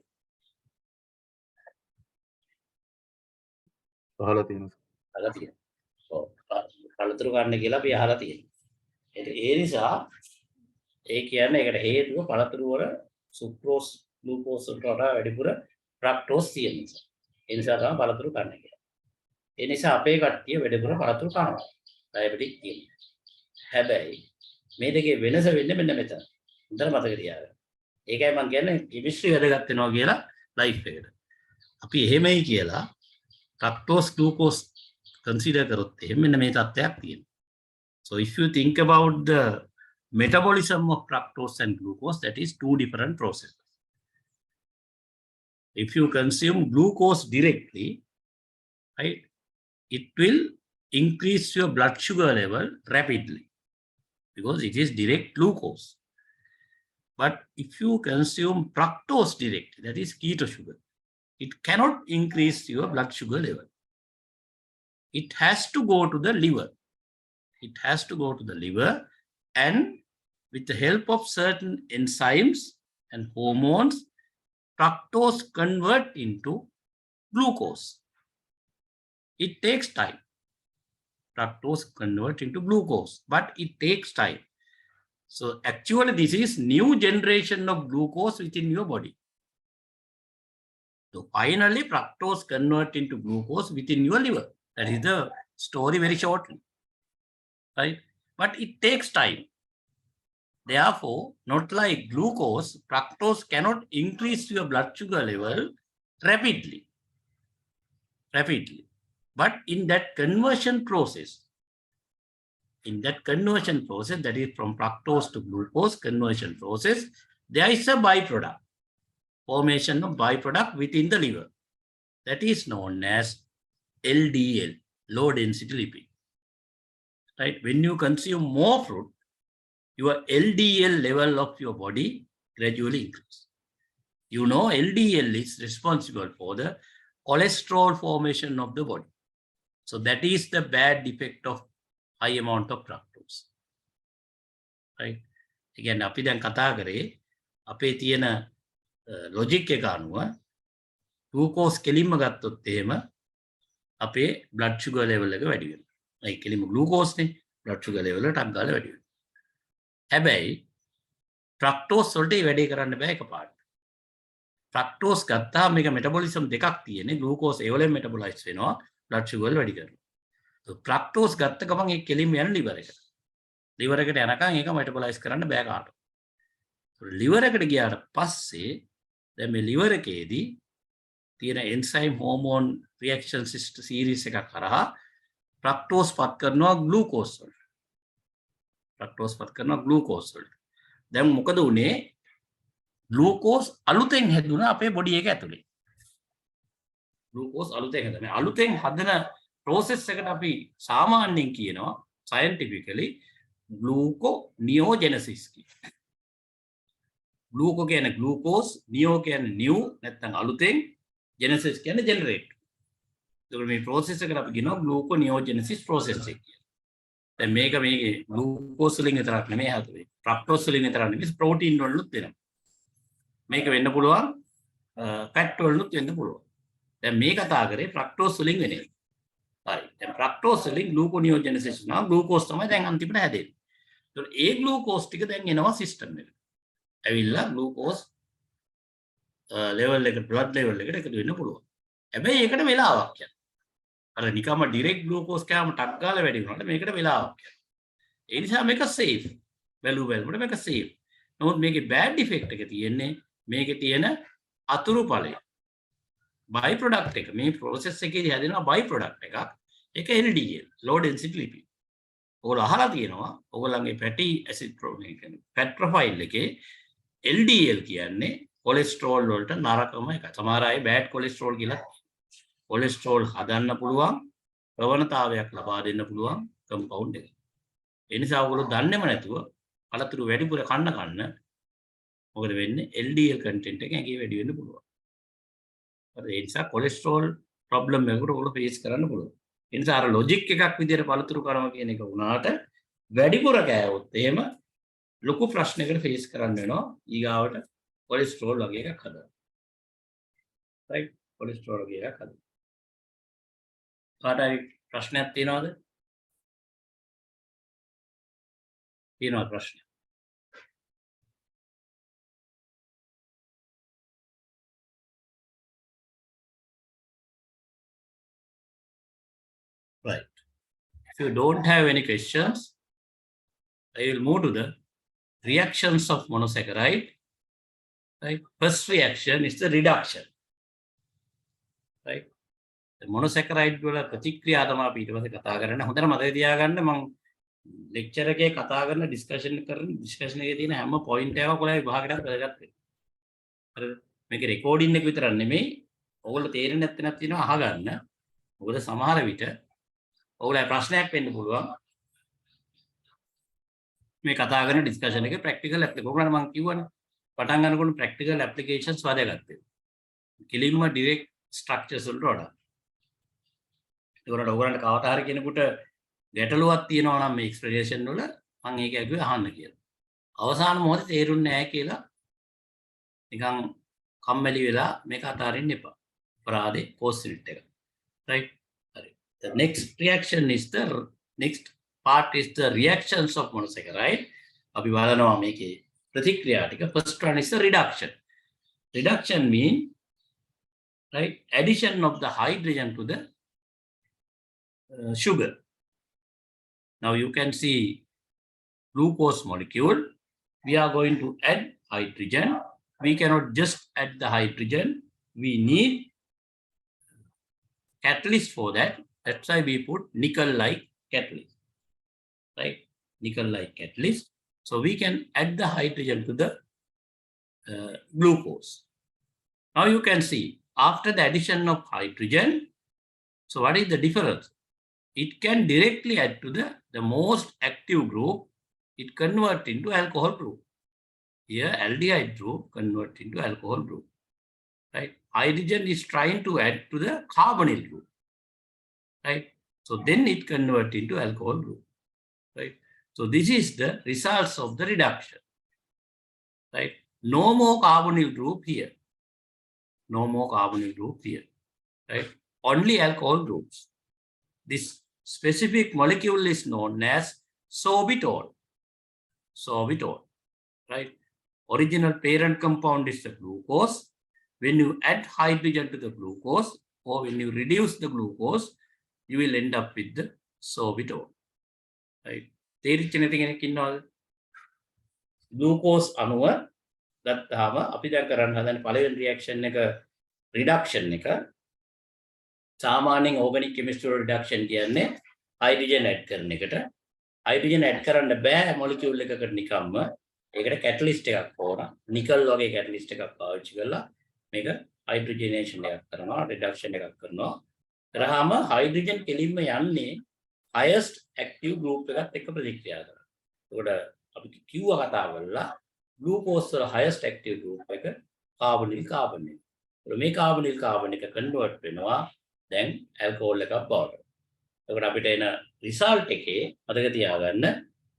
C: අහලා තියෙනවා.
A: අහලා තියෙනවා. ඔව්. පළතුරු කන්න කියලා අපි අහලා තියෙනවා. ඒ නිසා ඒ කියන්නේ ඒකට හේතුව පළතුරු වල සුක්‍රෝස් ග්ලූකෝස් වලට වඩා වැඩිපුර ෆ්‍රක්ටෝස් තියෙන නිසා. ඒ නිසා තමයි පළතුරු කන්නේ කියලා. ඒ නිසා අපේ කට්ටිය වැඩිපුර පළතුරු කනවා. ඩයබටික් තියෙන. හැබැයි මේ දෙකේ වෙනස වෙන්නේ මෙන්න මෙතන. හොඳට මතක තියාගන්න. ඒකයි මම කියන්නේ කෙමිස්ට්‍රි වැදගත් වෙනවා කියලා ලයිෆ් එකට. අපි එහෙමයි කියලා ෆ්‍රක්ටෝස් ග්ලූකෝස් කන්සිඩර් කරොත් එහෙම මෙන්න මේ තත්ත්වයක් තියෙනවා. So if you think about the metabolism of fructose and glucose, that is two different processes. If you consume glucose directly, right, it will increase your blood sugar level rapidly because it is direct glucose. But if you consume fructose directly, that is keto sugar, it cannot increase your blood sugar level. It has to go to the liver. It has to go to the liver, and with the help of certain enzymes and hormones, fructose convert into glucose. It takes time. Fructose convert into glucose, but it takes time. So actually this is new generation of glucose within your body. So finally fructose convert into glucose within your liver. That is the story very shortly. Right? But it takes time. Therefore, not like glucose, fructose cannot increase your blood sugar level rapidly. But in that conversion process, that is from fructose to glucose conversion process, there is a byproduct, formation of byproduct within the liver. That is known as LDL, low density lipid. Right? When you consume more fruit, your LDL level of your body gradually increases. You know, LDL is responsible for the cholesterol formation of the body. So that is the bad effect of high amount of fructose. Right? Again, අපි දැන් කතා කරේ අපේ තියෙන logic එක අනුව glucose කෙලින්ම ගත්තොත් එහෙම අපේ blood sugar level එක වැඩි වෙනවා. ඒ කෙලිම glucose නේ blood sugar level එක ටක් ගාලා වැඩි වෙනවා. හැබැයි fructose වලට ඒ වැඩේ කරන්න බෑ එකපාරට. fructose ගත්තාම මේක metabolism දෙකක් තියෙන්නේ. glucose ඒ වලින් metabolize වෙනවා blood sugar වල වැඩි කරනවා. fructose ගත්ත ගමන් ඒ කෙලිම යන liver එකට. liver එකට යනකම් ඒක metabolize කරන්න බෑ කාටවත්. liver එකට ගියාට පස්සේ දැන් මේ liver එකේදී තියෙන enzyme hormone reaction system series එකක් කරා fructose පත් කරනවා glucose වලට. fructose පත් කරනවා glucose වලට. දැන් මොකද උනේ? glucose අලුතෙන් හැදුණා අපේ බොඩි එක ඇතුලේ. glucose අලුතෙන් හැදෙන. මේ අලුතෙන් හදන process එකට අපි සාමාන්‍යයෙන් කියනවා scientifically gluconeogenesis කියලා. gluco කියන්නේ glucose, neo කියන්නේ new නැත්නම් අලුතෙන්, genesis කියන්නේ generate. ඒකට මේ process එකට අපි කියනවා gluconeogenesis process එක කියලා. දැන් මේකේ glucose වලින් විතරක් නෙමෙයි හැදුවේ. fructose වලින් විතරක් නෙමෙයි protein වලුත් වෙනවා. මේක වෙන්න පුළුවන් fat වලුත් වෙන්න පුළුවන්. දැන් මේ කතා කරේ fructose වලින් වෙන එක. හරි. දැන් fructose වලින් gluconeogenesis වෙනවා. glucose තමයි දැන් අන්තිමට හැදෙන්නේ. ඒතකොට ඒ glucose ටික දැන් එනවා system එකට. ඇවිල්ලා glucose level එක blood level එකට එකතු වෙන්න පුළුවන්. හැබැයි ඒකට වෙලාවක් යනවා. අර නිකම්ම direct glucose කෑම ටක් ගාලා වැඩි වුණාට මේකට වෙලාවක් යනවා. ඒ නිසා මේක safe. valuable මේක safe. නමුත් මේකේ bad effect එක තියෙන්නේ මේකේ තියෙන අතුරු ඵලය. by product එක මේ process එකේදී හැදෙනවා by product එකක්. ඒක LDL low density lipid. ඔයගොල්ලෝ අහලා තියෙනවා ඔයගොල්ලන්ගේ fatty acid කියන්නේ fat profile එකේ LDL කියන්නේ කොලෙස්ටරෝල් වලට නරකම එකයි. සමහර අය bad cholesterol කියලා කොලෙස්ටරෝල් හදන්න පුළුවන් ප්‍රවණතාවයක් ලබා දෙන්න පුළුවන් කම්පවුන්ඩ් එක. ඒ නිසා ඔයගොල්ලෝ දන්නේම නැතුව අලතුරු වැඩිපුර කන්න මොකද වෙන්නේ? LDL content එක ඇඟේ වැඩි වෙන්න පුළුවන්. හරි ඒ නිසා කොලෙස්ටරෝල් ප්‍රොබ්ලම් එකකට ඔයගොල්ලෝ ෆේස් කරන්න පුළුවන්. ඒ නිසා අර ලොජික් එකක් විදිහට පළතුරු කරනවා කියන එක වුණාට වැඩිපුර කෑවොත් එහෙම ලොකු ප්‍රශ්නයකට ෆේස් කරන්න වෙනවා ඊගාවට කොලෙස්ටරෝල් වගේ එකක් හදන්න. රයිට් කොලෙස්ටරෝල් වගේ එකක් හදන්න. කාටයි ප්‍රශ්නයක් තියෙනවද? තියෙනවා ප්‍රශ්න. Right. If you don't have any questions, I will move to the reactions of monosaccharide. Right. First reaction is the reduction. Right. The monosaccharide වල ප්‍රතික්‍රියා තමයි අපි ඊට පස්සේ කතා කරන්නේ. හොඳට මතක තියාගන්න මම ලෙක්චර් එකේ කතා කරන ඩිස්කෂන් එකේ තියෙන හැම පොයින්ට් එකක් ඔයාලා විභාගයට වැදගත් වෙනවා. හරිද? මේකේ රෙකෝඩින් එක විතරක් නෙමෙයි. ඔයගොල්ලෝ තේරෙන්නේ නැත්නම් තියෙනවා අහගන්න. මොකද සමහර විට ඔයගොල්ලෝ ප්‍රශ්නයක් වෙන්න පුළුවන්. මේ කතා කරන ඩිස්කෂන් එකේ ප්‍රැක්ටිකල් ඔයගොල්ලන්ට මම කියවනේ පටන් ගන්නකොට ප්‍රැක්ටිකල් ඇප්ලිකේෂන්ස් වැදගත් වෙනවා. කෙලින්ම ඩිරෙක්ට් ස්ට්‍රක්චර්ස් වලට වඩා. ඒකට ඔයගොල්ලන්ට කවදා හරි කෙනෙකුට ගැටලුවක් තියෙනවා නම් මේ එක්ස්ප්ලනේෂන් වල මම ඒක ඇහුවේ අහන්න කියලා. අවසාන මොහොතේ තේරුන්නේ නැහැ කියලා නිකන් කම්මැලි වෙලා මේක අතාරින්න එපා. අපරාධේ කෝස්සිරිට් එක. right? The next reaction is the next part is the reactions of monosaccharide. අපි බලනවා මේකේ ප්‍රතික්‍රියා ටික. First one is the reduction. Reduction mean right addition of the hydrogen to the sugar. Now you can see glucose molecule. We are going to add hydrogen. We cannot just add the hydrogen. We need catalyst for that. That's why we put nickel-like catalyst, right? Nickel-like catalyst. So we can add the hydrogen to the glucose. Now you can see after the addition of hydrogen, so what is the difference? It can directly add to the most active group. It converts into alcohol group. Here aldehyde group convert into alcohol group, right? Hydrogen is trying to add to the carbonyl group, right? So then it converts into alcohol group, right? So this is the results of the reduction, right? No more carbonyl group here. No more carbonyl group here, right? only alcohol groups. This specific molecule is known as sorbitol. Sorbitol, right? Original parent compound is the glucose. When you add hydrogen to the glucose, or when you reduce the glucose, you will end up with the sorbitol, right? Glucose අණුව ගත්තාම අපි දැන් කරන්න හදන පළවෙනි reaction එක reduction එක සාමාන්‍යයෙන් organic chemistry reduction කියන්නේ හයිඩ්‍රජන් ඇඩ් කරන එකට හයිඩ්‍රජන් ඇඩ් කරන්න බෑ මොලිකියුල් එකකට නිකම්ම ඒකට කැටලිස්ට් එකක් ඕන නිකල් වගේ කැටලිස්ට් එකක් පාවිච්චි කරලා මේක හයිඩ්‍රජනේෂන් එකක් කරනවා රිඩක්ෂන් එකක් කරනවා කරාම හයිඩ්‍රජන් කෙලින්ම යන්නේ highest active group එකත් එක්ක ප්‍රතික්‍රියා කරනවා ඒකට අපි කිව්ව කතාව වල glucose වල highest active group එක කාබනිල් කාබන් එක. මේ කාබනිල් කාබන් එක කන්වර්ට් වෙනවා දැන් ඇල්කොහොල් එකක් බවට. එතකොට අපිට එන රිසල්ට් එකේ මතක තියාගන්න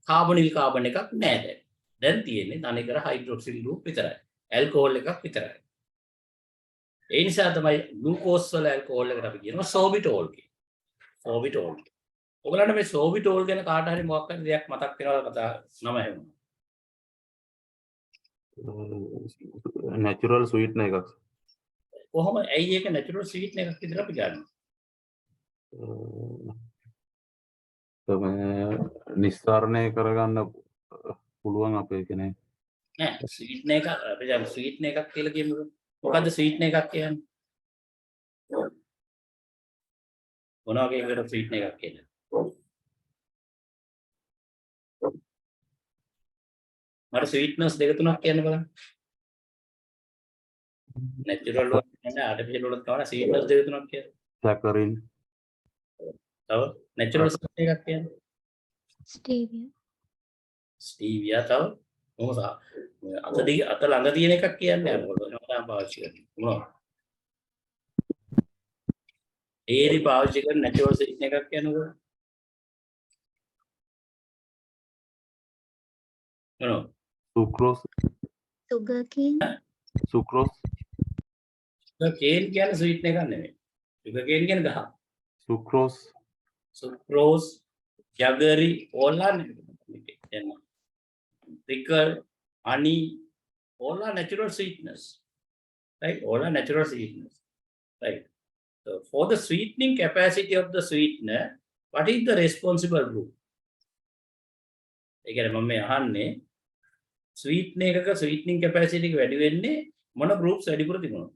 A: කාබනිල් කාබන් එකක් නැහැ දැන්. දැන් තියෙන්නේ තනිකර හයිඩ්‍රොක්සිල් ගෲප් විතරයි. ඇල්කොහොල් එකක් විතරයි. ඒ නිසා තමයි glucose වල ඇල්කොහොල් එකට අපි කියනවා sorbitol කියලා. sorbitol. ඔයගලන්ට මේ sorbitol ගැන කාට හරි මොකක් හරි දෙයක් මතක් වෙනවද කතා නම හැමෝම?
C: natural sweetener එකක්.
A: කොහොම ඇයි ඒක natural sweetener එකක් විදිහට අපි ගන්නේ?
C: තමයි නිස්සාරණය කරගන්න පුළුවන් අපේ කෙනේ.
A: නෑ sweetener එක අපි දැන් sweetener එකක් කියලා කියමුකෝ. මොකද්ද sweetener එකක් කියන්නේ? මොනවා කියනකට sweetener එකක් කියන්නේ? මට sweetness දෙක තුනක් කියන්න බලන්න. natural වල කියන්නේ artificial වල තමයි sweetness දෙක තුනක් කියන්නේ.
C: saccharin.
A: තව natural sweetener එකක් කියන්නේ.
B: ස්ටීවියා.
A: stevia තව මොකද අත ළඟ තියෙන එකක් කියන්නේ මොකද හැමදාම පාවිච්චි කරන්නේ. මොනවා? ඒරි පාවිච්චි කරන natural sweetener එකක් කියනකොට මොනවා?
C: sucrose.
D: sugar cane
C: sucrose.
A: cane කියන්නේ sweetener එකක් නෙමෙයි. sugar cane කියන්නේ ගහ.
C: sucrose.
A: sucrose, jaggery, all are pickle, honey, all are natural sweetness, right? All are natural sweetness, right? So for the sweetening capacity of the sweetener, what is the responsible group? ඒ කියන්නේ මම මේ අහන්නේ sweetener එකක sweetening capacity එක වැඩි වෙන්නේ මොන groups වැඩිපුර තිබුණොත්?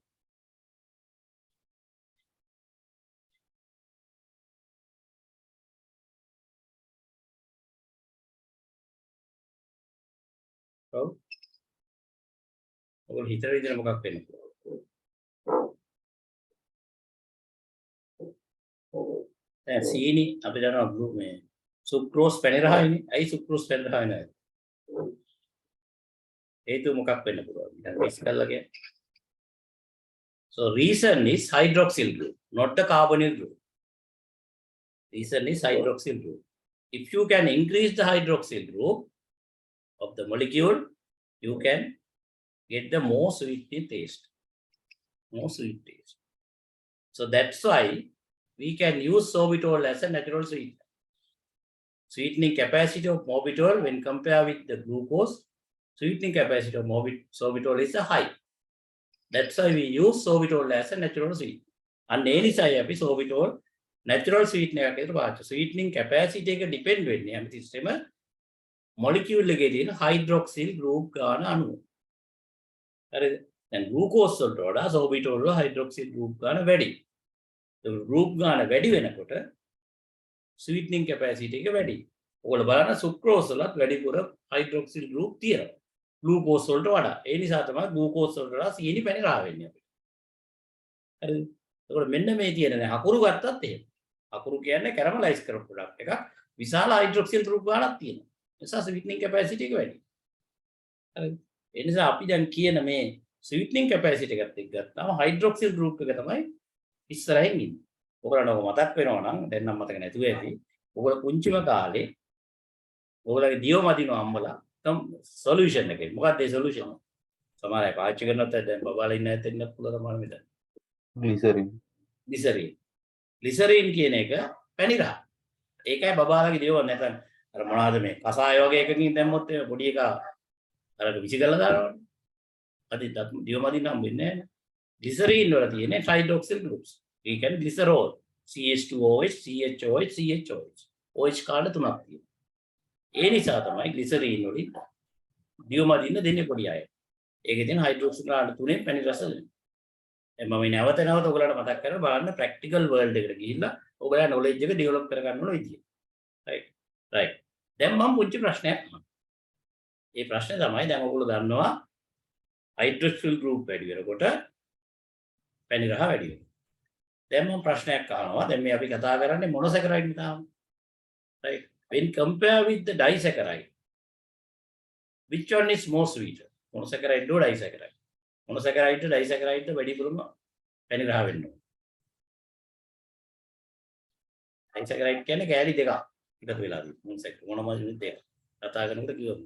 A: ඔව්. ඔයගොල්ලෝ හිතන විදිහට මොකක් වෙන්නේ? දැන් සීනි අපි දන්නවා ගෲප් මේ සුක්‍රෝස් පැණිරහයිනේ. ඇයි සුක්‍රෝස් පැණිරහයි නැහැ? හේතුව මොකක් වෙන්න පුළුවන්ද? දැන් මික්ස් කරලා කියන්නේ. So reason is hydroxyl group, not the carbonyl group. Reason is hydroxyl group. If you can increase the hydroxyl group of the molecule, you can get the more sweet taste. More sweet taste. So that's why we can use sorbitol as a natural sweetener. Sweetening capacity of sorbitol when compared with the glucose, sweetening capacity of sorbitol is a high. That's why we use sorbitol as a natural sweetener. And any say අපි sorbitol natural sweetener එකකට පාවිච්චි. Sweetening capacity එක depend වෙන්නේ හැමතිස්සෙම molecule එකේ තියෙන hydroxyl group ගාන අණුව. හරිද? දැන් glucose වලට වඩා sorbitol වල hydroxyl group ගාන වැඩි. ඒ group ගාන වැඩි වෙනකොට sweetening capacity එක වැඩි. ඔයගොල්ලෝ බලන්න sucrose වලත් වැඩිපුර hydroxyl group තියෙනවා. glucose වලට වඩා. ඒ නිසා තමයි glucose වලට වඩා සීනි පැණි රහ වෙන්නේ අපිට. හරිද? ඒකට මෙන්න මේ තියෙන දැන් අකුරු ගත්තත් එහෙම. අකුරු කියන්නේ කැරමලයිස් කරපු ප්‍රොඩක්ට් එකක්. විශාල hydroxyl group ගානක් තියෙනවා. ඒ නිසා sweetening capacity එක වැඩි. හරිද? ඒ නිසා අපි දැන් කියන මේ sweetening capacity එකත් එක්ක ගත්තාම hydroxyl group එක තමයි ඉස්සරහින් ඉන්නේ. ඔයගොල්ලන්ට ඔක මතක් වෙනවා නම් දැන් නම් මතක නැතුව ඇති. ඔයගොල්ලෝ පුංචිම කාලේ ඔයගොල්ලන්ගේ දියව මදිනවා අම්මලා solution එකේ. මොකක්ද ඒ solution? සමහර අය පාවිච්චි කරනත් දැන් බබාලා ඉන්න ඇත්ත ඉන්නත් පුළුවන් තමයි මෙතන.
C: glycerin.
A: glycerin. glycerin කියන එක පැණි රහ. ඒකයි බබාලගේ දේවල් නැතන අර මොනවාද මේ කසාය වගේ එකකින් දැම්මොත් ඒ පොඩි එකා අර විසි කරලා දානවනේ. අද දියමදින් නම් වෙන්නේ නැහැ. glycerin වල තියෙන්නේ hydroxyl groups. ඒ කියන්නේ glycerol, CH2OH, CHOH, CHOH. OH කාඩ තුනක් තියෙනවා. ඒ නිසා තමයි glycerin වලින් දියමදින්න දෙන්නේ පොඩි අය. ඒකේ තියෙන hydroxyl කාඩ තුනේ පැණි රස දෙනවා. මම නැවත ඔයගලට මතක් කරලා බලන්න ප්‍රැක්ටිකල් වර්ල්ඩ් එකට ගිහිල්ලා ඔයගලා නොලෙජ් එක ඩෙවලොප් කරගන්න ඕන විදිය. රයිට්. රයිට්. දැන් මම පුංචි ප්‍රශ්නයක් අහනවා. ඒ ප්‍රශ්නේ තමයි දැන් ඔයගොල්ලෝ දන්නවා හයිඩ්‍රොක්සිල් ගෲප් වැඩි වෙනකොට පැණි රහ වැඩි වෙනවා. දැන් මම ප්‍රශ්නයක් අහනවා. දැන් මේ අපි කතා කරන්නේ මොනොසැකරයිඩ් තාම. right when compare with the disaccharide which one is more sweeter monosaccharide or disaccharide monosaccharide disaccharide වැඩිපුරම පැණි රහ වෙන්න ඕන disaccharide කියන්නේ කැලි දෙකක් එකතු වෙලා තියෙන මොනසැකරයිඩ් මොනම යුනිට් දෙකක් කතා කරනකොට කිව්වොත්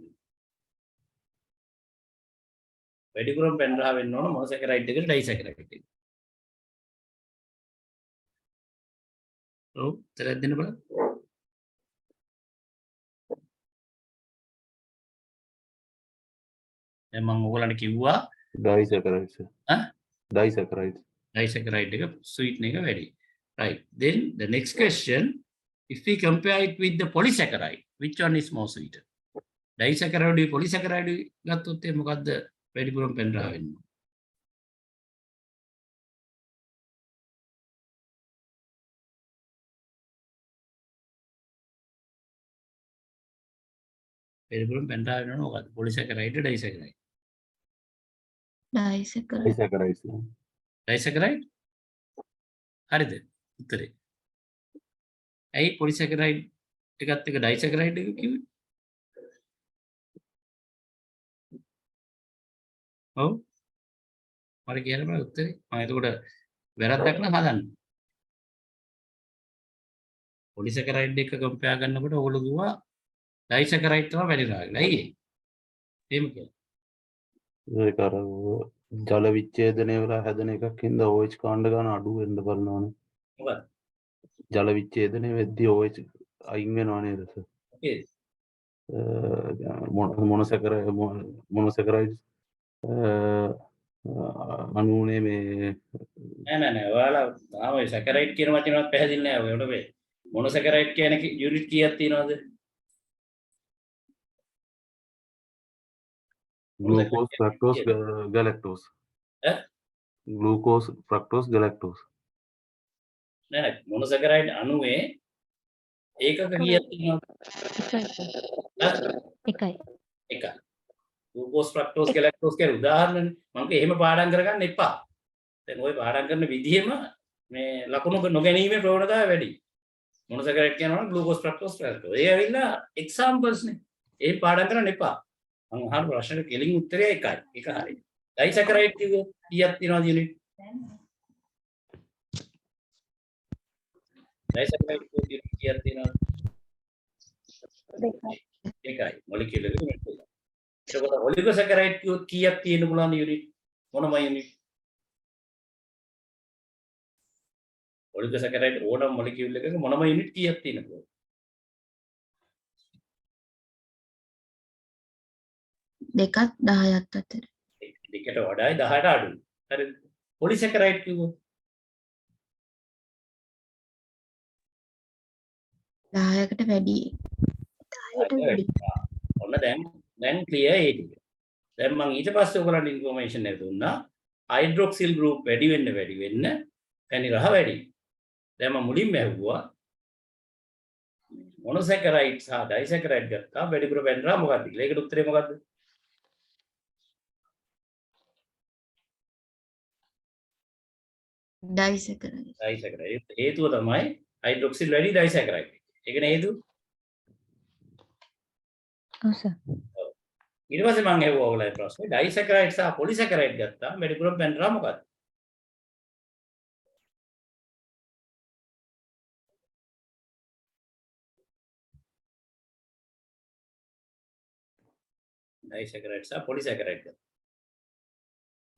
A: වැඩිපුරම පැණි රහ වෙන්න ඕන monosaccharide එකට disaccharide එකට ඔව් උත්තරයක් දෙන්න බලන්න දැන් මම ඔයගලන්ට කිව්වා
C: disaccharides
A: ඈ
C: disaccharides
A: disaccharide එක sweeten එක වැඩි. Right. Then the next question, if we compare it with the polysaccharide, which one is more sweeter? Disaccharide polysaccharide ගත්තොත් ඒ මොකද්ද වැඩිපුරම පැණි රහ වෙන්නේ? වැඩිපුරම පැණි රහ වෙනවනේ මොකද්ද? polysaccharide disaccharide.
D: disaccharide
C: disaccharides
A: disaccharide? හරිද? උත්තරේ. ඇයි polysaccharide එකත් එක disaccharide එක කිව්වේ? ඔව්. මට කියන්න බෑ උත්තරේ. මම එතකොට වැරද්දක් නම් හදන්න. polysaccharide එක කම්පෙයාර් කරනකොට ඕගොල්ලෝ කිව්වා disaccharide තමයි වැඩි රහ කියලා. ඇයි ඒ? එහෙම කියලා.
C: ඒක අර ජල විච්ඡේදනය වෙලා හැදෙන එකක් හින්දා OH කාණ්ඩ ගන්න අඩු වෙන්න බලනවනේ.
A: මොකක්ද?
C: ජල විච්ඡේදනය වෙද්දී OH අයින් වෙනව නේද සර්?
A: Okay.
C: මොනොසැකරයිඩ්ස් අණුනේ මේ
A: නෑ ඔයාලා තාම ඔය සැකරයිඩ් කියන වචනවත් පැහැදිලි නෑ ඔයාලට මේ මොනොසැකරයිඩ් කියන යුනිට් කීයක් තියෙනවද
C: glucose fructose galactose
A: ඈ
C: glucose fructose galactose
A: නෑ මොනොසැකරයිඩ් අණුවේ ඒකක කීයක් තියෙනවද
B: එකයි
A: එකයි glucose fructose galactose කියන උදාහරණනේ මම එහෙම පාඩම් කරගන්න එපා දැන් ওই පාඩම් කරන විදිහෙම මේ ලකුණු නොගැනීමේ ප්‍රවණතාවය වැඩි මොනොසැකරයිඩ් කියනවනම් glucose fructose galactose ඒ ඇවිල්ලා එක්සැම්පල්ස් නේ ඒ පාඩම් කරන්න එපා මම අහන ප්‍රශ්නෙට කෙලින් උත්තරය එකයි ඒක හරියි ඩයිසැකරයිඩ් කිව්වොත් කීයක් තියෙනවද යුනිට් ඩයිසැකරයිඩ් කීයක් තියෙනවද එකයි මොලිකියුලර් එක යුනිට් එක එතකොට ඔලිගොසැකරයිඩ් කිව්වොත් කීයක් තියෙන්න පුළුවන්ද යුනිට් මොනම යුනිට් ඔලිගොසැකරයිඩ් ඕනම මොලිකියුල් එකක මොනම යුනිට් කීයක් තියෙන්න පුළුවන්ද
D: දෙකත් 10ත් අතර
A: දෙකට වඩායි 10ට අඩුයි. හරිද? පොලිසැකරයිඩ් කිව්වොත්
D: 10කට වැඩි 10ට වැඩි
A: ඔන්න දැන් ක්ලියර් ඒ ටික. දැන් මම ඊට පස්සේ ඔයගලන්ට ඉන්ෆර්මේෂන් එක දුන්නා. හයිඩ්‍රොක්සිල් ගෲප් වැඩි වෙන්න පැණි රහ වැඩි. දැන් මම මුලින්ම ඇහුවා මොනොසැකරයිඩ් සහ ඩයිසැකරයිඩ් ගත්තා වැඩිපුර පැණි රහ මොකක්ද කියලා. ඒකට උත්තරේ මොකක්ද?
D: disaccharide
A: ඩයිසැකරයිඩ් හේතුව තමයි හයිඩ්‍රොක්සිල් වැඩි ඩයිසැකරයිඩ්. ඒකනේ හේතුව.
B: ඔව් සර්
A: ඊට පස්සේ මම ඇහුවා ඔයාලගේ ප්‍රශ්නේ ඩයිසැකරයිඩ් සහ පොලිසැකරයිඩ් ගත්තා වැඩිපුරම පැණි රහ මොකක්ද? ඩයිසැකරයිඩ් සහ පොලිසැකරයිඩ් ගත්තා.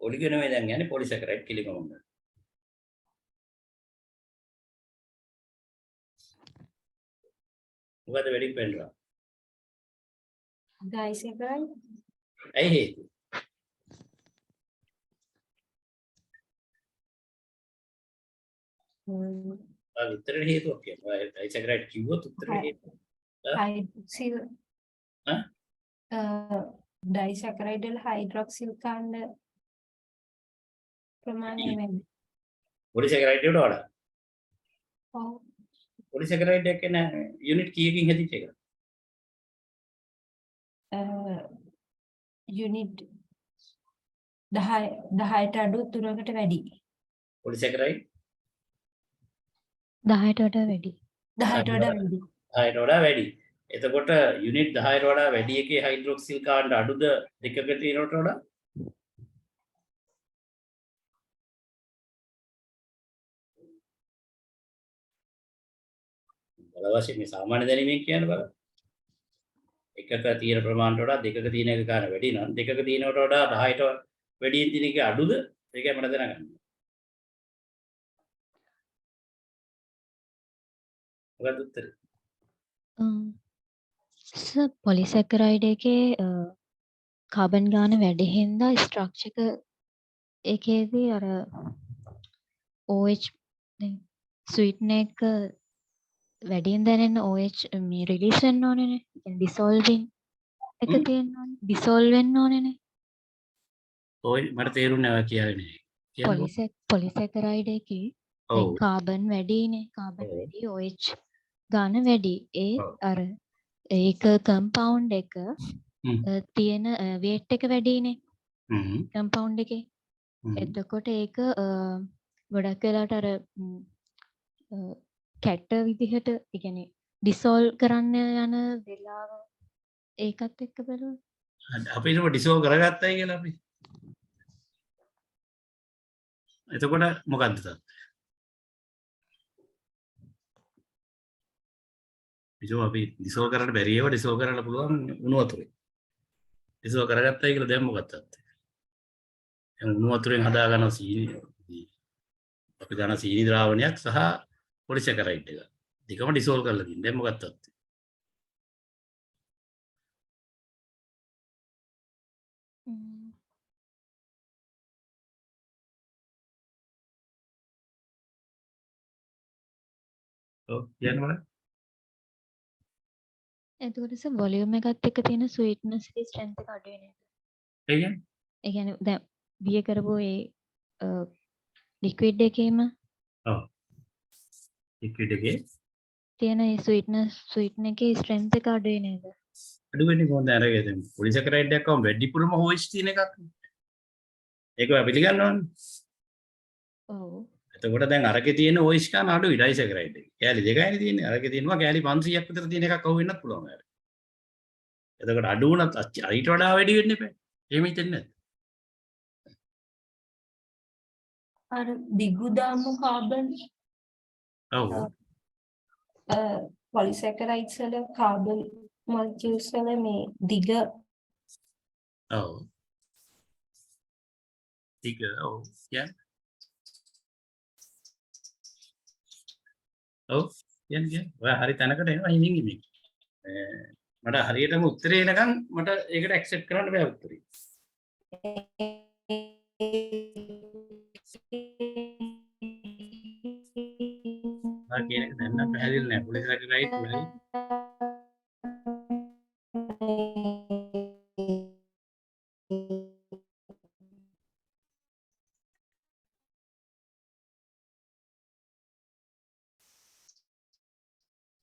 A: ඔලිගෝ නෙමෙයි දැන් යන්නේ පොලිසැකරයිඩ් කිලිම වුණා. මොකද වෙඩින් පෙන්නවා.
E: ගයිස් එකයි
A: ඇයි හේතුව? උත්තරේ හේතුවක් කියනවා. ඩයිසැකරයිඩ් කිව්වොත් උත්තරේ හේතුව.
E: හයිඩ්‍රොක්සිල්
A: ඈ?
E: ඩයිසැකරයිඩ් වල හයිඩ්‍රොක්සිල් කාණ්ඩ ප්‍රමාණය වැඩි.
A: පොලිසැකරයිඩ් වලට වඩා.
E: ඔව්.
A: පොලිසැකරයිඩ් එක නේ යුනිට් කීයකින් හැදිච්ච එකද?
E: යුනිට් 10ට අඩු 3කට වැඩි.
A: පොලිසැකරයිඩ්
B: 10ට වඩා වැඩි.
E: 10ට වඩා වැඩි.
A: 10ට වඩා වැඩි. එතකොට යුනිට් 10ට වඩා වැඩි එකේ හයිඩ්‍රොක්සිල් කාණ්ඩ අඩුද දෙකක තියෙනවට වඩා? බල වශයෙන් මේ සාමාන්‍ය දැනීමෙන් කියන්න බලන්න. එකක තියෙන ප්‍රමාණයට වඩා දෙකක තියෙන එක ගන්න වැඩි නම් දෙකක තියෙනවට වඩා 10ට වැඩියෙන් තියෙන එක අඩුද? ඒකයි මට දැනගන්න. මොකක්ද උත්තරේ?
B: පොලිසැකරයිඩ් එකේ කාබන් ගාන වැඩි හින්දා ස්ට්‍රක්චර් එකේදී අර OH ස්වීට්නර් එක වැඩියෙන් දැනෙන්න OH මේ රිලීස් වෙන්න ඕනේනේ. يعني ඩිසෝල්වින් එක තියෙන්න ඕනේ. ඩිසෝල්ව් වෙන්න ඕනේනේ.
A: ඔය මට තේරුන්නේ නැහැ කියන්නේ නේ. කියන්නකෝ.
B: පොලිසැකරයිඩ් එකේ
A: ඔව්.
B: කාබන් වැඩිනේ. කාබන්
A: ඔව්.
B: වැඩි OH ගාන වැඩි. ඒ
A: ඔව්.
B: අර ඒක කම්පවුන්ඩ් එක තියෙන වේට් එක වැඩිනේ. කම්පවුන්ඩ් එකේ. එතකොට ඒක ගොඩක් වෙලාට අර කැට විදිහට ඒ කියන්නේ ඩිසෝල්ව් කරන්න යන වෙලාව ඒකත් එක්ක බලුවොත්
A: අපි ඒක ඩිසෝල්ව් කරගත්තයි කියලා අපි. එතකොට මොකද්ද තත්ත්වය? අපි ඩිසෝල්ව් කරන්න බැරි ඒවා ඩිසෝල්ව් කරන්න පුළුවන් උණු වතුරේ. ඩිසෝල්ව් කරගත්තයි කියලා දැන් මොකක්ද තත්ත්වය? දැන් උණු වතුරෙන් හදාගන්න සීනි අපි ගන්න සීනි ද්‍රාවණයක් සහ පොලිසැකරයිඩ් එක. දෙකම ඩිසෝල්ව් කරලා තියෙනවා. දැන් මොකක්ද තත්ත්වය? ඔව් කියන්න බලන්න.
B: එතකොට වොලියුම් එකත් එක්ක තියෙන ස්වීට්නස් එකේ ස්ට්‍රෙන්ත් එක අඩු වෙන එක.
A: ඒ කියන්නේ
B: ඒ කියන්නේ දැන් විය කරපු ඒ ලික්විඩ් එකේම
A: ඔව්. ලික්විඩ් එකේ
B: තියෙන ඒ ස්වීට්න එකේ ස්ට්‍රෙන්ත් එක අඩු වෙන එක.
A: අඩු වෙන්නේ කොහොමද? අර දැන් පොලිසැකරයිඩ් එකක් වම් වැඩිපුරම OH තියෙන එකක්. ඒක අපි පිළිගන්න ඕනේ.
B: ඔව්.
A: එතකොට දැන් අරකේ තියෙන OH ගන්න අඩුයි ඩයිසැකරයිඩ් එක. කෑලි දෙකයිනේ තියෙන්නේ. අරකේ තියෙනවා කෑලි 500ක් විතර තියෙන එකක් අහු වෙන්නත් පුළුවන් අර. එතකොට අඩු වුණත් ඊට වඩා වැඩි වෙන්න එපා. එහෙම හිතෙන්නේ නැද්ද?
E: අර දිගු දාමු කාබන්
A: ඔව්.
E: පොලිසැකරයිඩ්ස් වල කාබන් මොලිකියුල්ස් වල මේ දිග
A: ඔව්. ටික ඔව්. කියන්නේ ඔව් කියන්නේ ඔය හරි තැනකට එනවා හිමින් හිමින්. මට හරියටම උත්තරේ එනකන් මට ඒකට ඇක්සෙප්ට් කරන්න බෑ උත්තරේ. කියන එක දැන් නම් පැහැදිලි නෑ. පොලිසැකරයිඩ් වලින්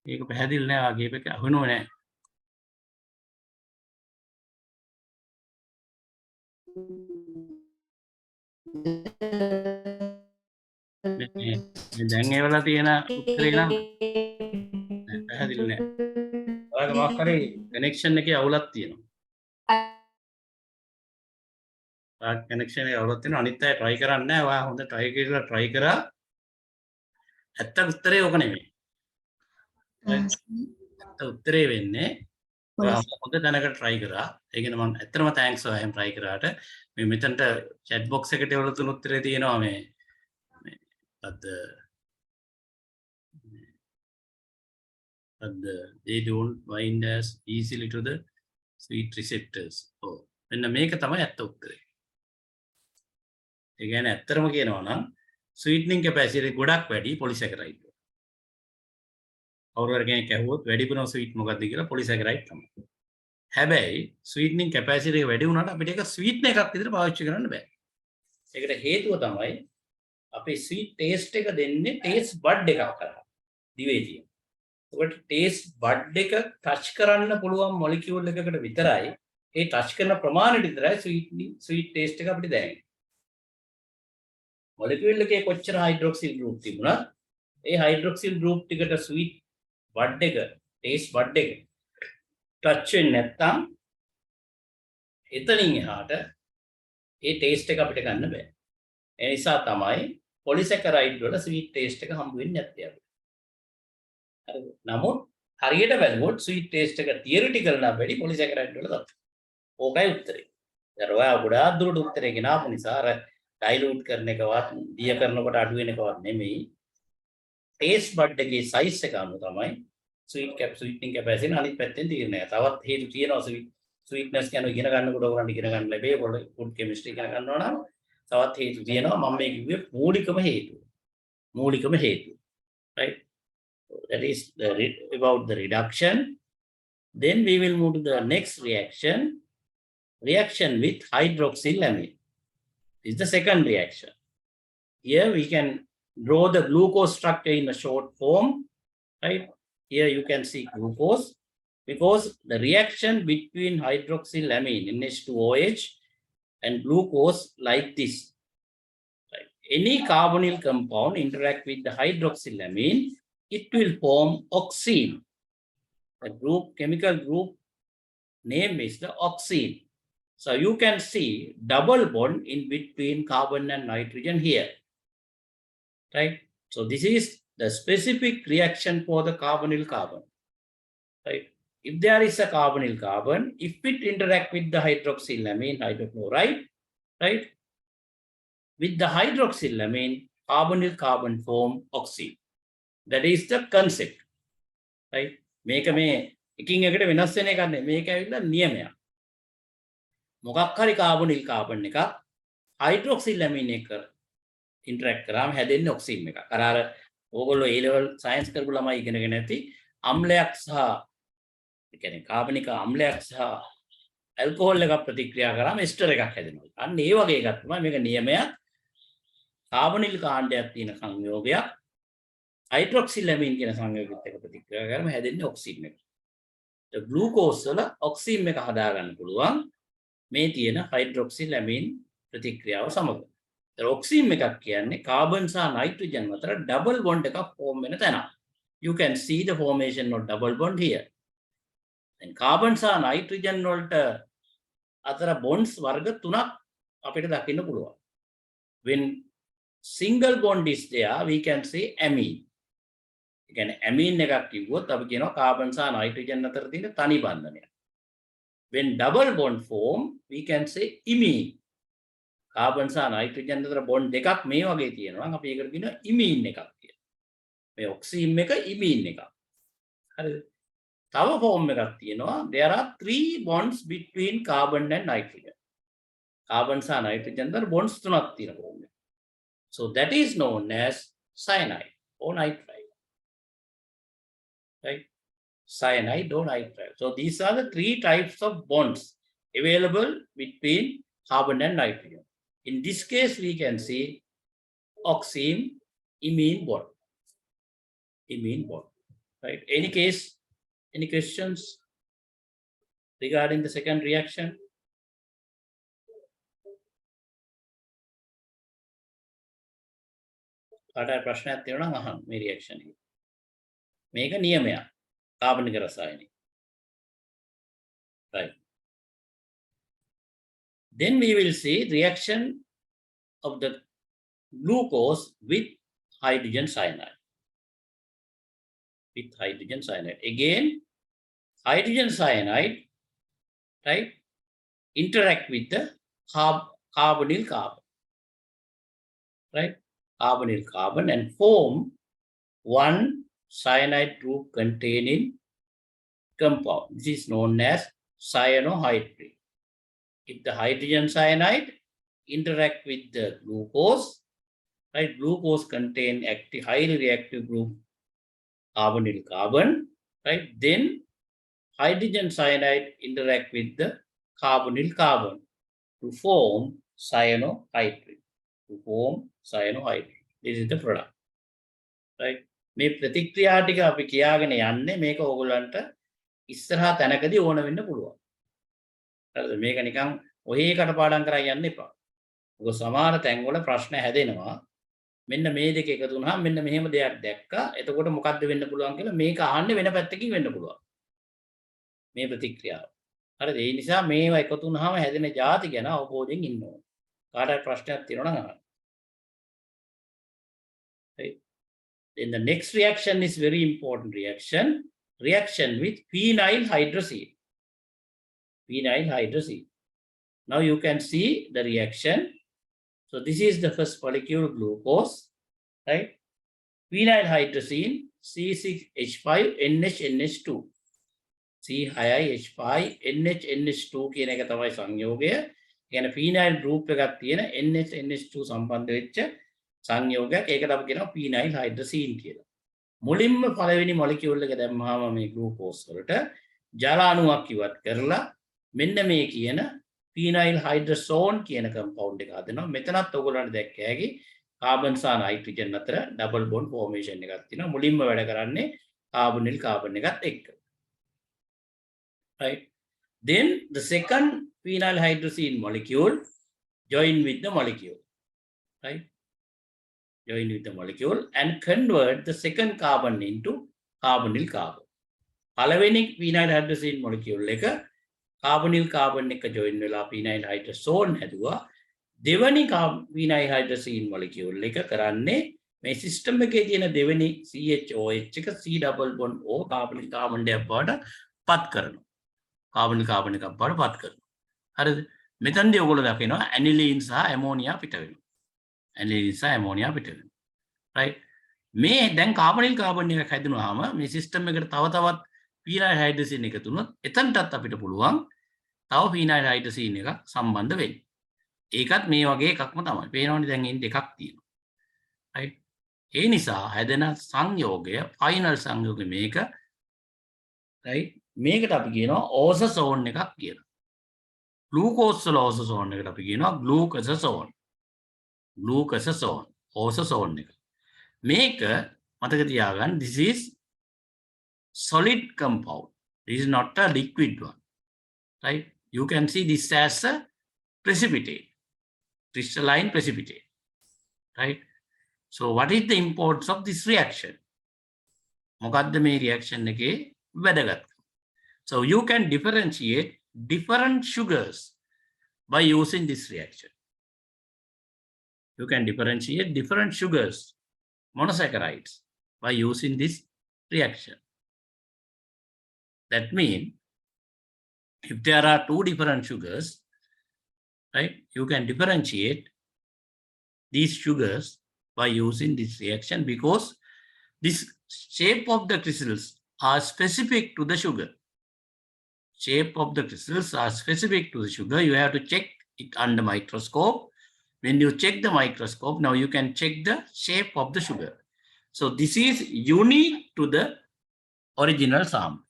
A: ඒක පැහැදිලි නෑ. ආ ගේප් එක අහුනෝ නෑ. මේ දැන් ඒවලා තියෙන උත්තරේ නම් පැහැදිලි නෑ. ඔයාලගේ මොකක් හරි කනෙක්ෂන් එකේ අවුලක් තියෙනවා. ඔයාලගේ කනෙක්ෂන් එකේ අවුලක් තියෙනවා. අනිත් අය try කරන්නේ නෑ. ඔයා හොඳ try කරා. ඇත්ත උත්තරේ ඕක නෙමෙයි. ඇත්ත උත්තරේ වෙන්නේ ඔයා හොඳ තැනකට try කරා. ඒ කියන්නේ මම ඇත්තටම thanks ඔයා එහෙම try කරාට. මේ මෙතනට chat box එකට එවල තුන උත්තරේ තියෙනවා මේ අද but they don't bind as easily to the sweet receptors. Oh, මෙන්න මේක තමයි ඇත්ත උත්තරේ. ඒ කියන්නේ ඇත්තටම කියනවා නම් sweetening capacity ගොඩක් වැඩි polysaccharide. කවුරු හරි කෙනෙක් ඇහුවොත් වැඩිපුරම sweet මොකක්ද කියලා polysaccharide තමයි. හැබැයි sweetening capacity එක වැඩි වුණාට අපිට ඒක sweetener එකක් විදිහට පාවිච්චි කරන්න බෑ. ඒකට හේතුව තමයි අපේ sweet taste එක දෙන්නේ taste bud එකක් කරා. දිවේ තියෙන. ඔකට taste bud එක touch කරන්න පුළුවන් molecule එකකට විතරයි ඒ touch කරන ප්‍රමාණයට විතරයි sweet taste එක අපිට දැනෙන්නේ. molecule එකේ කොච්චර hydroxyl group තිබුණත් ඒ hydroxyl group ටිකට sweet bud එක taste bud එක touch වෙන්නේ නැත්නම් එතනින් එහාට ඒ taste එක අපිට ගන්න බෑ. ඒ නිසා තමයි polysaccharide වල sweet taste එක හම්බ වෙන්නේ නැත්තේ අපිට. හරිද? නමුත් හරියට බැලුවොත් sweet taste එක theoretical නම් වැඩි polysaccharide වල තමයි. ඕකයි උත්තරේ. දැන් ඔයා ගොඩාක් දුරට උත්තරේ ගෙනාපු නිසා අර dilute කරන එකවත් දිය කරනකොට අඩු වෙන එකවත් නෙමෙයි. taste bud එකේ size එක අනුව තමයි sweetening capacity අනිත් පැත්තෙන් තීරණය. තවත් හේතු තියෙනවා sweetness කියන ඉගෙන ගන්නකොට ඔයගොල්ලන්ට ඉගෙන ගන්න ලැබේ food chemistry ඉගෙන ගන්නවා නම් තවත් හේතු තියෙනවා. මම මේ කිව්වේ මූලිකම හේතුව. Right? That is about the reduction. Then we will move to the next reaction with hydroxylamine. This is the second reaction. Here we can draw the glucose structure in a short form. Right? Here you can see glucose because the reaction between hydroxylamine NH2OH and glucose like this. Right? Any carbonyl compound interact with the hydroxylamine, it will form oxime. The chemical group name is the oxime. So you can see double bond in between carbon and nitrogen here. Right? So this is the specific reaction for the carbonyl carbon. Right? If there is a carbonyl carbon, if it interact with the hydroxylamine, hydrochloride, right? With the hydroxylamine, carbonyl carbon form oxime. That is the concept. Right? මේක මේ එකින් එකට වෙනස් වෙන එකක් නෙමෙයි. මේක ඇවිල්ලා නියමයක්. මොකක් හරි carbonyl carbon එකක් hydroxylamine එක interact කරාම හැදෙන්නේ oxime එකක්. අර ඕගොල්ලෝ A level science කරපු ළමයි ඉගෙනගෙන ඇති අම්ලයක් සහ ඒ කියන්නේ කාබනික අම්ලයක් සහ ඇල්කොහොල් එකක් ප්‍රතික්‍රියා කරාම එස්ටර් එකක් හැදෙනවා. අන්න ඒ වගේ එකක් තමයි මේක නියමයක්. කාබනිල් කාණ්ඩයක් තියෙන සංයෝගයක් හයිඩ්‍රොක්සිලැමින් කියන සංයෝගයත් එක්ක ප්‍රතික්‍රියා කරාම හැදෙන්නේ ඔක්සිජන් එක. ඒ ග්ලූකෝස් වල ඔක්සිජන් එක හදා ගන්න පුළුවන් මේ තියෙන හයිඩ්‍රොක්සිලැමින් ප්‍රතික්‍රියාව සමග. ඒ ඔක්සිජන් එකක් කියන්නේ කාබන් සහ නයිට්‍රජන් අතර ඩබල් බොන්ඩ් එකක් ෆෝම් වෙන තැන. You can see the formation of double bond here. And carbon සහ නයිට්‍රජන් වලට අතර bonds වර්ග තුනක් අපිට දකින්න පුළුවන්. When single bond is there, we can say amine. ඒ කියන්නේ amine එකක් කිව්වොත් අපි කියනවා carbon සහ නයිට්‍රජන් අතර තියෙන තනි බන්ධනය. When double bond form, we can say imine. carbon සහ නයිට්‍රජන් අතර bond දෙකක් මේ වගේ තියෙනවා නම් අපි ඒකට කියනවා imine එකක් කියලා. මේ oxime එක imine එකක්. හරිද? තව form එකක් තියෙනවා. There are 3 bonds between carbon and nitrogen. carbon සහ නයිට්‍රජන් අතර bonds තුනක් තියෙන form එක. So that is known as cyanide or nitride. Right? Cyanide or nitride. So these are the 3 types of bonds available between carbon and nitrogen. In this case, we can see oxime, imine bond. Imine bond. Right? Any case, any questions regarding the second reaction? කාටයි ප්‍රශ්නයක් තියෙනවා නම් අහන්න මේ reaction එක. මේක නියමයක්. කාබනික රසායනික. Right. Then we will see reaction of the glucose with hydrogen cyanide. With hydrogen cyanide. Again, hydrogen cyanide, right, interact with the carbonyl carbon. Right? Carbonyl carbon and form one cyanide group containing compound. This is known as cyanohydride. If the hydrogen cyanide interact with the glucose, right, glucose contain active, highly reactive group carbonyl carbon, right, then hydrogen cyanide interact with the carbonyl carbon to form cyanohydride. To form cyanohydride. This is the product. Right. මේ ප්‍රතික්‍රියා ටික අපි කියාගෙන යන්නේ මේක ඕගොල්ලන්ට ඉස්සරහා තැනකදී ඕන වෙන්න පුළුවන්. හරිද? මේක නිකන් ඔහේ කටපාඩම් කරන් යන්න එපා. ඔක සමහර තැන්වල ප්‍රශ්න හැදෙනවා. මෙන්න මේ දෙක එකතු වුණාම මෙන්න මෙහෙම දෙයක් දැක්කා. එතකොට මොකද්ද වෙන්න පුළුවන් කියලා මේක අහන්නේ වෙන පැත්තකින් වෙන්න පුළුවන්. මේ ප්‍රතික්‍රියාව. හරිද? ඒ නිසා මේවා එකතු වුණාම හැදෙන ಜಾති ගැන අවබෝධයෙන් ඉන්න ඕන. කාටවත් ප්‍රශ්නයක් තියෙනවා නම් අහන්න. Right? Then the next reaction is very important reaction. Reaction with phenyl hydrazine. Phenyl hydrazine. Now you can see the reaction. So this is the first molecule glucose, right? Phenyl hydrazine C6H5NHNH2. C6H5NHNH2 කියන එක තමයි සංයෝගය. කියන්නේ phenyl group එකක් තියෙන NHNH2 සම්බන්ධ වෙච්ච සංයෝගයක්. ඒකට අපි කියනවා phenyl hydrazine කියලා. මුලින්ම පළවෙනි මොලිකියුල් එක දැම්මහම මේ ග්ලූකෝස් වලට ජල අණුවක් ඉවත් කරලා මෙන්න මේ කියන phenyl hydrazone කියන කම්පවුන්ඩ් එක හදනවා. මෙතනත් ඔයගොල්ලන්ට දැක්ක හැකි කාබන් සහ නයිට්‍රජන් අතර ඩබල් බොන්ඩ් ෆෝමේෂන් එකක් තියෙනවා. මුලින්ම වැඩ කරන්නේ කාබනිල් කාබන් එකත් එක්ක. Right? Then the second phenyl hydrazine molecule join with the molecule. Right? Join with the molecule and convert the second carbon into carbonyl carbon. පළවෙනි phenyl hydrazine molecule එක carbonyl carbon එක join වෙලා phenyl hydrazone හැදුවා. දෙවැනි phenyl hydrazine molecule එක කරන්නේ මේ system එකේ තියෙන දෙවෙනි CHOH එක C double bond O carbonyl carbon දෙයක් බවට පත් කරනවා. carbonyl carbon එකක් බවට පත් කරනවා. හරිද? මෙතනදී ඔයගොල්ලෝ දකිනවා aniline සහ ammonia පිට වෙනවා. aniline සහ ammonia පිට වෙනවා. right? මේ දැන් carbonyl carbon එකක් හැදුනහම මේ system එකට තව තවත් phenyl hydrazine එකතු වුණොත් එතනටත් අපිට පුළුවන් තව phenyl hydrazine එකක් සම්බන්ධ වෙන්න. ඒකත් මේ වගේ එකක්ම තමයි. පේනවනේ දැන් ඉන් දෙකක් තියෙනවා. right? ඒ නිසා හැදෙන සංයෝගය final සංයෝගය මේක. right? මේකට අපි කියනවා ඕසසෝන් එකක් කියලා. ග්ලූකෝස් වල ඕසසෝන් එකට අපි කියනවා ග්ලූකසසෝන්. ග්ලූකසසෝන් ඕසසෝන් එක. මේක මතක තියාගන්න, this is solid compound. This is not a liquid one. Right? You can see this as a precipitate, crystalline precipitate. Right? So what is the importance of this reaction? මොකද්ද මේ reaction එකේ වැදගත්? So you can differentiate different sugars by using this reaction. You can differentiate different sugars, monosaccharides, by using this reaction. That means if there are two different sugars, right, you can differentiate these sugars by using this reaction because this shape of the crystals are specific to the sugar. Shape of the crystals are specific to the sugar. You have to check it under microscope. When you check the microscope, now you can check the shape of the sugar. So this is unique to the original sample,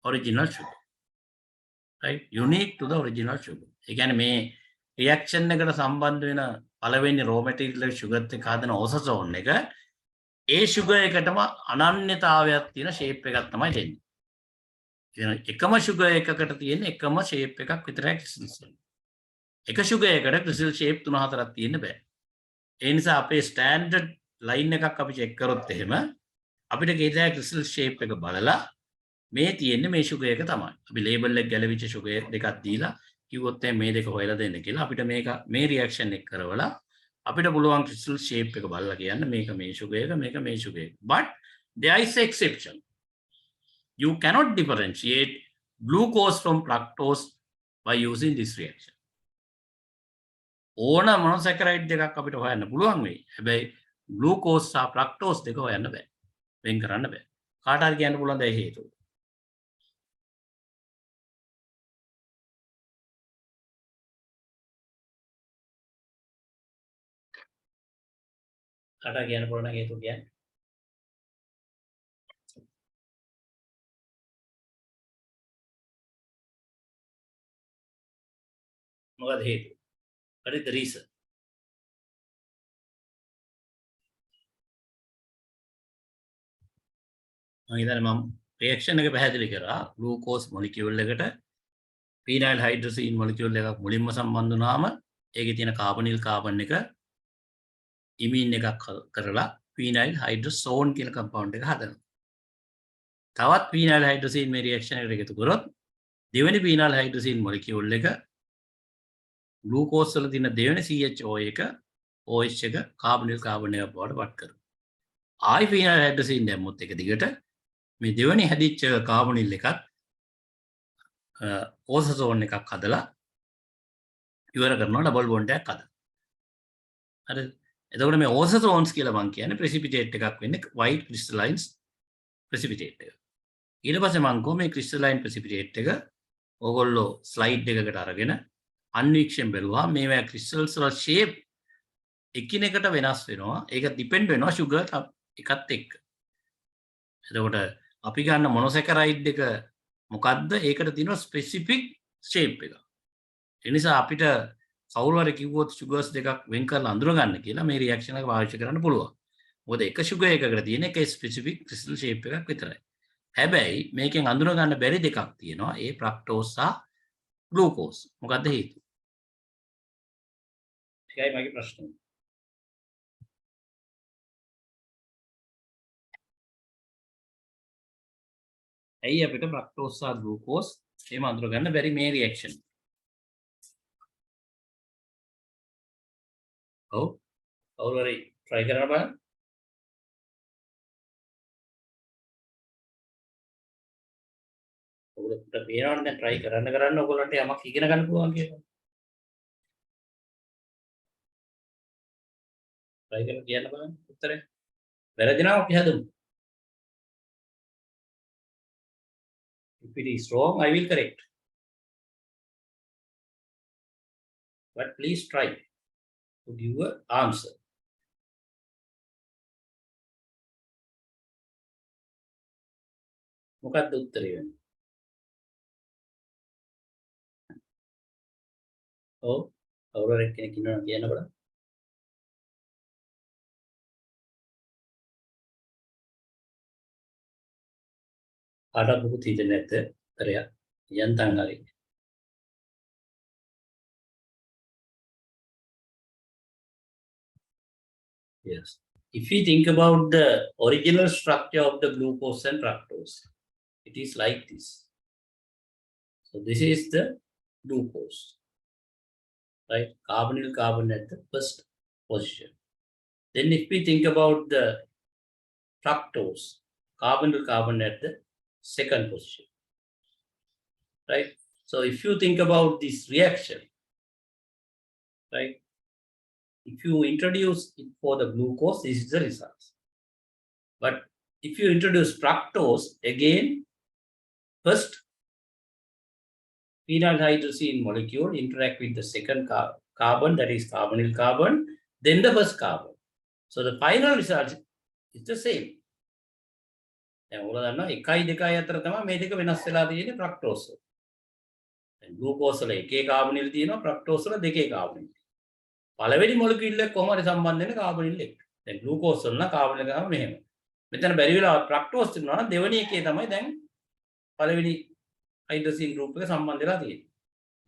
A: original sugar. Right? Unique to the original sugar. Again, මේ reaction එකට සම්බන්ධ වෙන පළවෙනි raw material sugar එක හදන ඕසසෝන් එක ඒ sugar එකටම අනන්‍යතාවයක් තියෙන shape එකක් තමයි දෙන්නේ. එකම sugar එකකට තියෙන එකම shape එකක් විතරයි crystals වල. එක sugar එකකට crystal shape 3-4ක් තියෙන්න බෑ. ඒ නිසා අපේ standard line එකක් අපි check කරොත් එහෙම අපිට කේතය crystal shape එක බලලා මේ තියෙන්නේ මේ sugar එක තමයි. අපි label එක ගැලවිච්ච sugar දෙකක් දීලා කිව්වොත් මේ දෙක හොයලා දෙන්න කියලා අපිට මේක මේ reaction එක කරවලා අපිට පුළුවන් crystal shape එක බලලා කියන්න මේක මේ sugar එක මේක මේ sugar එක. But there is exception. You cannot differentiate glucose from fructose by using this reaction. ඕන monosaccharide දෙකක් අපිට හොයන්න පුළුවන් වෙයි. හැබැයි glucose සහ fructose දෙක හොයන්න බෑ. වෙන් කරන්න බෑ. කාට හරි කියන්න පුළුවන් දැයි හේතුව. කාට හරි කියන්න පුළුවන් නම් හේතුව කියන්නේ. මොකද හේතුව? What is the reason? මම හිතන්නේ මම රියැක්ෂන් එක පැහැදිලි කරා. ග්ලූකෝස් මොලිකියුල් එකට ෆීනයිල් හයිඩ්‍රොසීන් මොලිකියුල් එකක් මුලින්ම සම්බන්ධ වුණාම ඒකේ තියෙන කාබනිල් කාබන් එක ඉමින් එකක් කරලා ෆීනයිල් හයිඩ්‍රොසෝන් කියන කම්පවුන්ඩ් එක හදනවා. තවත් ෆීනයිල් හයිඩ්‍රොසීන් මේ රියැක්ෂන් එකට එකතු කරොත් දෙවෙනි ෆීනයිල් හයිඩ්‍රොසීන් මොලිකියුල් එක ග්ලූකෝස් වල තියෙන දෙවෙනි CHO එක OH එක කාබනිල් කාබන් එකක් බවට පත් කරනවා. ආයි ෆීනයිල් හයිඩ්‍රොසීන් දැම්මොත් එක දිගට මේ දෙවෙනි හැදිච්ච කාබනිල් එකත් ඕසසෝන් එකක් හදලා ඉවර කරනවා ඩබල් බොන්ඩ් එකක් හදලා. හරි. එතකොට මේ ඕසසෝන්ස් කියලා මම කියන්නේ ප්‍රෙසිපිටේට් එකක් වෙන්නේ white crystalline precipitate එක. ඊට පස්සේ මම කොහොම මේ crystalline precipitate එක ඕගොල්ලෝ ස්ලයිඩ් එකකට අරගෙන අන්වීක්ෂණ බැලුවා මේවා crystals වල shape එකිනෙකට වෙනස් වෙනවා. ඒක depend වෙනවා sugar එකත් එක්ක. එතකොට අපි ගන්න මොනොසැකරයිඩ් එක මොකද්ද? ඒකට තියෙනවා ස්පෙસિෆික් shape එක. ඒ නිසා අපිට කවුරු හරි කිව්වොත් sugars දෙකක් වෙන් කරලා අඳුර ගන්න කියලා මේ රියැක්ෂන් එක පාවිච්චි කරන්න පුළුවන්. මොකද එක sugar එකකට තියෙන එක ස්පෙસિෆික් crystal shape එකක් විතරයි. හැබැයි මේකෙන් අඳුර ගන්න බැරි දෙකක් තියෙනවා. ඒ fructose සහ glucose. මොකද්ද හේතුව? ඒකයි මගේ ප්‍රශ්නේ. ඇයි අපිට fructose සහ glucose එහෙම අඳුර ගන්න බැරි මේ රියැක්ෂන්? ඔව්. කවුරු හරි try කරන්න බලන්න. ඔයගොල්ලන්ට පේනවනේ දැන් try කරන්න ඔයගොල්ලන්ට යමක් ඉගෙන ගන්න පුළුවන් කියලා. try කරලා කියන්න බලන්න උත්තරේ. වැරදි නම් අපි හදමු. If it is wrong, I will correct. But please try to give an answer. මොකක්ද උත්තරේ වෙන්නේ? ඔව්. කවුරු හරි කෙනෙක් ඉන්නවනම් කියන්න බලන්න. කාටවත් මොකුත් හිතෙන්නේ නැද්ද? උත්තරයක් යන්තම් හරි. Yes. If we think about the original structure of the glucose and fructose, it is like this. So this is the glucose, right? Carbonyl carbon at the first position. Then if we think about the fructose, carbonyl carbon at the second position, right? So if you think about this reaction, right? If you introduce it for the glucose, this is the result. But if you introduce fructose, again, first phenyl hydrazine molecule interact with the second carbon, that is carbonyl carbon, then the first carbon. So the final result is the same. දැන් ඔයාලා දන්නවා 1යි 2යි අතර තමයි මේ දෙක වෙනස් වෙලා තියෙන්නේ fructose. දැන් glucose වල එකේ කාබනිල් තියෙනවා fructose වල දෙකේ කාබනිල්. පළවෙනි මොලිකියුල් එක කොහොම හරි සම්බන්ධ වෙන කාබනිල් එක. දැන් glucose වල නම් කාබනිල් ගාම මෙහෙම. මෙතන බැරි වෙලා fructose තියෙනවා නම් දෙවෙනි එකේ තමයි දැන් පළවෙනි හයිඩ්‍රොසින් ගෲප් එක සම්බන්ධ වෙලා තියෙන්නේ.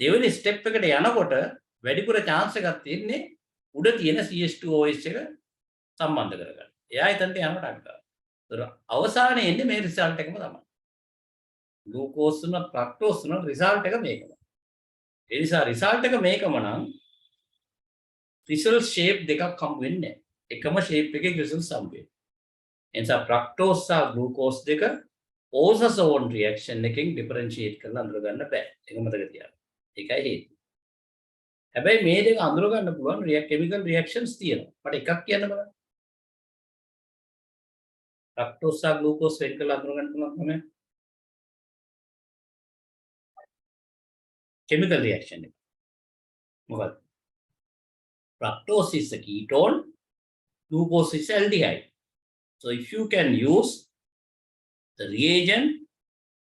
A: දෙවෙනි ස්ටෙප් එකට යනකොට වැඩිපුර chance එකක් තියෙන්නේ උඩ තියෙන CH2OH එක සම්බන්ධ කරගන්න. එයා එතනට යනකොට අක්කා. ඒතර අවසානයේ එන්නේ මේ රිසල්ට් එකම තමයි. ග්ලූකෝස් උන ෆ්‍රක්ටෝස් උන රිසල්ට් එක මේකම. ඒ නිසා රිසල්ට් එක මේකම නම් ක්‍රිස්ටල් ෂේප් දෙකක් හම්බ වෙන්නේ නැහැ. එකම ෂේප් එකේ ක්‍රිස්ටල් හම්බ වෙන්නේ. ඒ නිසා ෆ්‍රක්ටෝස් සහ ග්ලූකෝස් දෙක ඕසසෝන් රියැක්ෂන් එකෙන් ඩිෆරන්ෂিয়েට් කරලා අඳුර ගන්න බෑ. ඒක මතක තියාගන්න. ඒකයි හේතුව. හැබැයි මේ දෙක අඳුර ගන්න පුළුවන් කෙමිකල් රියැක්ෂන්ස් තියෙනවා. මට එකක් කියන්න බලන්න. fructose සහ glucose වෙන් කරලා අඳුර ගන්න පුළුවන් තමයි. chemical reaction එක. මොකක්ද? Fructose is a ketone, glucose is aldehyde. So if you can use the reagent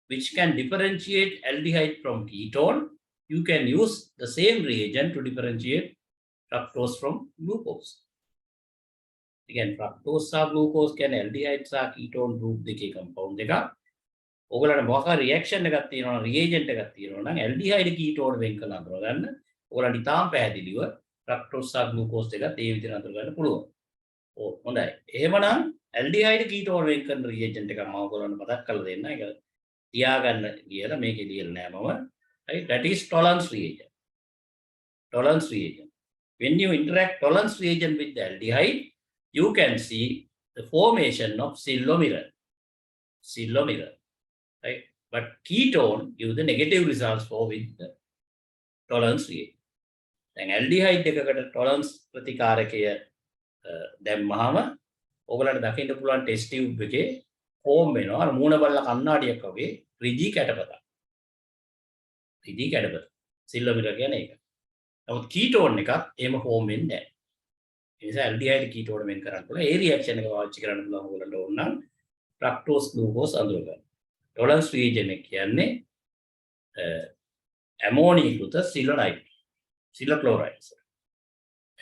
A: which can differentiate aldehyde from ketone, you can use the same reagent to differentiate fructose from glucose. Again, fructose සහ glucose කියන්නේ aldehyde සහ ketone group දෙකේ compound එකක්. ඔයගලට මොකක් හරි reaction එකක් තියෙනවා reagent එකක් තියෙනවා නම් aldehyde ketone වෙන් කරලා අඳුර ගන්න. ඔයගලන්ට ඉතාම පැහැදිලිව fructose සහ glucose දෙකත් ඒ විදිහට අඳුර ගන්න පුළුවන්. ඔව් හොඳයි. එහෙමනම් aldehyde ketone වෙන් කරන reagent එකක් මම ඔයගලන්ට මතක් කරලා දෙන්න. ඒක තියාගන්න කියලා මේකේ ලියලා නෑ මම. Right? That is tolerance reagent. Tolerance reagent. When you interact tolerance reagent with the aldehyde, you can see the formation of silomerer. Silomerer. Right? But ketone give the negative results for with the tolerance reagent. දැන් aldehyde එකකට tolerance ප්‍රතිකාරකය දැම්මහම ඔයගලන්ට දකින්න පුළුවන් test tube එකේ form වෙනවා අර මූණ බලලා කණ්ණාඩියක් වගේ රිජි කැටපතක්. රිජි කැටපත. සිල්ලොමීටර් කියන්නේ ඒක. නමුත් කීටෝන් එකක් එහෙම ෆෝම් වෙන්නේ නැහැ. ඒ නිසා aldehyde ketone වෙන් කරන්න පුළුවන්. ඒ රියැක්ෂන් එක පාවිච්චි කරන්න පුළුවන් ඔයගලන්ට ඕන නම් fructose glucose අඳුර ගන්න. tolerance reagent එක කියන්නේ අමෝනියකృత සිලොනයිඩ්. Silla chloride.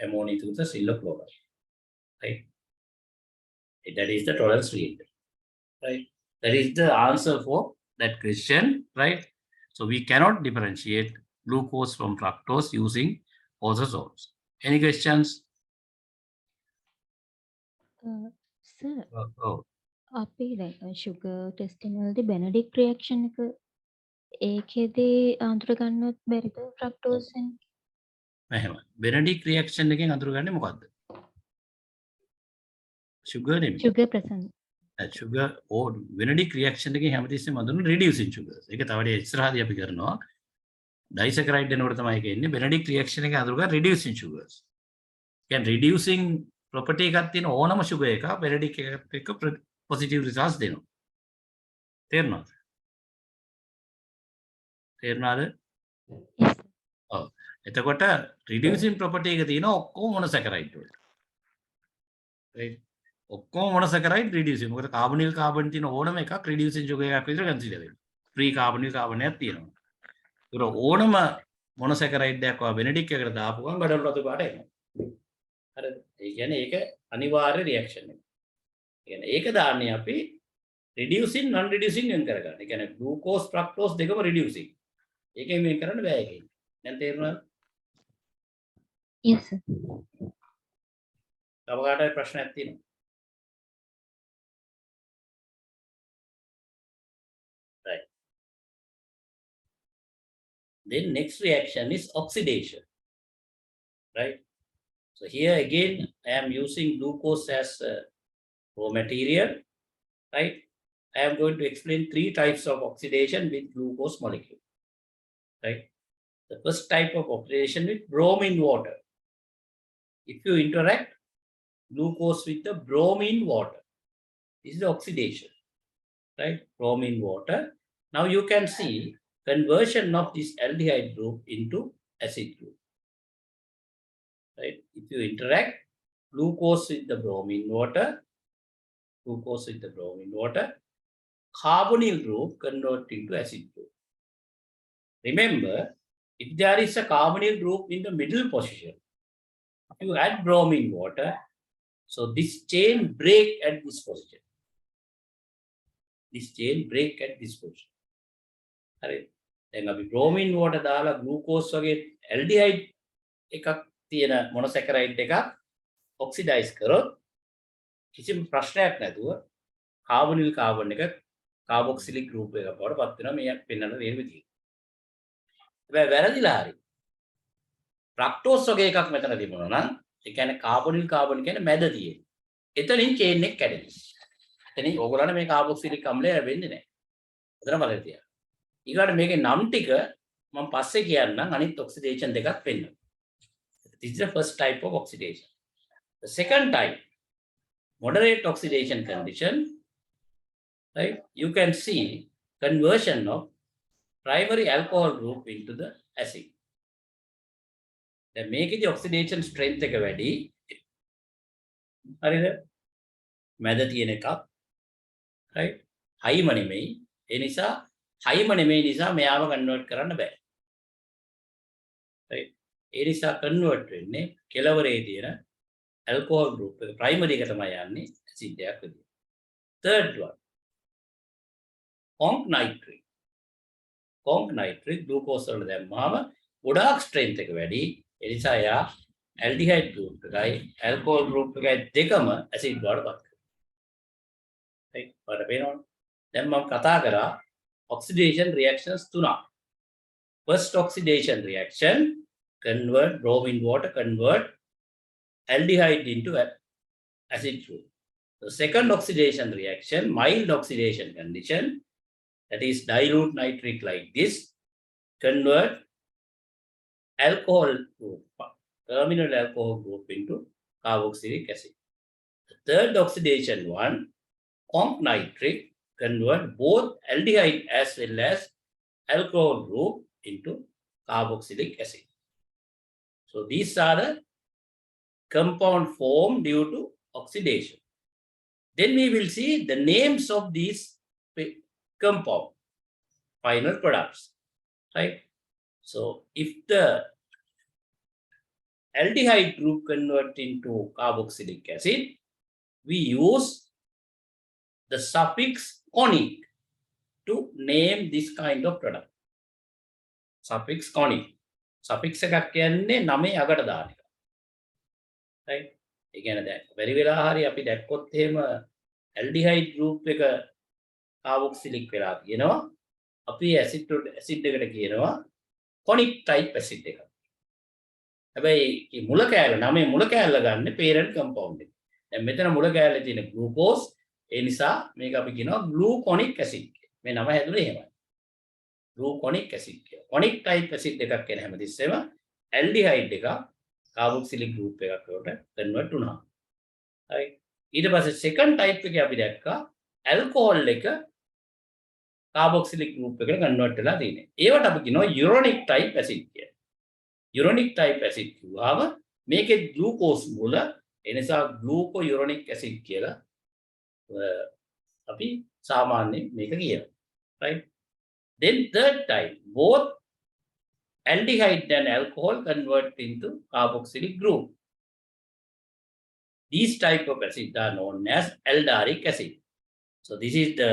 A: Ammonium to silla chloride. Right? That is the tolerance reagent. Right? That is the answer for that question. Right? So we cannot differentiate glucose from fructose using orthozones. Any questions?
B: Sir,
A: Oh.
B: අපි sugar testing වලදී Benedict reaction එක ඒකෙදී අඳුර ගන්නවත් බැරිද fructose වෙන?
A: එහෙම. Benedict reaction එකෙන් අඳුරගන්නේ මොකද්ද? sugar නෙමෙයි.
B: sugar present.
A: sugar or Benedict reaction එකෙන් හැමතිස්සෙම අඳුරන reducing sugars. ඒක තව ටික ඉස්සරහදී අපි කරනවා. disaccharide එනකොට තමයි ඒක එන්නේ. Benedict reaction එකෙන් අඳුරගන්න reducing sugars. කියන්නේ reducing property එකක් තියෙන ඕනම sugar එකක් Benedict එකත් එක්ක positive results දෙනවා. තේරුණාද? තේරුණාද?
B: Yes.
A: ඔව්. එතකොට reducing property එක තියෙන ඔක්කොම monosaccharide වලට. right? ඔක්කොම monosaccharide reducing. මොකද carbonyl carbon තියෙන ඕනම එකක් reducing sugar එකක් විතර consider වෙනවා. free carbonyl carbon එකක් තියෙනවා. ඒක ඕනම monosaccharide එකක් වා Benedict එකට දාපු ගමන් බඩවල රතු පාට එනවා. හරිද? ඒ කියන්නේ ඒක අනිවාර්ය reaction එක. ඒ කියන්නේ ඒක දාන්නේ අපි reducing non reducing වෙන කරගන්න. ඒ කියන්නේ glucose fructose දෙකම reducing. ඒකෙන් වෙන කරන්න බෑ ඒකෙන්. දැන් තේරුණාද?
B: Yes sir.
A: තව කාටවත් ප්‍රශ්නයක් තියෙනවද? Right. Then next reaction is oxidation. Right. So here again I am using glucose as raw material. Right. I am going to explain 3 types of oxidation with glucose molecule. Right. The first type of oxidation with bromine water. If you interact glucose with the bromine water, this is the oxidation. Right. Bromine water. Now you can see conversion of this aldehyde group into acid group. Right. If you interact glucose with the bromine water, carbonyl group convert into acid group. Remember, if there is a carbonyl group in the middle position, you add bromine water, so this chain break at this position. This chain break at this position. Right. Then අපි bromine water දාලා glucose වගේ aldehyde එකක් තියෙන monosaccharide එකක් oxidize කරොත් කිසිම ප්‍රශ්නයක් නැතුව carbonyl carbon එක carboxylic group එකක් බවට පත් වෙනවා මේ පෙන්වන දේ විදිහට. හැබැයි වැරදිලා හරි. fructose වගේ එකක් මෙතන තිබුණා නම් ඒ කියන්නේ carbonyl carbon කියන්නේ මැද තියෙන. එතනින් chain එක කැඩෙනවා. එතනින් ඕගොල්ලන්ට මේ carboxylic අම්ලය ලැබෙන්නේ නැහැ. එතන බලන්න තියා. ඊගාට මේකේ නම් ටික මම පස්සේ කියන්නම් අනිත් oxidation දෙකක් පෙන්නනවා. This is the first type of oxidation. The second type, moderate oxidation condition. right? You can see conversion of primary alcohol group into the acid. Then make the oxidation strength එක වැඩි. හරිද? මැද තියෙන එකක්. right? හයිම නෙමෙයි. ඒ නිසා හයිම නෙමෙයි නිසා මෙයාව කන්වර්ට් කරන්න බෑ. right? ඒ නිසා කන්වර්ට් වෙන්නේ කෙලවරේ තියෙන alcohol group එක primary එක තමයි යන්නේ acid එකක් විදියට. Third one, conc nitric. conc nitric glucose වල දැම්මම ගොඩාක් strength එක වැඩි. ඒ නිසා යා aldehyde group එකයි alcohol group එකයි දෙකම acid වලට පත් කරනවා. right? ඔයාලට පේනවනේ. දැන් මම කතා කරා oxidation reactions තුනක්. First oxidation reaction, convert bromine water, convert aldehyde into acid group. The second oxidation reaction, mild oxidation condition, that is dilute nitric like this, convert alcohol group, terminal alcohol group into carboxylic acid. The third oxidation one, conc nitric, convert both aldehyde as well as alcohol group into carboxylic acid. So these are the compound formed due to oxidation. Then we will see the names of these compound final products, right? So if the aldehyde group convert into carboxylic acid, we use the suffix conic to name this kind of product. Suffix conic. Suffix එකක් කියන්නේ නමේ අගට දාන එක. right? ඒ කියන්නේ දැන් බැරි වෙලා හරි අපි දැක්කොත් එහෙම aldehyde group එක carboxylic වෙලා කියනවා. අපි acid එකට කියනවා conic type acid එක. හැබැයි මේ මුල කෑල්ල නමේ මුල කෑල්ල ගන්න parent compound එක. දැන් මෙතන මුල කෑල්ලේ තියෙන glucose ඒ නිසා මේක අපි කියනවා gluconic acid කියලා. මේ නම හැදුනේ එහෙමයි. gluconic acid කියලා. conic type acid එකක් කියන හැමතිස්සෙම aldehyde එක carboxylic group එකක් වලට convert වුණා. හරි. ඊට පස්සේ second type එකේ අපි දැක්කා alcohol එක carboxylic group එකට convert වෙලා තියෙනවා. ඒවට අපි කියනවා uronic type acid කියලා. uronic type acid කිව්වම මේකේ glucose මුල ඒ නිසා glucouronic acid කියලා අපි සාමාන්‍යයෙන් මේක කියනවා. right? Then third type, both aldehyde and alcohol convert into carboxylic group. These type of acids are known as aldaric acid. So this is the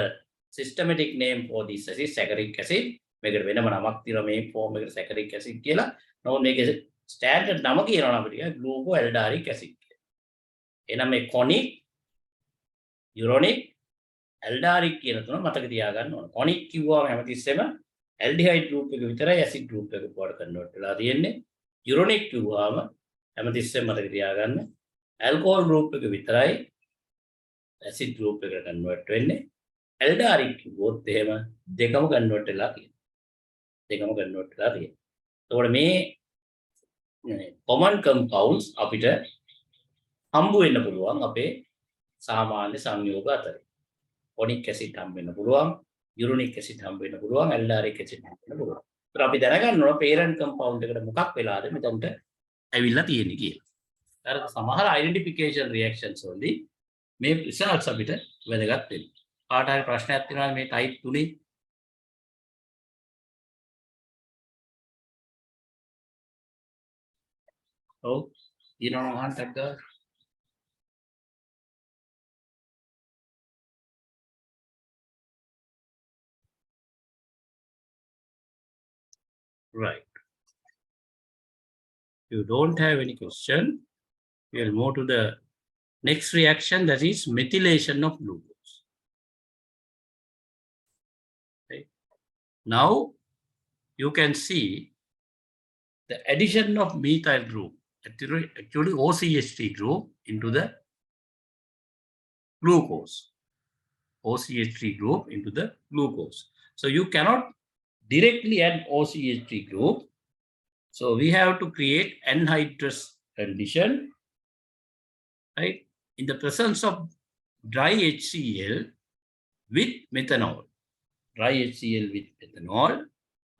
A: systematic name for this acid, saccharic acid. මේකට වෙනම නමක් තියෙනවා මේ form එකට saccharic acid කියලා. නමුත් මේකේ standard නම කියනවා අපිට glucoaldaric acid කියලා. එහෙනම් මේ conic, uronic, aldaric කියන තුන මතක තියාගන්න ඕන. conic කිව්වම හැමතිස්සෙම aldehyde group එක විතරයි acid group එකට පොඩ convert වෙලා තියෙන්නේ. uronic කිව්වම හැමතිස්සෙම මතක තියාගන්න alcohol group එක විතරයි acid group එකට convert වෙන්නේ. aldaric කිව්වොත් එහෙම දෙකම convert වෙලා තියෙනවා. දෙකම convert වෙලා තියෙනවා. එතකොට මේ common compounds අපිට හම්බ වෙන්න පුළුවන් අපේ සාමාන්‍ය සංයෝග අතරින්. conic acid හම්බ වෙන්න පුළුවන්, uronic acid හම්බ වෙන්න පුළුවන්, aldaric acid හම්බ වෙන්න පුළුවන්. ඒත් අපි දැනගන්න ඕන parent compound එකට මොකක් වෙලාද මෙතනට ඇවිල්ලා තියෙන්නේ කියලා. අර සමහර identification reactions වලදී මේ results අපිට වැදගත් වෙනවා. කාට හරි ප්‍රශ්නයක් තියෙනවා මේ type 3 ඔව් ඊනෝ අහන්නට right. If you don't have any question, we will move to the next reaction, that is methylation of glucose. Okay. Now you can see the addition of methyl group, actually OCH3 group into the glucose. OCH3 group into the glucose. So you cannot directly add OCH3 group. So we have to create anhydrous condition, right? In the presence of dry HCl, with methanol, dry HCl with methanol,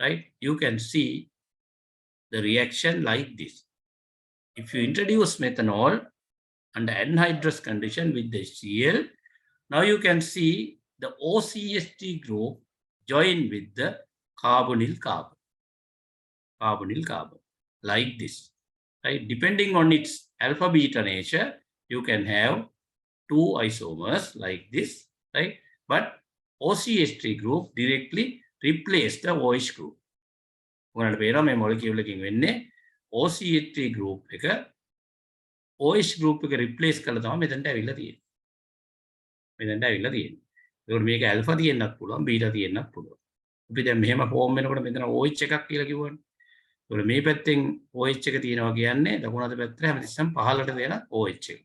A: right? You can see the reaction like this. If you introduce methanol under anhydrous condition with the HCl, now you can see the OCH3 group join with the carbonyl carbon, like this, right? Depending on its alpha beta nature, you can have 2 isomers like this, right? But OCH3 group directly replace the OH group. ඔයාලට පේනවා මේ මොලිකියුල් එකකින් වෙන්නේ OCH3 group එක OH group එක replace කරලා තමයි මෙතනට ඇවිල්ලා තියෙන්නේ. ඒකට මේක alpha තියෙන්නත් පුළුවන්, beta තියෙන්නත් පුළුවන්. අපි දැන් මෙහෙම form වෙනකොට මෙතන OH එකක් කියලා කිව්වනේ. ඒකට මේ පැත්තෙන් OH එක තියෙනවා කියන්නේ දකුණු අත පැත්තට හැමතිස්සෙම පහළට දෙන OH එක.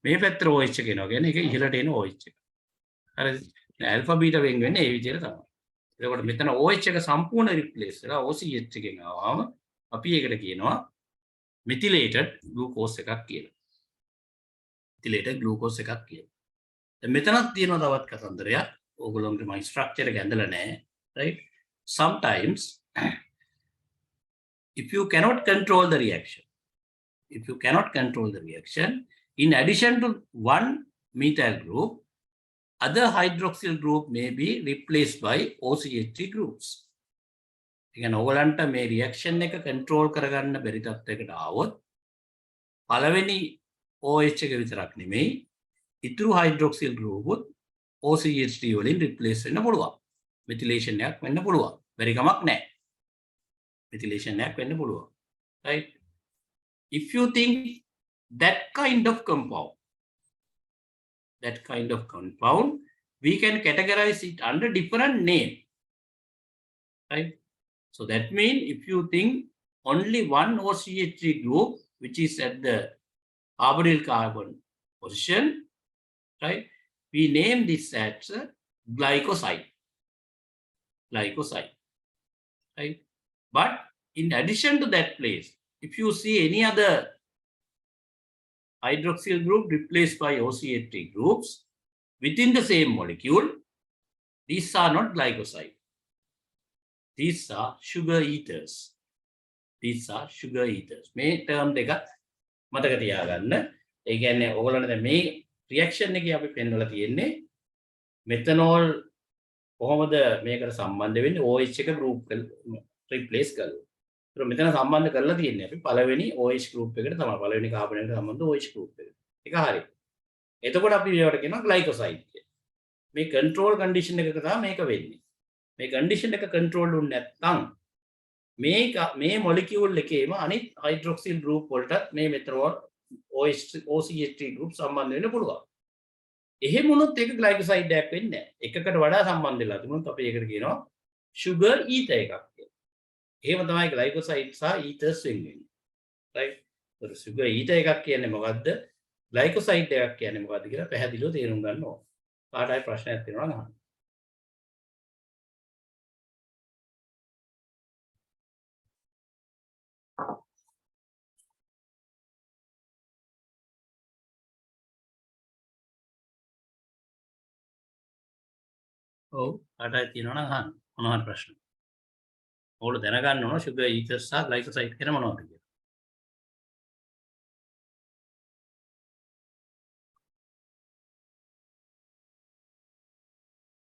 A: මේ පැත්තට OH එක එනවා කියන්නේ ඒක ඉහළට එන OH එක. හරිද? alpha beta වෙන් වෙන්නේ ඒ විදිහට තමයි. එතකොට මෙතන OH එක සම්පූර්ණ රිප්ලේස් වෙලා OCH එකෙන් ආවම අපි ඒකට කියනවා methylated glucose එකක් කියලා. methylated glucose එකක් කියලා. දැන් මෙතනක් තියෙනවා තවත් කතන්දරයක්. ඕගොල්ලෝගේ මයි ස්ට්‍රක්චර් එක ඇඳලා නැහැ. right? Sometimes if you cannot control the reaction, in addition to one methyl group, other hydroxyl group may be replaced by OCH3 groups. again ඔයගලන්ට මේ reaction එක control කරගන්න බැරි තත්යකට ආවොත් පළවෙනි OH එක විතරක් නෙමෙයි ඉතුරු hydroxyl group උත් OCH3 වලින් replace වෙන්න පුළුවන්. methylation එකක් වෙන්න පුළුවන්. බැරි කමක් නැහැ. methylation එකක් වෙන්න පුළුවන්. right? If you think that kind of compound, we can categorize it under different name, right? So that means if you think only one OCH3 group, which is at the carbonyl carbon position, right? We name this as glycoside, right? But in addition to that place, if you see any other hydroxyl group replaced by OCH3 groups within the same molecule, these are not glycoside. These are sugar eaters. මේ term දෙක මතක තියාගන්න. ඒ කියන්නේ ඔයගොල්ලන්ට දැන් මේ reaction එකේ අපි පෙන්වලා තියෙන්නේ methanol කොහොමද මේකට සම්බන්ධ වෙන්නේ OH එක group replace කරලා. ඒක මෙතන සම්බන්ධ කරලා තියෙන්නේ අපි පළවෙනි OH group එකට තමයි. පළවෙනි කාබන් එකට සම්බන්ධ OH group එක. ඒක හරි. එතකොට අපි ඒවට කියනවා glycoside කියලා. මේ control condition එකක තමයි මේක වෙන්නේ. මේ condition එක control වුනේ නැත්නම් මේ molecule එකේම අනිත් hydroxyl group වලටත් මේ methanol OCH3 group සම්බන්ධ වෙන්න පුළුවන්. එහෙම වුණොත් ඒක glycoside එකක් වෙන්නේ නැහැ. එකකට වඩා සම්බන්ධ වෙලා තිබුණොත් අපි ඒකට කියනවා sugar ether එකක් කියලා. එහෙම තමයි glycoside සහ ethers වෙන්නේ. right? ඒක sugar ether එකක් කියන්නේ මොකද්ද? glycoside එකක් කියන්නේ මොකද්ද කියලා පැහැදිලිව තේරුම් ගන්න ඕන. කාට හරි ප්‍රශ්නයක් තියෙනවා නම් අහන්න. ඔව් කාට හරි තියෙනවා නම් අහන්න. මොනවා හරි ප්‍රශ්න. ඕගොල්ලෝ දැනගන්න ඕන sugar ethers සහ glycoside කියන මොනවද කියලා.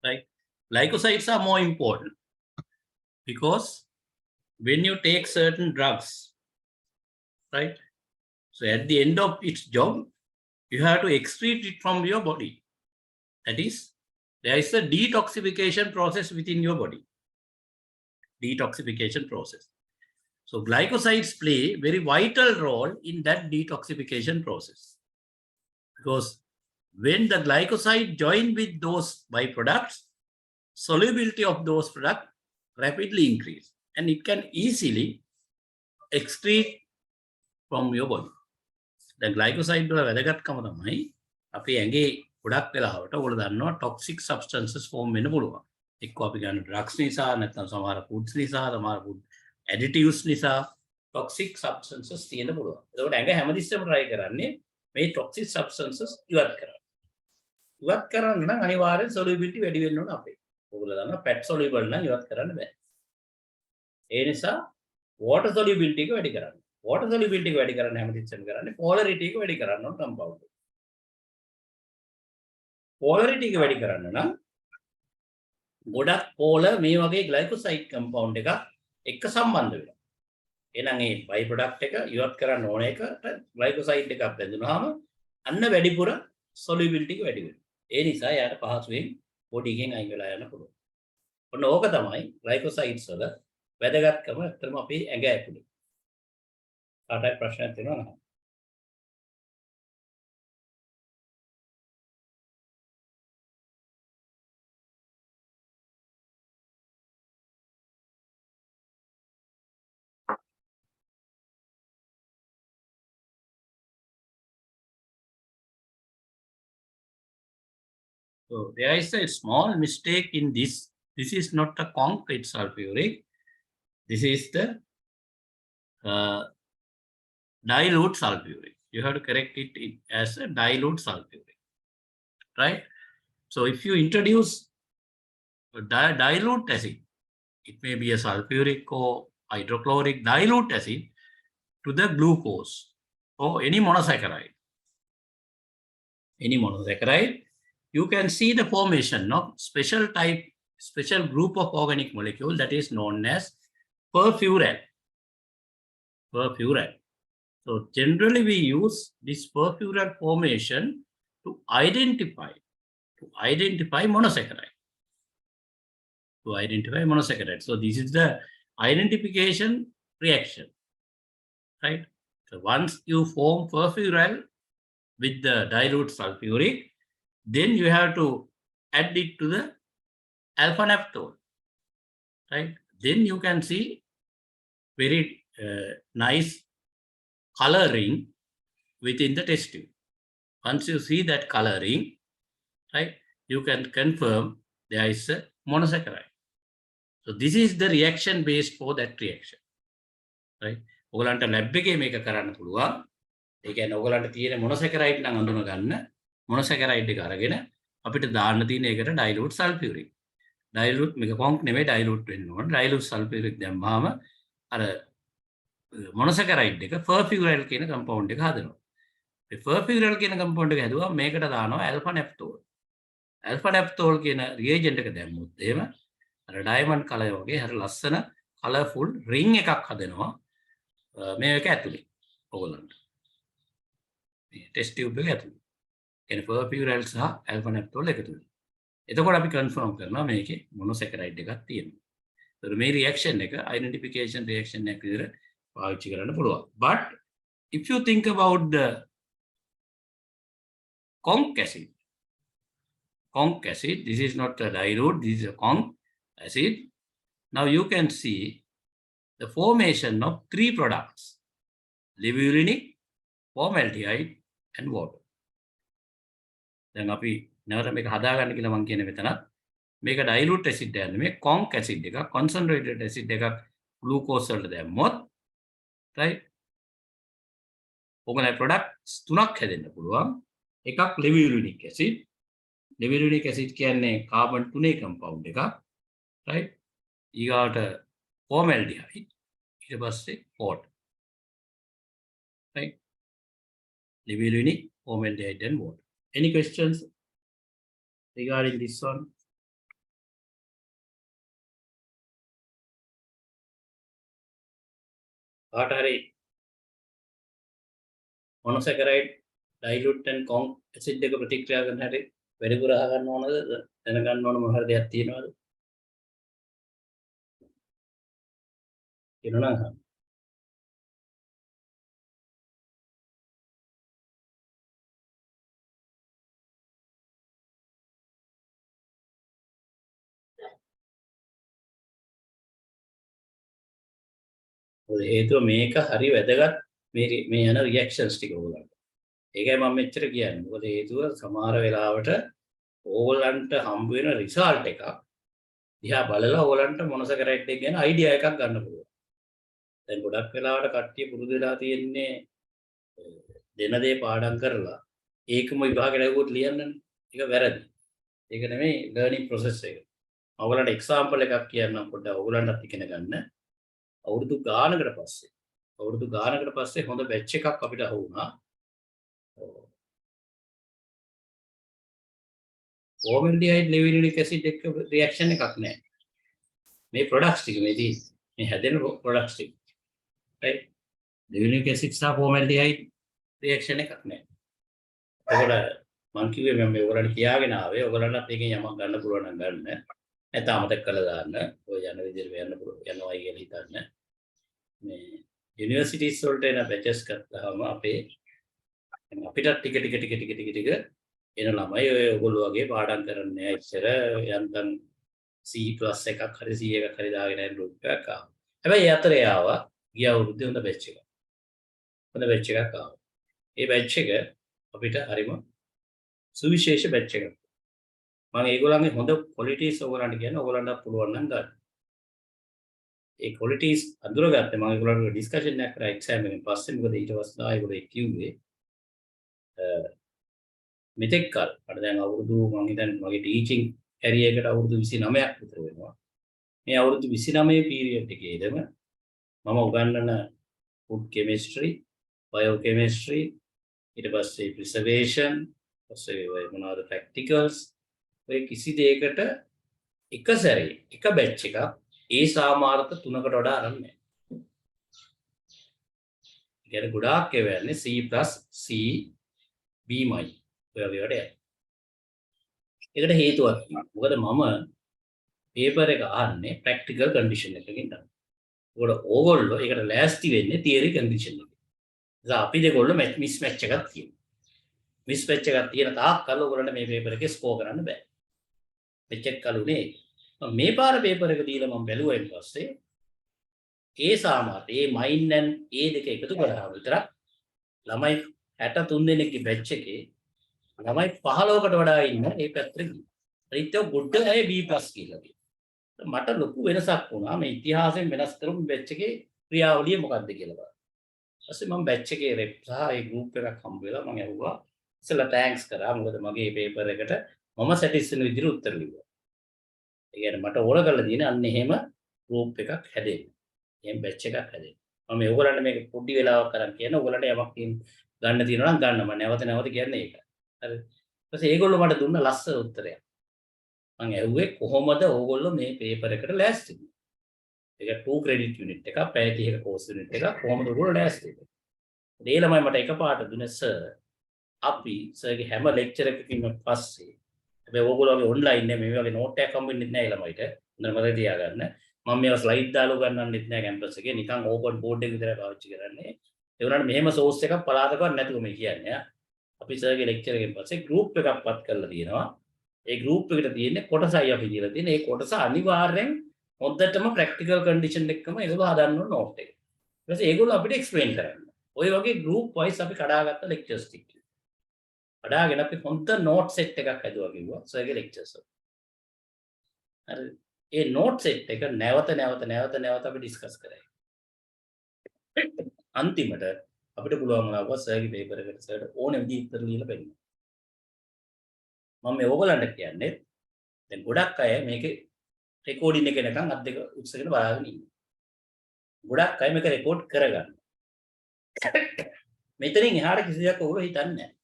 A: right? Glycosides are more important because when you take certain drugs, right? So at the end of its job, you have to excrete it from your body. That is, there is a detoxification process within your body. Detoxification process. So glycosides play a very vital role in that detoxification process. Because when the glycoside join with those byproducts, solubility of those products rapidly increase and it can easily excrete from your body. The glycoside වල වැදගත්කම තමයි අපි ඇඟේ ගොඩක් වෙලාවට ඔයගොල්ලෝ දන්නවා toxic substances form වෙන්න පුළුවන්. එක්ක අපි ගන්න drugs නිසා නැත්නම් සමහර foods නිසා සමහර food additives නිසා toxic substances තියෙන්න පුළුවන්. ඒකට ඇඟ හැමතිස්සෙම try කරන්නේ මේ toxic substances ඉවත් කරන්න. ඉවත් කරන්න නම් අනිවාර්යෙන් solubility වැඩි වෙන්න ඕන අපේ. ඔයගොල්ලෝ දන්නවා fat soluble නම් ඉවත් කරන්න බෑ. ඒ නිසා water solubility එක වැඩි කරන්න. water solubility එක වැඩි කරන්න හැමතිස්සෙම කරන්නේ polarity එක වැඩි කරන්න ඕන compound එක. polarity එක වැඩි කරන්න නම් ගොඩක් polar මේ වගේ glycoside compound එකක් එක්ක සම්බන්ධ වෙනවා. එහෙනම් මේ by product එක ඉවත් කරන්න ඕන එකට glycoside එකක් බැඳුනහම අන්න වැඩිපුර solubility එක වැඩි වෙනවා. ඒ නිසා යාට පහසුවෙන් body එකෙන් අයින් වෙලා යන්න පුළුවන්. ඔන්න ඕක තමයි glycosides වල වැදගත්කම ඇත්තටම අපේ ඇඟ ඇතුලේ. කාටයි ප්‍රශ්නයක් තියෙනවද? So there is a small mistake in this. This is not a concrete sulfuric. This is the dilute sulfuric. You have to correct it as a dilute sulfuric, right? So if you introduce a dilute acid, it may be a sulfuric or hydrochloric dilute acid to the glucose or any monosaccharide. Any monosaccharide, you can see the formation of special group of organic molecule that is known as perfuran. Perfuran. So generally we use this perfuran formation to identify monosaccharide. So this is the identification reaction, right? So once you form perfuran with the dilute sulfuric, then you have to add it to the alpha naphthol, right? Then you can see very nice coloring within the test tube. Once you see that coloring, right, you can confirm there is a monosaccharide. So this is the reaction base for that reaction, right? ඔයගලන්ට lab එකේ මේක කරන්න පුළුවන්. ඒ කියන්නේ ඔයගලන්ට තියෙන මොනොසැකරයිඩ් නම් අඳුන ගන්න. මොනොසැකරයිඩ් එක අරගෙන අපිට දාන්න තියෙන එකට dilute sulfuric. dilute මේක කොන්ක් නෙමෙයි dilute වෙන්න ඕන. dilute sulfuric දැම්මාම අර මොනොසැකරයිඩ් එක perfural කියන compound එක හදනවා. මේ perfural කියන compound එක හැදුවා මේකට දානවා alpha naphthol. alpha naphthol කියන reagent එක දැම්මොත් එහෙම අර diamond color වගේ හරි ලස්සන colorful ring එකක් හදනවා. මේක ඇතුලේ ඔයගොල්ලන්ට. මේ test tube එක ඇතුලේ. කියන්නේ perfural සහ alpha naphthol එකතු වෙනවා. එතකොට අපි confirm කරනවා මේකේ monosaccharide එකක් තියෙනවා. ඒතර මේ reaction එක identification reaction එකක් විදිහට පාවිච්චි කරන්න පුළුවන්. But if you think about the conc acid, this is not a dilute, this is a conc acid. Now you can see the formation of three products: libulinic, formaldehyde, and water. දැන් අපි නැවත මේක හදාගන්න කියලා මම කියන්නේ මෙතනත් මේක dilute acid එකක් නෙමෙයි conc acid එකක් concentrated acid එකක් glucose වලට දැම්මොත් right ඔයගොල්ලෝ products තුනක් හැදෙන්න පුළුවන්. එකක් libulinic acid. libulinic acid කියන්නේ carbon 3 compound එකක්, right? ඊගාට formaldehyde, ඊට පස්සේ water, right? libulinic, formaldehyde and water. Any questions regarding this one? කාටහරි monosaccharide, dilute and conc acid එක ප්‍රතික්‍රියා කරන හැටි වැඩිපුර අහගන්න ඕනද? දැනගන්න ඕන මොන හරි දෙයක් තියෙනවද? කියනවා නම් හේතුව මේක හරි වැදගත් මේ යන රියැක්ෂන්ස් ටික ඕගොල්ලන්ට. ඒකයි මම මෙච්චර කියන්නේ. මොකද හේතුව සමහර වෙලාවට ඕගොල්ලන්ට හම්බ වෙන රිසල්ට් එකක් දිහා බලලා ඕගොල්ලන්ට මොනොසැකරයිඩ් එක ගැන අයිඩියා එකක් ගන්න පුළුවන්. දැන් ගොඩක් වෙලාවට කට්ටිය පුරුදු වෙලා තියෙන්නේ දෙන දේ පාඩම් කරලා ඒකම විභාගෙට ලැබුවොත් ලියන්නනේ. ඒක වැරදි. ඒක නෙමෙයි ලර්නින් ප්‍රොසෙස් එක. ඔයගලන්ට එක්සැම්පල් එකක් කියන්නම් පොඩ්ඩක් ඔයගලන්ටත් ඉගෙන ගන්න. අවුරුදු ගානකට පස්සේ හොඳ බැච් එකක් අපිට අහුවුණා. ෆෝමල්ඩිහයිඩ් ලිවිනික් ඇසිඩ් එක්ක රියැක්ෂන් එකක් නැහැ. මේ ප්‍රොඩක්ට්ස් ටික මේ හැදෙන ප්‍රොඩක්ට්ස් ටික. right? ලිවිනික් ඇසිඩ් සහ ෆෝමල්ඩිහයිඩ් රියැක්ෂන් එකක් නැහැ. ඒකට මම කිව්වේ මම ඔයගලන්ට කියාගෙන ආවේ ඔයගලන්ටත් එකෙන් යමක් ගන්න පුළුවන් නම් ගන්න. නැත්නම් අමතක කරලා දාන්න. ඔය යන විදිහට යන්න පුළුවන්. යනවායි කියලා හිතන්න. මේ යුනිවර්සිටිස් වලට එන බැචස් ගත්තාම අපිට ටික එන ළමයි ඔය ඔයගොල්ලෝ වගේ පාඩම් කරන්නේ ඉස්සර යන්තම් C+ එකක් හරි C එකක් හරි දාගෙන යන ගෲප් එකක් ආවා. හැබැයි අතරේ ආවා ගිය අවුරුද්දේ හොඳ බැච් එකක්. ආවා. ඒ බැච් එක අපිට හරිම සුවිශේෂ බැච් එකක්. මම ඒගොල්ලන්ගේ හොඳ ක්වොලිටිස් ඔයගොල්ලන්ට කියන්න ඔයගොල්ලන්ට පුළුවන් නම් ගන්න. ඒ ක්වොලිටිස් අඳුරගත්තේ මම ඒගොල්ලන්ට ඩිස්කෂන් එකක් කරා එක්සෑම් එකෙන් පස්සේ මොකද ඊට පස්සේ ඒගොල්ලෝ කිව්වේ මෙතෙක් කල් මට දැන් අවුරුදු මම හිතන්නේ මගේ ටීචින් කැරියර් එකට අවුරුදු 29ක් විතර වෙනවා. මේ අවුරුදු 29 පීරියඩ් එකේදම මම උගන්වන ෆුඩ් කෙමිස්ට්‍රි, බයෝ කෙමිස්ට්‍රි, ඊට පස්සේ ප්‍රිසර්වේෂන්, පස්සේ මොනවාද ප්‍රැක්ටිකල්ස් ඔය කිසි දෙයකට එක සැරේ එක බැච් එකක් ඒ සාමාර්ථ 3කට වඩා අරන් නැහැ. ඒ කියන්නේ ගොඩාක් ඒවා යන්නේ C+, C, B-මයි. ඔය වගේ වැඩ යන්නේ. ඒකට හේතුවක් තියෙනවා. මොකද මම පේපර් එක අහන්නේ ප්‍රැක්ටිකල් කන්ඩිෂන් එකකින් තමයි. ඒකට ඕගොල්ලෝ ඒකට ලෑස්ති වෙන්නේ තියරි කන්ඩිෂන් එකකින්. ඉතින් අපි දෙකොල්ලෝ මිස් මැච් එකක් තියෙනවා. මිස් මැච් එකක් තියෙන තාක් කල් ඕගොල්ලන්ට මේ පේපර් එකේ ස්කෝර් කරන්න බෑ. මෙච්චර කලුනේ මේ පාර පේපර් එක දීලා මම බැලුවා ඊට පස්සේ ඒ සාමාර්ථ ඒ මයින් ඇන් ඒ දෙක එකතු කරාම විතරක් ළමයි 63 දෙනෙක්ගේ බැච් එකේ ළමයි 15කට වඩා ඉන්න ඒ පැත්තට ගියා. අනිත් ඒවා ගොඩ අය B+ කියලා කියනවා. මට ලොකු වෙනසක් වුණා මේ ඉතිහාසයෙන් වෙනස් කරමු බැච් එකේ ක්‍රියාවලිය මොකක්ද කියලා බලන්න. ඊපස්සේ මම බැච් එකේ රෙප් සහ ඒ ගෲප් එකක් හම්බ වෙලා මම ඇහුවා ඉස්සෙල්ලා තෑන්ක්ස් කරා මොකද මගේ පේපර් එකට මම සැටිස් වෙන විදිහට උත්තර ලිව්වා. ඒ කියන්නේ මට ඕන කරලා තියෙන්නේ අන්න එහෙම ගෲප් එකක් හැදෙන්න. එහෙම බැච් එකක් හැදෙන්න. මම ඔයගොල්ලන්ට මේක පොඩි වෙලාවක් කරන් කියන ඔයගොල්ලන්ට යමක් ගන්න තියෙනවා නම් ගන්න. මම නැවත කියන්නේ ඒක. හරි. ඊපස්සේ ඒගොල්ලෝ මට දුන්න ලස්සන උත්තරයක්. මම ඇහුවේ කොහොමද ඕගොල්ලෝ මේ පේපර් එකට ලෑස්ති වෙන්නේ? ඒක 2 ක්‍රෙඩිට් යුනිට් එකක්, පැය 30ක කෝස් යුනිට් එකක් කොහොමද ඔයගොල්ලෝ ලෑස්ති වෙන්නේ? ඒ ළමයි මට එකපාරට දුන්නේ සර් අපි සර්ගේ හැම ලෙක්චර් එකකින්ම පස්සේ හැබැයි ඕගොල්ලෝගේ ඔන්ලයින් නේ මේ වගේ නෝට් එකක් හම්බෙන්නේ නැහැ ළමයිට. හොඳට මතක තියාගන්න. මම මේවා ස්ලයිඩ් දාලා ගන්නන්නෙත් නැහැ කැම්පස් එකේ. නිකන් ඕපන් බෝඩ් එක විතරයි පාවිච්චි කරන්නේ. ඒ වුණාට මෙහෙම සෝස් එකක් පලාතකවත් නැතුව මේ කියන්නේ. අපි සර්ගේ ලෙක්චර් එකෙන් පස්සේ ගෲප් එකක් පත් කරලා තියෙනවා. ඒ ගෲප් එකට තියෙන්නේ කොටසයි අපි දීලා තියෙන්නේ. ඒ කොටස අනිවාර්යෙන් හොද්දටම ප්‍රැක්ටිකල් කන්ඩිෂන් එකකම ඒගොල්ලෝ හදන්න ඕන නෝට් එක. ඊට පස්සේ ඒගොල්ලෝ අපිට එක්ස්ප්ලেইন කරන්න. ওই වගේ ගෲප් වයිස් අපි කඩාගත්ත ලෙක්චර්ස් ටික. කඩාගෙන අපි හොඳ නෝට් සෙට් එකක් හදුවා කිව්වා සර්ගේ ලෙක්චර්ස් වල. හරි. ඒ නෝට් සෙට් එක නැවත අපි ඩිස්කස් කරා. අන්තිමට අපිට පුළුවන් වුණා සර්ගේ පේපර් එකට සර්ට ඕනෙ විදිහට උත්තර ලියලා බැලුවා. මම මේ ඕගලන්ට කියන්නේ දැන් ගොඩක් අය මේකේ රෙකෝඩින් එක එනකන් අත් දෙක උස්සගෙන බලාගෙන ඉන්නවා. ගොඩක් අය මේක රෙකෝඩ් කරගන්න. මෙතනින් එහාට කිසි දෙයක් ඕගොල්ලෝ හිතන්නේ නැහැ.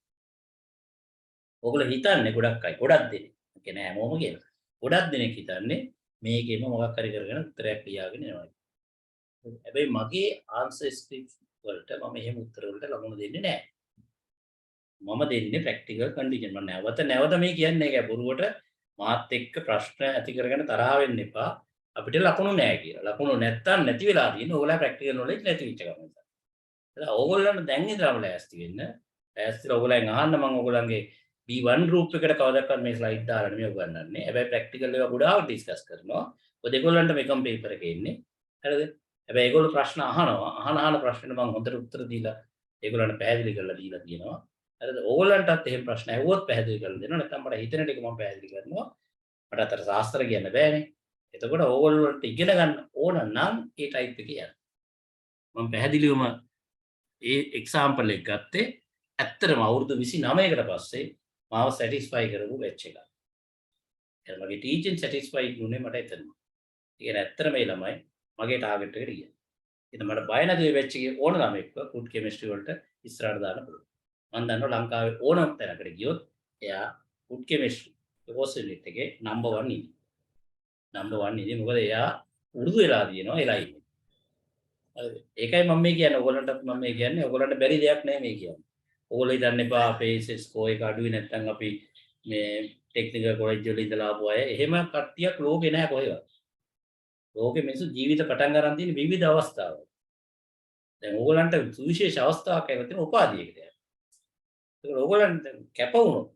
A: ඕගොල්ලෝ හිතන්නේ ගොඩක් අය ගොඩක් දෙනෙක්. ඒ කියන්නේ හැමෝම කියලා. ගොඩක් දෙනෙක් හිතන්නේ මේකෙම මොකක් හරි කරගෙන උත්තරයක් ලියාගෙන යනවා. හැබැයි මගේ ආන්සර් ස්ක්‍රිප්ට් වලට මම එහෙම උත්තර වලට ලකුණු දෙන්නේ නැහැ. මම දෙන්නේ ප්‍රැක්ටිකල් කන්ඩිෂන්. මම නැවත මේ කියන්නේ ඒක බොරුවට මාත් එක්ක ප්‍රශ්න ඇති කරගෙන තරහ වෙන්න එපා. අපිට ලකුණු නැහැ කියලා. ලකුණු නැත්තම් නැති වෙලා තියෙන ඕගොල්ලෝ ප්‍රැක්ටිකල් නොලෙජ් නැති වෙච්ච ගමන්. ඒක ඕගොල්ලන්ට දැන් ඉඳලාම ලෑස්ති වෙන්න. ලෑස්තිලා ඕගොල්ලන් අහන්න මම ඕගොල්ලන්ගේ B1 group එකට කවදාවත් මේ ස්ලයිඩ් දාලා නෙමෙයි උගන්වන්නේ. හැබැයි ප්‍රැක්ටිකල් ඒවා ගොඩාක් ඩිස්කස් කරනවා. ඔය දෙකොල්ලන්ට මේකම පේපර් එකේ ඉන්නේ. හරිද? හැබැයි ඒගොල්ලෝ ප්‍රශ්න අහනවා. අහන ප්‍රශ්නෙට මම හොඳට උත්තර දීලා ඒගොල්ලන්ට පැහැදිලි කරලා දීලා තියෙනවා. හරිද? ඕගොල්ලන්ටත් එහෙම ප්‍රශ්න ඇහුවොත් පැහැදිලි කරලා දෙනවා. නැත්නම් මට හිතෙන ටික මම පැහැදිලි කරනවා. මට අතර ශාස්ත්‍ර කියන්න බෑනේ. එතකොට ඕගොල්ලන්ට ඉගෙන ගන්න ඕන නම් ඒ ටයිප් එකේ යන්න. මම පැහැදිලිවම ඒ එක්සැම්පල් එක ගත්තේ ඇත්තටම අවුරුදු 29කට පස්සේ මාව satisfy කරපු batch එක. එහෙනම් මගේ teaching satisfy වුණේ මට එතනම. ඒ කියන්නේ ඇත්තටම මේ ළමයි මගේ target එකට ගියා. ඉතින් මට බය නැතුව මේ batch එකේ ඕන ළමෙක්ව food chemistry වලට ඉස්සරහට දාන්න පුළුවන්. මම දන්නවා ලංකාවේ ඕනම තැනකට ගියොත් එයා food chemistry course එකේ number 1 ඉන්නේ. number 1 ඉන්නේ මොකද එයා උරුදු වෙලා තියෙනවා එලා ඉන්නේ. ඒකයි මම මේ කියන්නේ ඔයගොල්ලන්ට මම මේ කියන්නේ ඔයගොල්ලන්ට බැරි දෙයක් නෙමෙයි මේ කියන්නේ. ඕගොල්ලෝ හිතන්න එපා අපේ ස්කෝර් එක අඩුයි නැත්නම් අපි මේ ටෙක්නිකල් කොලෙජ් වල ඉඳලා ආපු අය එහෙම කට්ටියක් ලෝකේ නැහැ කොහෙවත්. ලෝකෙ මිනිස්සු ජීවිත පටන් ගන්න තියෙන විවිධ අවස්ථාවල. දැන් ඕගොල්ලන්ට සුවිශේෂ අවස්ථාවක් ඇවිත් තියෙන උපාධියකට යනවා. ඒක ඕගොල්ලන්ට කැප වුණොත්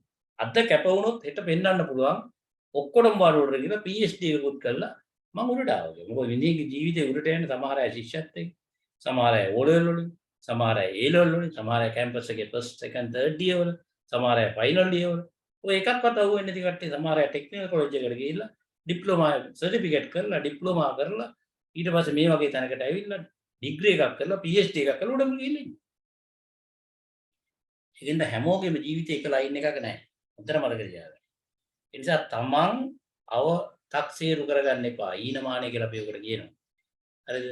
A: අද කැප වුණොත් හෙට පෙන්වන්න පුළුවන් ඔක්කොටම වරුවට ගිහලා PhD එකකුත් කරලා මම උඩට ආවා. මොකද විනීගේ ජීවිතේ උඩට යන සමහර අය ශිෂ්‍යත් එක්ක සමහර අය O level වලින් සමහර අය A level වලින් සමහර අය කැම්පස් එකේ first second third year වල සමහර අය final year වල ඔය එකක්වත් අහුවෙන්නේ නැති කට්ටිය සමහර අය ටෙක්නිකල් කොලෙජ් එකට ගිහිල්ලා ඩිප්ලෝමා සර්ටිෆිකේට් කරලා ඩිප්ලෝමා කරලා ඊට පස්සේ මේ වගේ තැනකට ඇවිල්ලා ඩිග්‍රී එකක් කරලා PhD එකක් කරලා උඩම ගිහිල්ලා ඉන්නේ. ඒකෙන්ද හැමෝගෙම ජීවිතේ එක ලයින් එකක නැහැ. හොඳට මතක තියාගන්න. ඒ නිසා තමන් තක්සේරු කරගන්න එපා. ඊනමානය කියලා අපි උකට කියනවා. හරිද?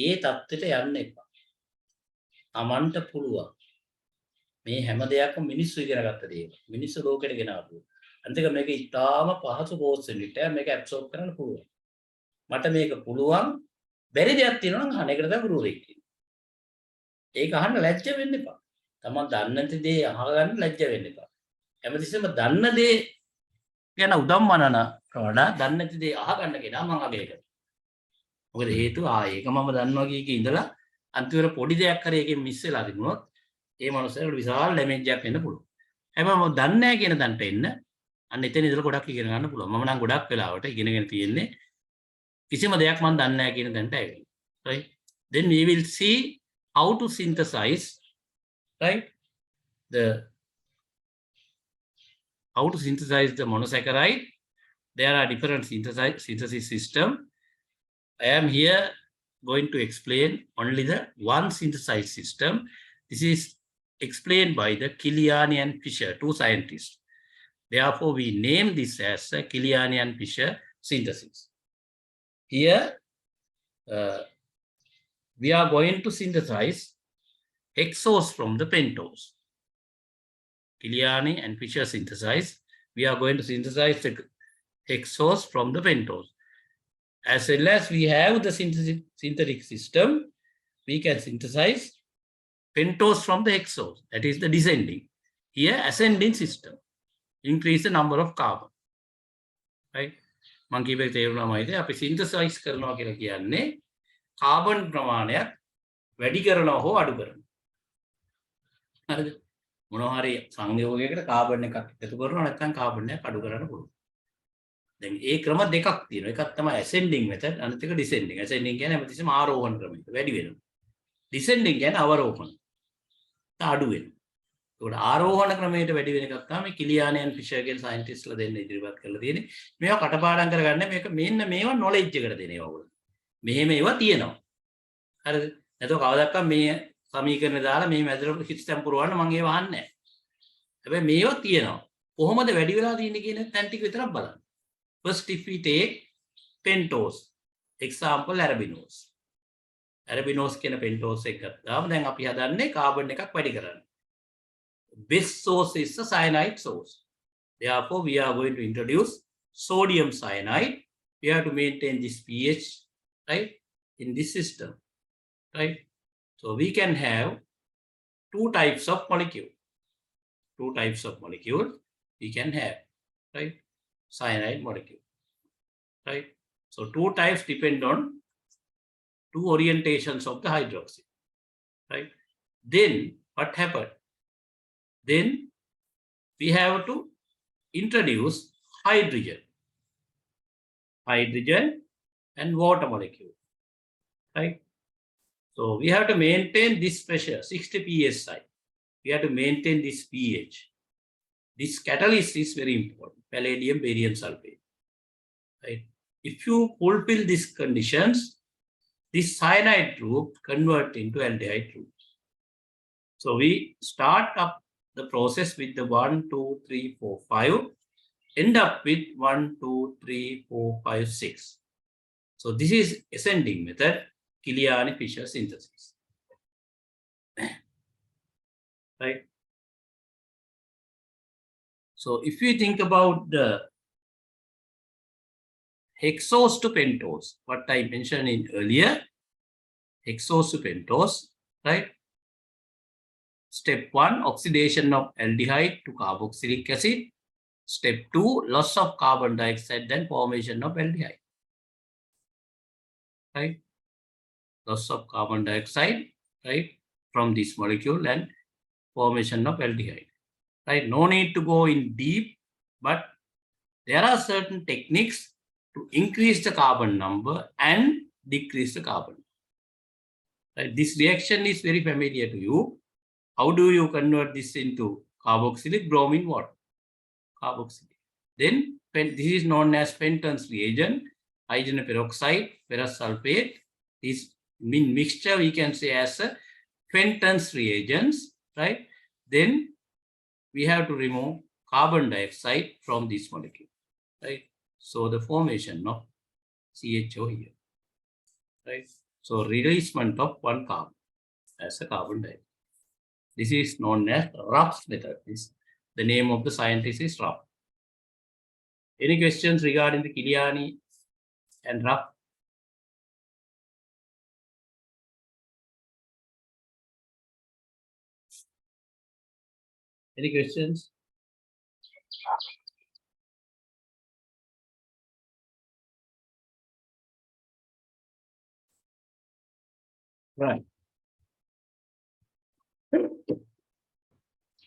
A: ඒ தත්ත්වයට යන්න එපා. තමන්ට පුළුවන්. මේ හැම දෙයක්ම මිනිස්සු ඉගෙන ගත්ත දේවල්. මිනිස්සු ලෝකෙට ගෙනාවු. අන්තික මේක ඉතාම පහසු කෝස් එකකට මේක ඇබ්සෝබ් කරන්න පුළුවන්. මට මේක පුළුවන්. බැරි දෙයක් තියෙනවා නම් අහන්න. ඒකට තමයි ගුරුවරයෙක් කියන්නේ. ඒක අහන්න ලැජ්ජ වෙන්න එපා. තමන් දන්නේ නැති දේ අහගන්න ලැජ්ජ වෙන්න එපා. හැමතිස්සෙම දන්න දේ ගැන උදම්මනන වඩා දන්නේ නැති දේ අහගන්න කෙනා මම අගය කරනවා. මොකද හේතුව ඒක මම දන්නවා කීකේ ඉඳලා අන්තිමට පොඩි දෙයක් හරි එකෙන් මිස් වෙලා තිබුණොත් ඒ මනුස්සයාට විශාල ඩැමේජ් එකක් වෙන්න පුළුවන්. හැබැයි මම දන්නේ නැහැ කියන තැනට එන්න අන්න එතන ඉඳලා ගොඩක් ඉගෙන ගන්න පුළුවන්. මම නම් ගොඩක් වෙලාවට ඉගෙනගෙන තියෙන්නේ කිසිම දෙයක් මම දන්නේ නැහැ කියන තැනට ඇවිල්ලා. right? Then we will see how to synthesize, right? How to synthesize the monosaccharide. There are different synthesis system. I am here going to explain only the one synthesized system. This is explained by the Kiliani and Fischer, two scientists. Therefore, we name this as a Kiliani and Fischer synthesis. Here, we are going to synthesize hexose from the pentose. Kiliani and Fischer synthesize. We are going to synthesize the hexose from the pentose. As well as we have the synthetic system, we can synthesize pentose from the hexose. That is the descending. Here, ascending system. Increase the number of carbon. Right? මම කියපේ තේරුණාමයිද අපි සින්තසයිස් කරනවා කියලා කියන්නේ carbon ප්‍රමාණයක් වැඩි කරනවා හෝ අඩු කරනවා. හරිද? මොනවා හරි සංයෝගයකට කාබන් එකක් එකතු කරනවා නැත්නම් කාබන් එකක් අඩු කරන්න පුළුවන්. දැන් ඒ ක්‍රම දෙකක් තියෙනවා. එකක් තමයි ascending method අනිත් එක descending. ascending කියන්නේ හැමතිස්සෙම ආරෝහණ ක්‍රමයක වැඩි වෙනවා. descending කියන්නේ අවරෝහණ. අඩු වෙනවා. ඒකට ආරෝහණ ක්‍රමයට වැඩි වෙන එකක් තමයි කිලියානි and ෆිෂර් කියන සයන්ටිස්ට්ලා දෙන්න ඉදිරිපත් කරලා තියෙන්නේ. මේවා කටපාඩම් කරගන්න මේක මෙන්න මේවා knowledge එකට දෙන ඒවා වල. මෙහෙම ඒවා තියෙනවා. හරිද? නැතෝ කවදාවත් මේ සමීකරණ දාලා මේ මැදට හිස්තම් පුරවන්න මම ඒව අහන්නේ නැහැ. හැබැයි මේවා තියෙනවා. කොහොමද වැඩි වෙලා තියෙන්නේ කියන තැන් ටික විතරක් බලන්න. First, if we take pentose, example arabinose. Arabinose කියන pentose එක ගත්තාම දැන් අපි හදන්නේ කාබන් එකක් වැඩි කරන්න. Best source is the cyanide source. Therefore, we are going to introduce sodium cyanide. We have to maintain this pH, right, in this system, right? So we can have two types of molecule. Two types of molecule we can have, right? Cyanide molecule, right? So two types depend on two orientations of the hydroxy, right? Then what happened? Then we have to introduce hydrogen and water molecule, right? So we have to maintain this pressure, 60 psi. We have to maintain this pH. This catalyst is very important, palladium barium sulfate, right? If you fulfill these conditions, this cyanide group convert into aldehyde group. So we start up the process with the 1, 2, 3, 4, 5 end up with 1, 2, 3, 4, 5, 6. So this is ascending method, Kiliani-Fisher synthesis. Right? So if you think about the hexose to pentose, what I mentioned in earlier, hexose to pentose, right? Step 1, oxidation of aldehyde to carboxylic acid. Step 2, loss of carbon dioxide, then formation of aldehyde. Right? Loss of carbon dioxide, right, from this molecule and formation of aldehyde. Right? No need to go in deep, but there are certain techniques to increase the carbon number and decrease the carbon. Right? This reaction is very familiar to you. How do you convert this into carboxylic? Bromine water, carboxylate. Then this is known as Fenton's reagent, hydrogen peroxide, ferrous sulfate. This mixture we can say as a Fenton's reagents, right? Then we have to remove carbon dioxide from this molecule, right? So the formation of CHO here, right? So releasement of one carbon as a carbon dioxide. This is known as Rupp's method. The name of the scientist is Rupp. Any questions regarding the Kiliani and Rupp? Any questions? Right.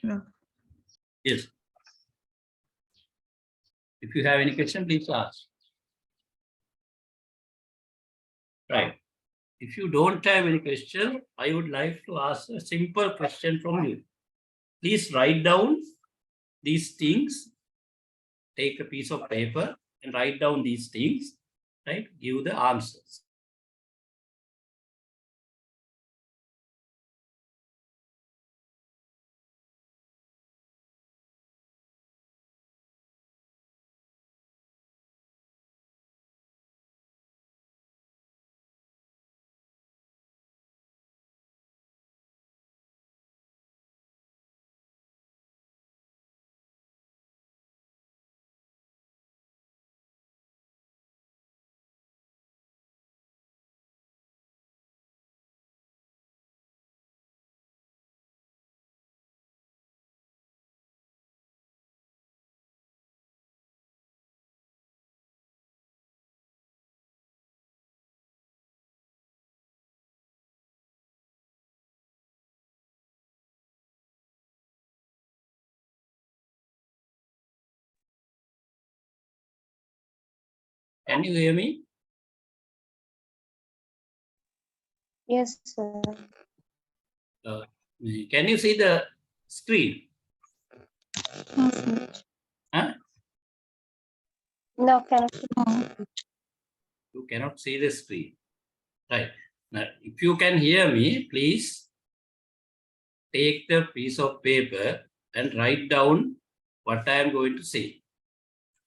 D: Yeah.
A: Yes. If you have any question, please ask. Right. If you don't have any question, I would like to ask a simple question from you. Please write down these things. Take a piece of paper and write down these things. Right? Give the answers. Can you hear me?
E: Yes, sir.
A: Can you see the screen?
D: No, sir.
A: Huh?
E: No, cannot.
D: No.
A: You cannot see the screen. Right. Now, if you can hear me, please take the piece of paper and write down what I am going to say.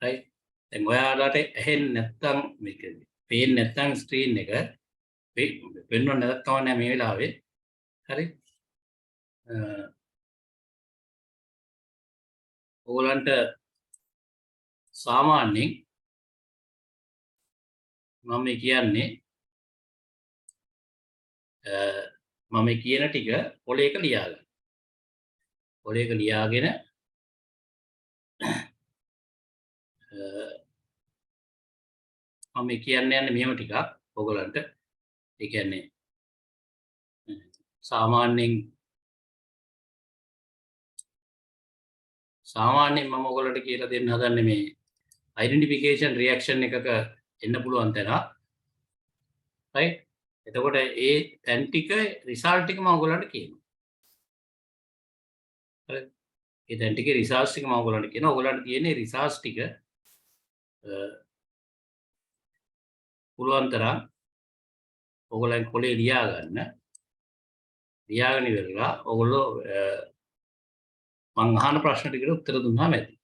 A: Right? Then ඔයාලට ඇහෙන්නේ නැත්නම් මේක පේන්නේ නැත්නම් screen එක පෙන්වන්න නැත්නම් කවන්නේ මේ වෙලාවේ. හරි? ඕගලන්ට සාමාන්‍යයෙන් මම කියන්නේ මම කියන ටික පොලේක ලියාගන්න. පොලේක ලියාගෙන මම කියන්න යන්නේ මෙහෙම ටිකක් ඕගලන්ට. ඒ කියන්නේ සාමාන්‍යයෙන් මම ඔයගලට කියලා දෙන්න හදන්නේ මේ identification reaction එකක එන්න පුළුවන් තැන. right? එතකොට ඒ තැන් ටික result ටික මම ඔයගලන්ට කියනවා. හරි? ඒ තැන් ටිකේ results ටික මම ඔයගලන්ට කියනවා. ඔයගලන්ට තියෙන්නේ results ටික පුළුවන් තරම් ඔයගලන් කොලේ ලියා ගන්න. ලියාගෙන ඉවරලා ඔයගොල්ලෝ මං අහන ප්‍රශ්න ටිකට උත්තර දුන්නාම ඇති.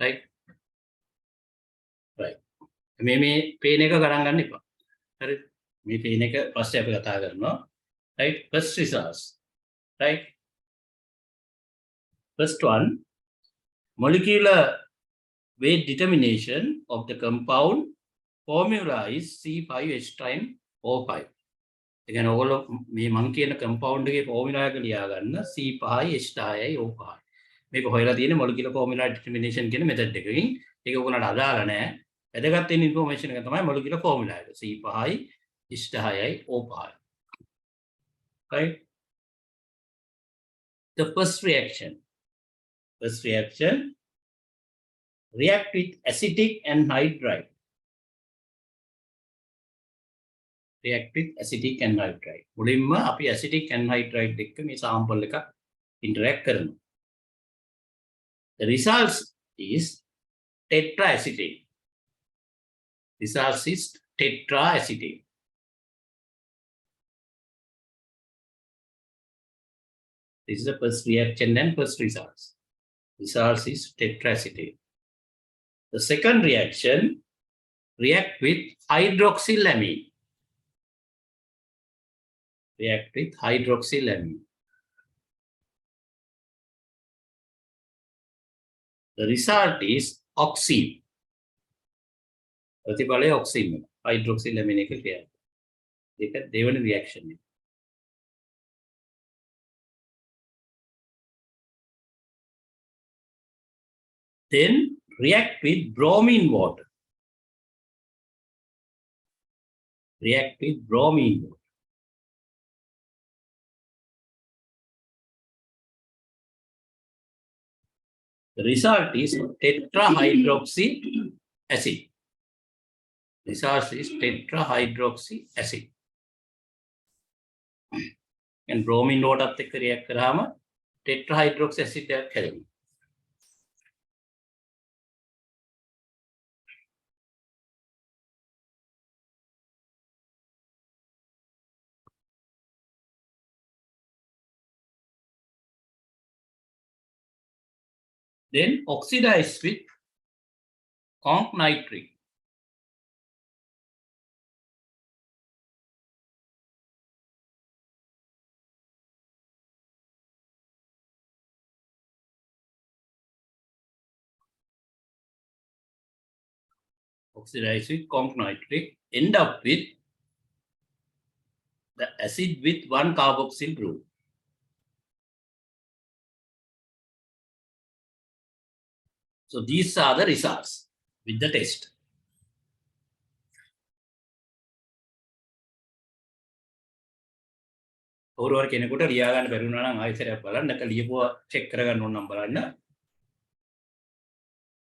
A: right right මේ පේන එක ගණන් ගන්න එපා. හරිද? මේ පේන එක පස්සේ අපි කතා කරනවා. right first results. right first one, molecular weight determination of the compound formula is C5H time O5. ඒ කියන්නේ ඔයගොල්ලෝ මේ මං කියන compound එකේ formula එක ලියා ගන්න C5H10යි O5. මේක හොයලා තියෙන්නේ molecular formula determination කියන method එකකින්. ඒක ඔයගොල්ලන්ට අදාළ නැහැ. වැදගත් වෙන information එක තමයි molecular formula එක. C5H10යි O5. right the first reaction react with acetic anhydride. react with acetic anhydride. මුලින්ම අපි acetic anhydride එක්ක මේ sample එක interact කරනවා. The results is tetraacetate. Results is tetraacetate. This is the first reaction and first results. Results is tetraacetate. The second reaction react with hydroxylamine. React with hydroxylamine. The result is oxime. ප්‍රතිඵලය oxime. hydroxylamine එක ක්‍රියාව. ඒක දෙවෙනි reaction එක. Then react with bromine water. React with bromine water. The result is tetrahydroxy acid. Result is tetrahydroxy acid. And bromine water එක්ක react කරාම tetrahydroxy acid එකක් හැදෙනවා. Then oxidize with conch nitric. Oxidize with conch nitric, end up with the acid with one carboxyl group. So these are the results with the test. ඔවුරුවර කෙනෙකුට ලියා ගන්න බැරි වුණා නම් ආයෙත් බලන්න නැත්නම් ලියපුවා චෙක් කරගන්න ඕන නම් බලන්න.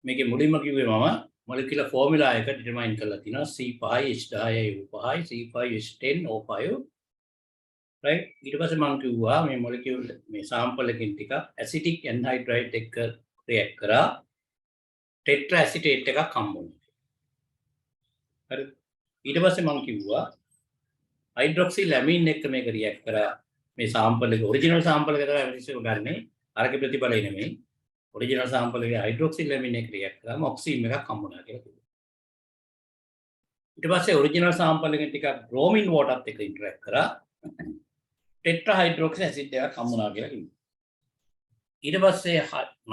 A: මේකේ මුලින්ම කිව්වේ මම molecular formula එක determine කරලා තිනවා C5H10O5 C5H10O5 right ඊට පස්සේ මම කිව්වා මේ molecule මේ sample එකකින් ටිකක් acetic anhydride එක්ක react කරා tetraacetate එකක් හම්බුණා. හරි ඊට පස්සේ මම කිව්වා hydroxylamine එක්ක මේක react කරා මේ sample එක original sample එක තමයි මිනිස්සු ගන්නෙ අරගේ ප්‍රතිඵලය නෙමෙයි original sample එකේ hydroxylamine එක react කරාම oxime එකක් හම්බුණා කියලා කිව්වා. ඊට පස්සේ original sample එකෙන් ටිකක් bromine water එක්ක interact කරා tetrahydroxy acid එකක් හම්බුණා කියලා කිව්වා. ඊට පස්සේ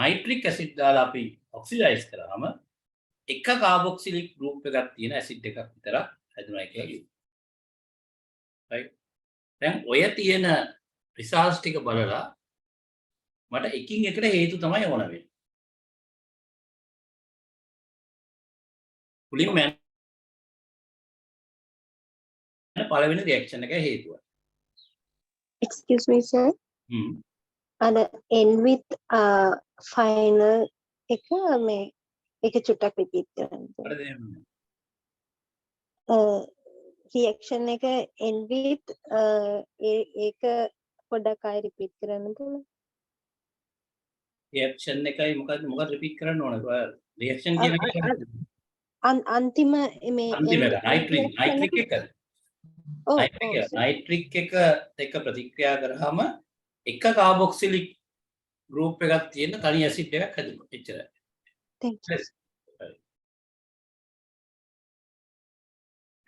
A: nitric acid දාලා අපි oxidize කරාම එක carboxylic group එකක් තියෙන acid එකක් විතරක් හැදුණා කියලා කිව්වා. right දැන් ඔය තියෙන results ටික බලලා මට එකින් එකට හේතු තමයි ඕන වෙන්නේ. මුලින්ම පළවෙනි reaction එක හේතුව.
E: Excuse me, sir. And end with final එක මේ එක චුට්ටක් repeat කරන්න. Reaction එක end with ඒක පොඩ්ඩක් ආයෙ repeat කරන්න පුළුවන්.
A: reaction එකයි මොකක්ද repeat කරන්න ඕන? reaction කියන එක
E: අන්තිම මේ
A: අන්තිම nitric එක. nitric එක එක ප්‍රතික්‍රියා කරාම එක carboxylic group එකක් තියෙන තනි acid එකක් හැදුණා. එච්චරයි.
D: thank you.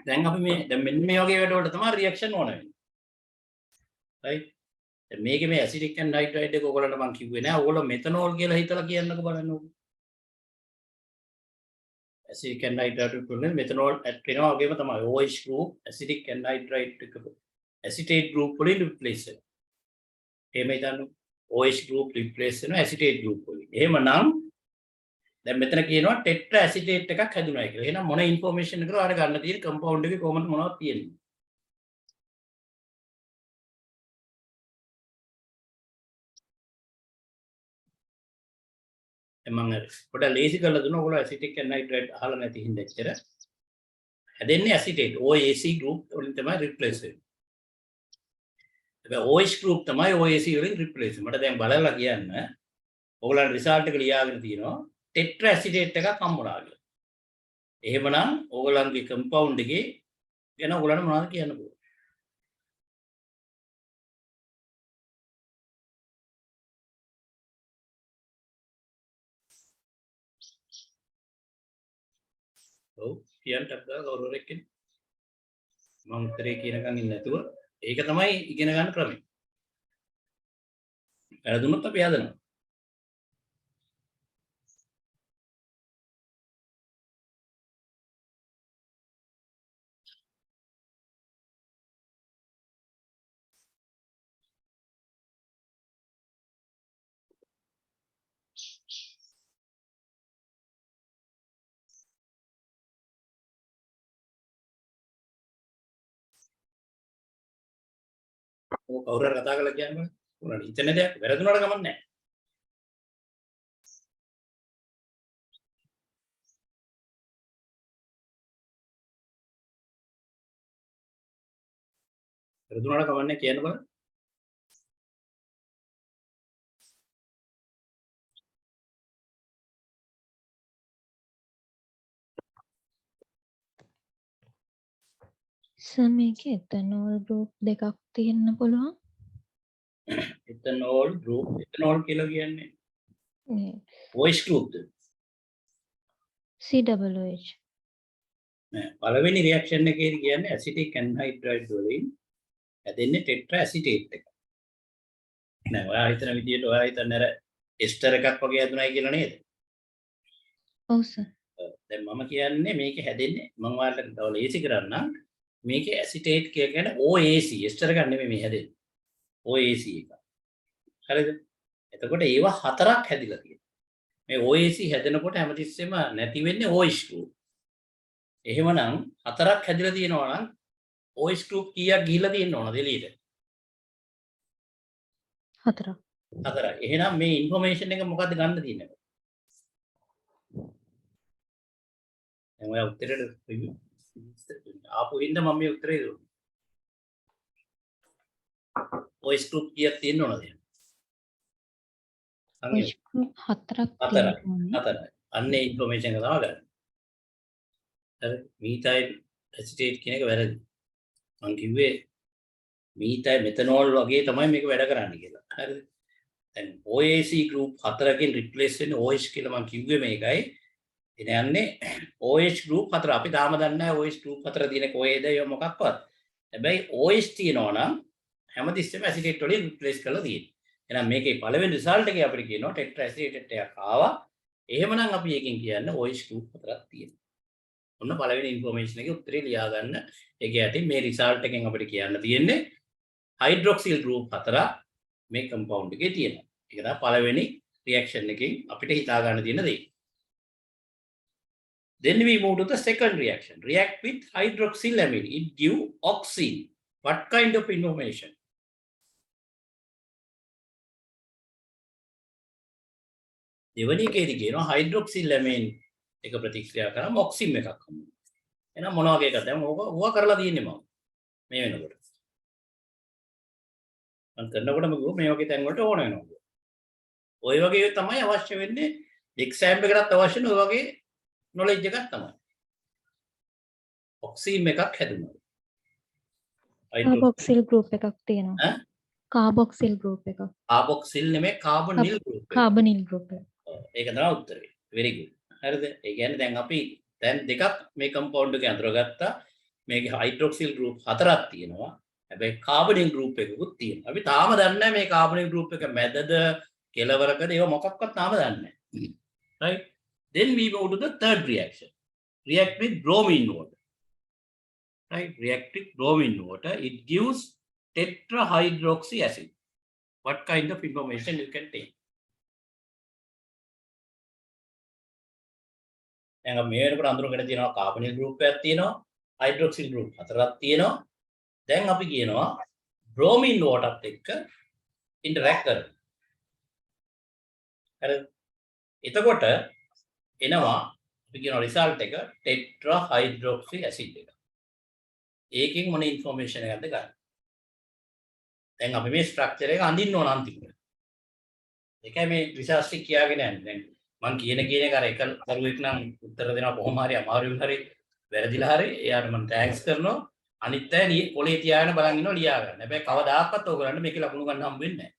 A: දැන් අපි දැන් මෙන්න මේ වගේ වැඩවලට තමයි රියැක්ෂන් ඕන වෙන්නේ. right? දැන් මේකේ මේ ඇසිටික් ඇන්හයිඩ්‍රයිඩ් එක ඔයගොල්ලන්ට මම කිව්වේ නෑ. ඔයගොල්ලෝ මෙතනෝල් කියලා හිතලා කියන්නකෝ බලන්නකෝ. ඇසිටික් ඇන්හයිඩ්‍රයිඩ් වලින් මෙතනෝල් ඇඩ් වෙනවා වගේම තමයි OH group ඇසිටික් ඇන්හයිඩ්‍රයිඩ් එක ඇසිටේට් group වලින් රිප්ලේස් වෙනවා. එහෙම හිතන්න OH group රිප්ලේස් වෙනවා ඇසිටේට් group වලින්. එහෙමනම් දැන් මෙතන කියනවා ටෙට්‍රා ඇසිටේට් එකක් හැදුණා කියලා. එහෙනම් මොන ඉන්ෆෝමේෂන් එකද ඔයාලට ගන්න තියෙන කම්පවුන්ඩ් එකේ කොහොමද මොනවද තියෙන්නේ? මම පොඩ්ඩක් ලේසි කරලා දුන්නා. ඔයගොල්ලෝ ඇසිටික් ඇන්හයිඩ්‍රයිඩ් අහලා නැති හින්දා එච්චර. හැදෙන්නේ ඇසිටේට් OAC group වලින් තමයි රිප්ලේස් වෙන්නේ. හැබැයි OH group තමයි OAC වලින් රිප්ලේස් වෙන්නේ. මට දැන් බලලා කියන්න ඔයගොල්ලන් රිසල්ට් එක ලියාගෙන තියෙනවා ටෙට්‍රා ඇසිටේට් එකක් හම්බුණා කියලා. එහෙමනම් ඕගොල්ලන්ගේ කම්පවුන්ඩ් එකේ ගැන ඔයගොල්ලන්ට මොනවද කියන්න පුළුවන්? ඔව් කියන්න අප්පා කවුරුරෙක් කෙනෙක් මම උත්තරේ කියනකන් ඉන්නේ නැතුව ඒක තමයි ඉගෙන ගන්න ක්‍රමය. වැරදුනොත් අපි හදනවා. ඔය කවුරු හරි කතා කරලා කියන්න බෑ. උනාට හිතන දෙයක් වැරදුනට ගමන් නැහැ. වැරදුනට කමන්නේ කියන්න බෑ.
B: සර් මේකේ එතනෝල් group දෙකක් තියෙන්න පුළුවන්.
A: එතනෝල් group එතනෝල් කියලා කියන්නේ
B: මේ
A: OH group ද?
B: COOH.
A: නෑ පළවෙනි රියැක්ෂන් එකේදී කියන්නේ ඇසිටික් ඇන්හයිඩ්‍රයිඩ් වලින් හැදෙන්නේ ටෙට්‍රා ඇසිටේට් එක. නෑ ඔයා හිතන විදිහට ඔයා හිතන්නේ අර එස්ටර් එකක් වගේ හැදුණයි කියලා නේද?
B: ඔව් සර්.
A: දැන් මම කියන්නේ මේක හැදෙන්නේ මම ඔයාලට තව ලේසි කරන්නම්. මේකේ ඇසිටේට් කියන්නේ OAC එස්ටර් එකක් නෙමෙයි මේ හැදෙන්නේ. OAC එක. හරිද? එතකොට ඒවා හතරක් හැදිලා තියෙනවා. මේ OAC හැදෙනකොට හැමතිස්සෙම නැති වෙන්නේ OH group. එහෙමනම් හතරක් හැදිලා තියෙනවා නම් OH group කීයක් ගිහිලා තියෙන්න ඕනද එළියට?
B: හතරක්.
A: හතරක්. එහෙනම් මේ ইনফরমේෂන් එක මොකද්ද ගන්න තියෙන්නේ? දැන් ඔයා උත්තරේට ආපු හින්දා මම මේ උත්තරේ දුන්නා. OH group කීයක් තියෙන්න ඕනද?
B: OH group හතරක්
A: හතරක්.
B: තියෙනවා.
A: හතරයි. අන්නේ ইনফরমේෂන් එක තමයි ගන්න. හරි. මීතයිල් ඇසිටේට් කියන එක වැරදි. මම කිව්වේ මීතයිල් මෙතනෝල් වගේ තමයි මේක වැඩ කරන්නේ කියලා. හරිද? දැන් OAC group හතරකින් රිප්ලේස් වෙන්නේ OH කියලා මම කිව්වේ මේකයි. ඉතින් OH group හතර අපි තාම දන්නේ නැහැ OH group හතර තියෙන කොහෙද ඒ මොකක්වත්. හැබැයි OH තියෙනවා නම් හැමතිස්සෙම ඇසිටේට් වලින් රිප්ලේස් කරලා තියෙනවා. එහෙනම් මේකේ පළවෙනි රිසල්ට් එකේ අපිට කියනවා ටෙට්‍රා ඇසිටේට් එකක් ආවා. එහෙමනම් අපි එකෙන් කියන්නේ OH group හතරක් තියෙනවා. ඔන්න පළවෙනි ඉන්ෆෝමේෂන් එකේ උත්තරේ ලියා ගන්න. ඒක යටින් මේ රිසල්ට් එකෙන් අපිට කියන්න තියෙන්නේ හයිඩ්‍රොක්සිල් group හතරක් මේ කම්පවුන්ඩ් එකේ තියෙනවා. ඒක තමයි පළවෙනි රියැක්ෂන් එකෙන් අපිට හිතා ගන්න තියෙන දේ. Then we move to the second reaction. React with hydroxylamine. It give oxine. What kind of information? දෙවැනි එකේදී කියනවා hydroxylamine එක ප්‍රතික්‍රියා කරාම ඔක්සින් එකක් හම්බුනේ. එහෙනම් මොන වගේ එකක්ද? දැන් ඕවා කරලා තියෙන්නේ මම. මේ වෙනකොට. මම කරනකොටම ගිහුවා මේ වගේ තැන් වලට ඕන වෙනවා. ওই වගේ තමයි අවශ්‍ය වෙන්නේ. එක්සෑම් එකකටත් අවශ්‍ය වෙන ඔය වගේ නොලෙජ් එකක් තමයි. ඔක්සින් එකක් හැදුණා.
B: කාබොක්සිල් group එකක් තියෙනවා.
A: ඈ?
B: කාබොක්සිල් ගෲප් එක.
A: කාබොක්සිල් නෙමෙයි කාබොනිල් ගෲප් එක.
B: කාබොනිල් ගෲප් එක.
A: ඒක තමයි උත්තරේ. very good. හරිද? ඒ කියන්නේ දැන් අපි දැන් දෙකක් මේ කම්පවුන්ඩ් එකේ අඳුරගත්තා. මේකේ හයිඩ්‍රොක්සිල් ගෲප් හතරක් තියෙනවා. හැබැයි කාබොනිල් ගෲප් එකකුත් තියෙනවා. අපි තාම දන්නේ නැහැ මේ කාබොනිල් ගෲප් එක මැදද කෙලවරකද ඒව මොකක්වත් තාම දන්නේ නැහැ. Right? Then we go to the third reaction. React with bromine water. Right? React with bromine water. It gives tetrahydroxy acid. What kind of information you can take? දැන් අපි මේ වෙනකොට අඳුරගෙන තියෙනවා කාබොනිල් ගෲප් එකක් තියෙනවා, හයිඩ්‍රොක්සිල් ගෲප් හතරක් තියෙනවා. දැන් අපි කියනවා බ්‍රෝමින් වෝටර්ත් එක්ක ඉන්ටරැක්ට් කරනවා. හරිද? එතකොට එනවා අපි කියන රිසල්ට් එක ටෙට්‍රාහයිඩ්‍රොක්සි ඇසිඩ් එක. ඒකෙන් මොන ඉන්ෆර්මේෂන් එකක්ද ගන්න. දැන් අපි මේ ස්ට්‍රක්චර් එක අඳින්න ඕන අන්තිමට. ඒකයි මේ රිසර්ච් එක කියාගෙන යන්නේ. දැන් මම කියන එක අර එක දරුවෙක් නම් උත්තර දෙනවා කොහොම හරි අමාරුවෙන් හරි වැරදිලා හරි එයාට මම තෑන්ක්ස් කරනවා. අනිත් අය පොලේ තියාගෙන බලන් ඉන්නවා ලියා ගන්න. හැබැයි කවදාකවත් ඕගොල්ලන්ට මේකේ ලකුණු ගන්න හම්බ වෙන්නේ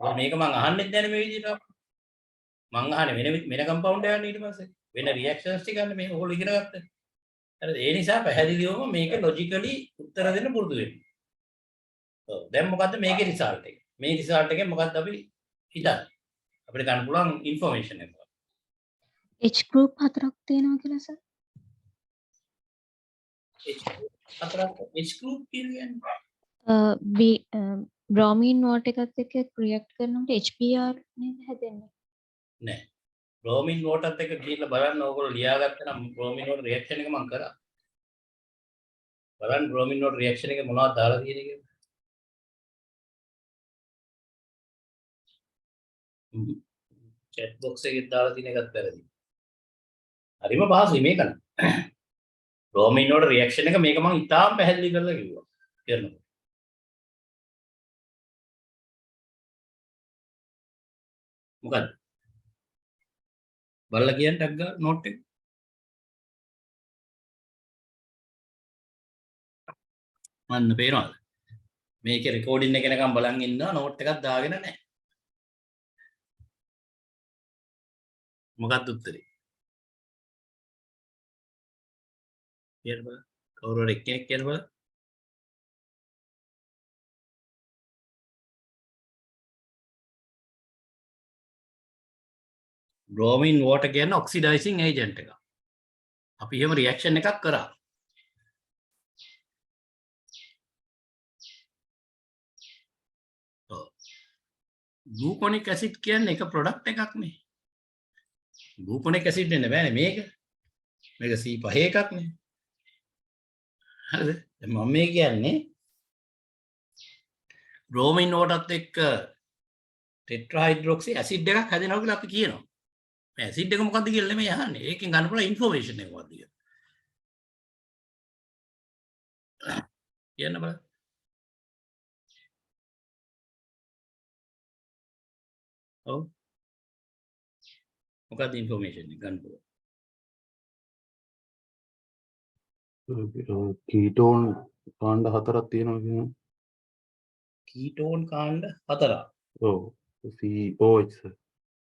A: නැහැ. මේක මම අහන්නෙත් නැහැ මේ විදිහට. මම අහන්නේ වෙන කම්පවුන්ඩ් එකක් ඊට පස්සේ වෙන රියැක්ෂන්ස් ටික ගන්න මේක ඕගොල්ලෝ ඉගෙන ගත්තා. හරිද? ඒ නිසා පැහැදිලිවම මේක ලොජිකලි උත්තර දෙන්න පුරුදු වෙන්න. ඔව්. දැන් මොකද්ද මේකේ රිසල්ට් එක? මේ රිසල්ට් එකෙන් මොකද්ද අපි හිතන්නේ? අපිට ගන්න පුළුවන් ඉන්ෆර්මේෂන් එක.
B: H group හතරක් තියෙනවා කියලා සර්.
A: H group කියන්නේ
B: බ්‍රොමීන් වෝටර් එකත් එක්ක ක්‍රියේට් කරනකොට HBr නේද හැදෙන්නේ?
A: නෑ. බ්‍රෝමින් වෝටර්ත් එක්ක ගිහිල්ලා බලන්න ඕගොල්ලෝ ලියාගත්තා නම් බ්‍රෝමින් වෝටර් රියැක්ෂන් එක මම කරා. බලන්න බ්‍රෝමින් වෝටර් රියැක්ෂන් එකේ මොනවද දාලා තියෙන්නේ කියලා. chat box එකේ දාලා තියෙන එකත් වැරදි. හරිම පහසුයි මේක නම්. බ්‍රෝමින් වෝටර් රියැක්ෂන් එක මේක මම ඉතාම පැහැදිලි කරලා කිව්වා. කරනවා. මොකද්ද? බලලා කියන්න ටක් ගාලා නෝට් එක. මන්න පේනවද? මේකේ රෙකෝඩින් එක එනකම් බලන් ඉන්නවා නෝට් එකක් දාගෙන නැහැ. මොකක්ද උත්තරේ? කියන්න බලන්න. කවුරු හරි එක්කෙනෙක් කියන්න බලන්න. බ්‍රෝමින් වෝටර් කියන්නේ ඔක්සිඩයිසිං ඒජන්ට් එකක්. අපි එහෙම රියැක්ෂන් එකක් කරා. ග්ලූකොනික් ඇසිඩ් කියන්නේ එක ප්‍රොඩක්ට් එකක් නේ. ග්ලූකොනික් ඇසිඩ් නේ බෑනේ මේක. මේක C5 එකක් නේ. හරිද? මම මේ කියන්නේ බ්‍රෝමින් වෝටර්ත් එක්ක ටෙට්‍රාහයිඩ්‍රොක්සි ඇසිඩ් එකක් හැදෙනවා කියලා අපි කියනවා. මේ ඇසිඩ් එක මොකද්ද කියලා නෙමෙයි අහන්නේ. ඒකෙන් ගන්න පුළුවන් ඉන්ෆර්මේෂන් එක මොකද්ද කියලා. කියන්න බලන්න. ඔව්. මොකද්ද ඉන්ෆර්මේෂන් එක ගන්න පුළුවන්.
C: කීටෝන් කාණ්ඩ හතරක් තියෙනවා කියනවා.
A: කීටෝන් කාණ්ඩ හතරක්.
C: ඔව්. COH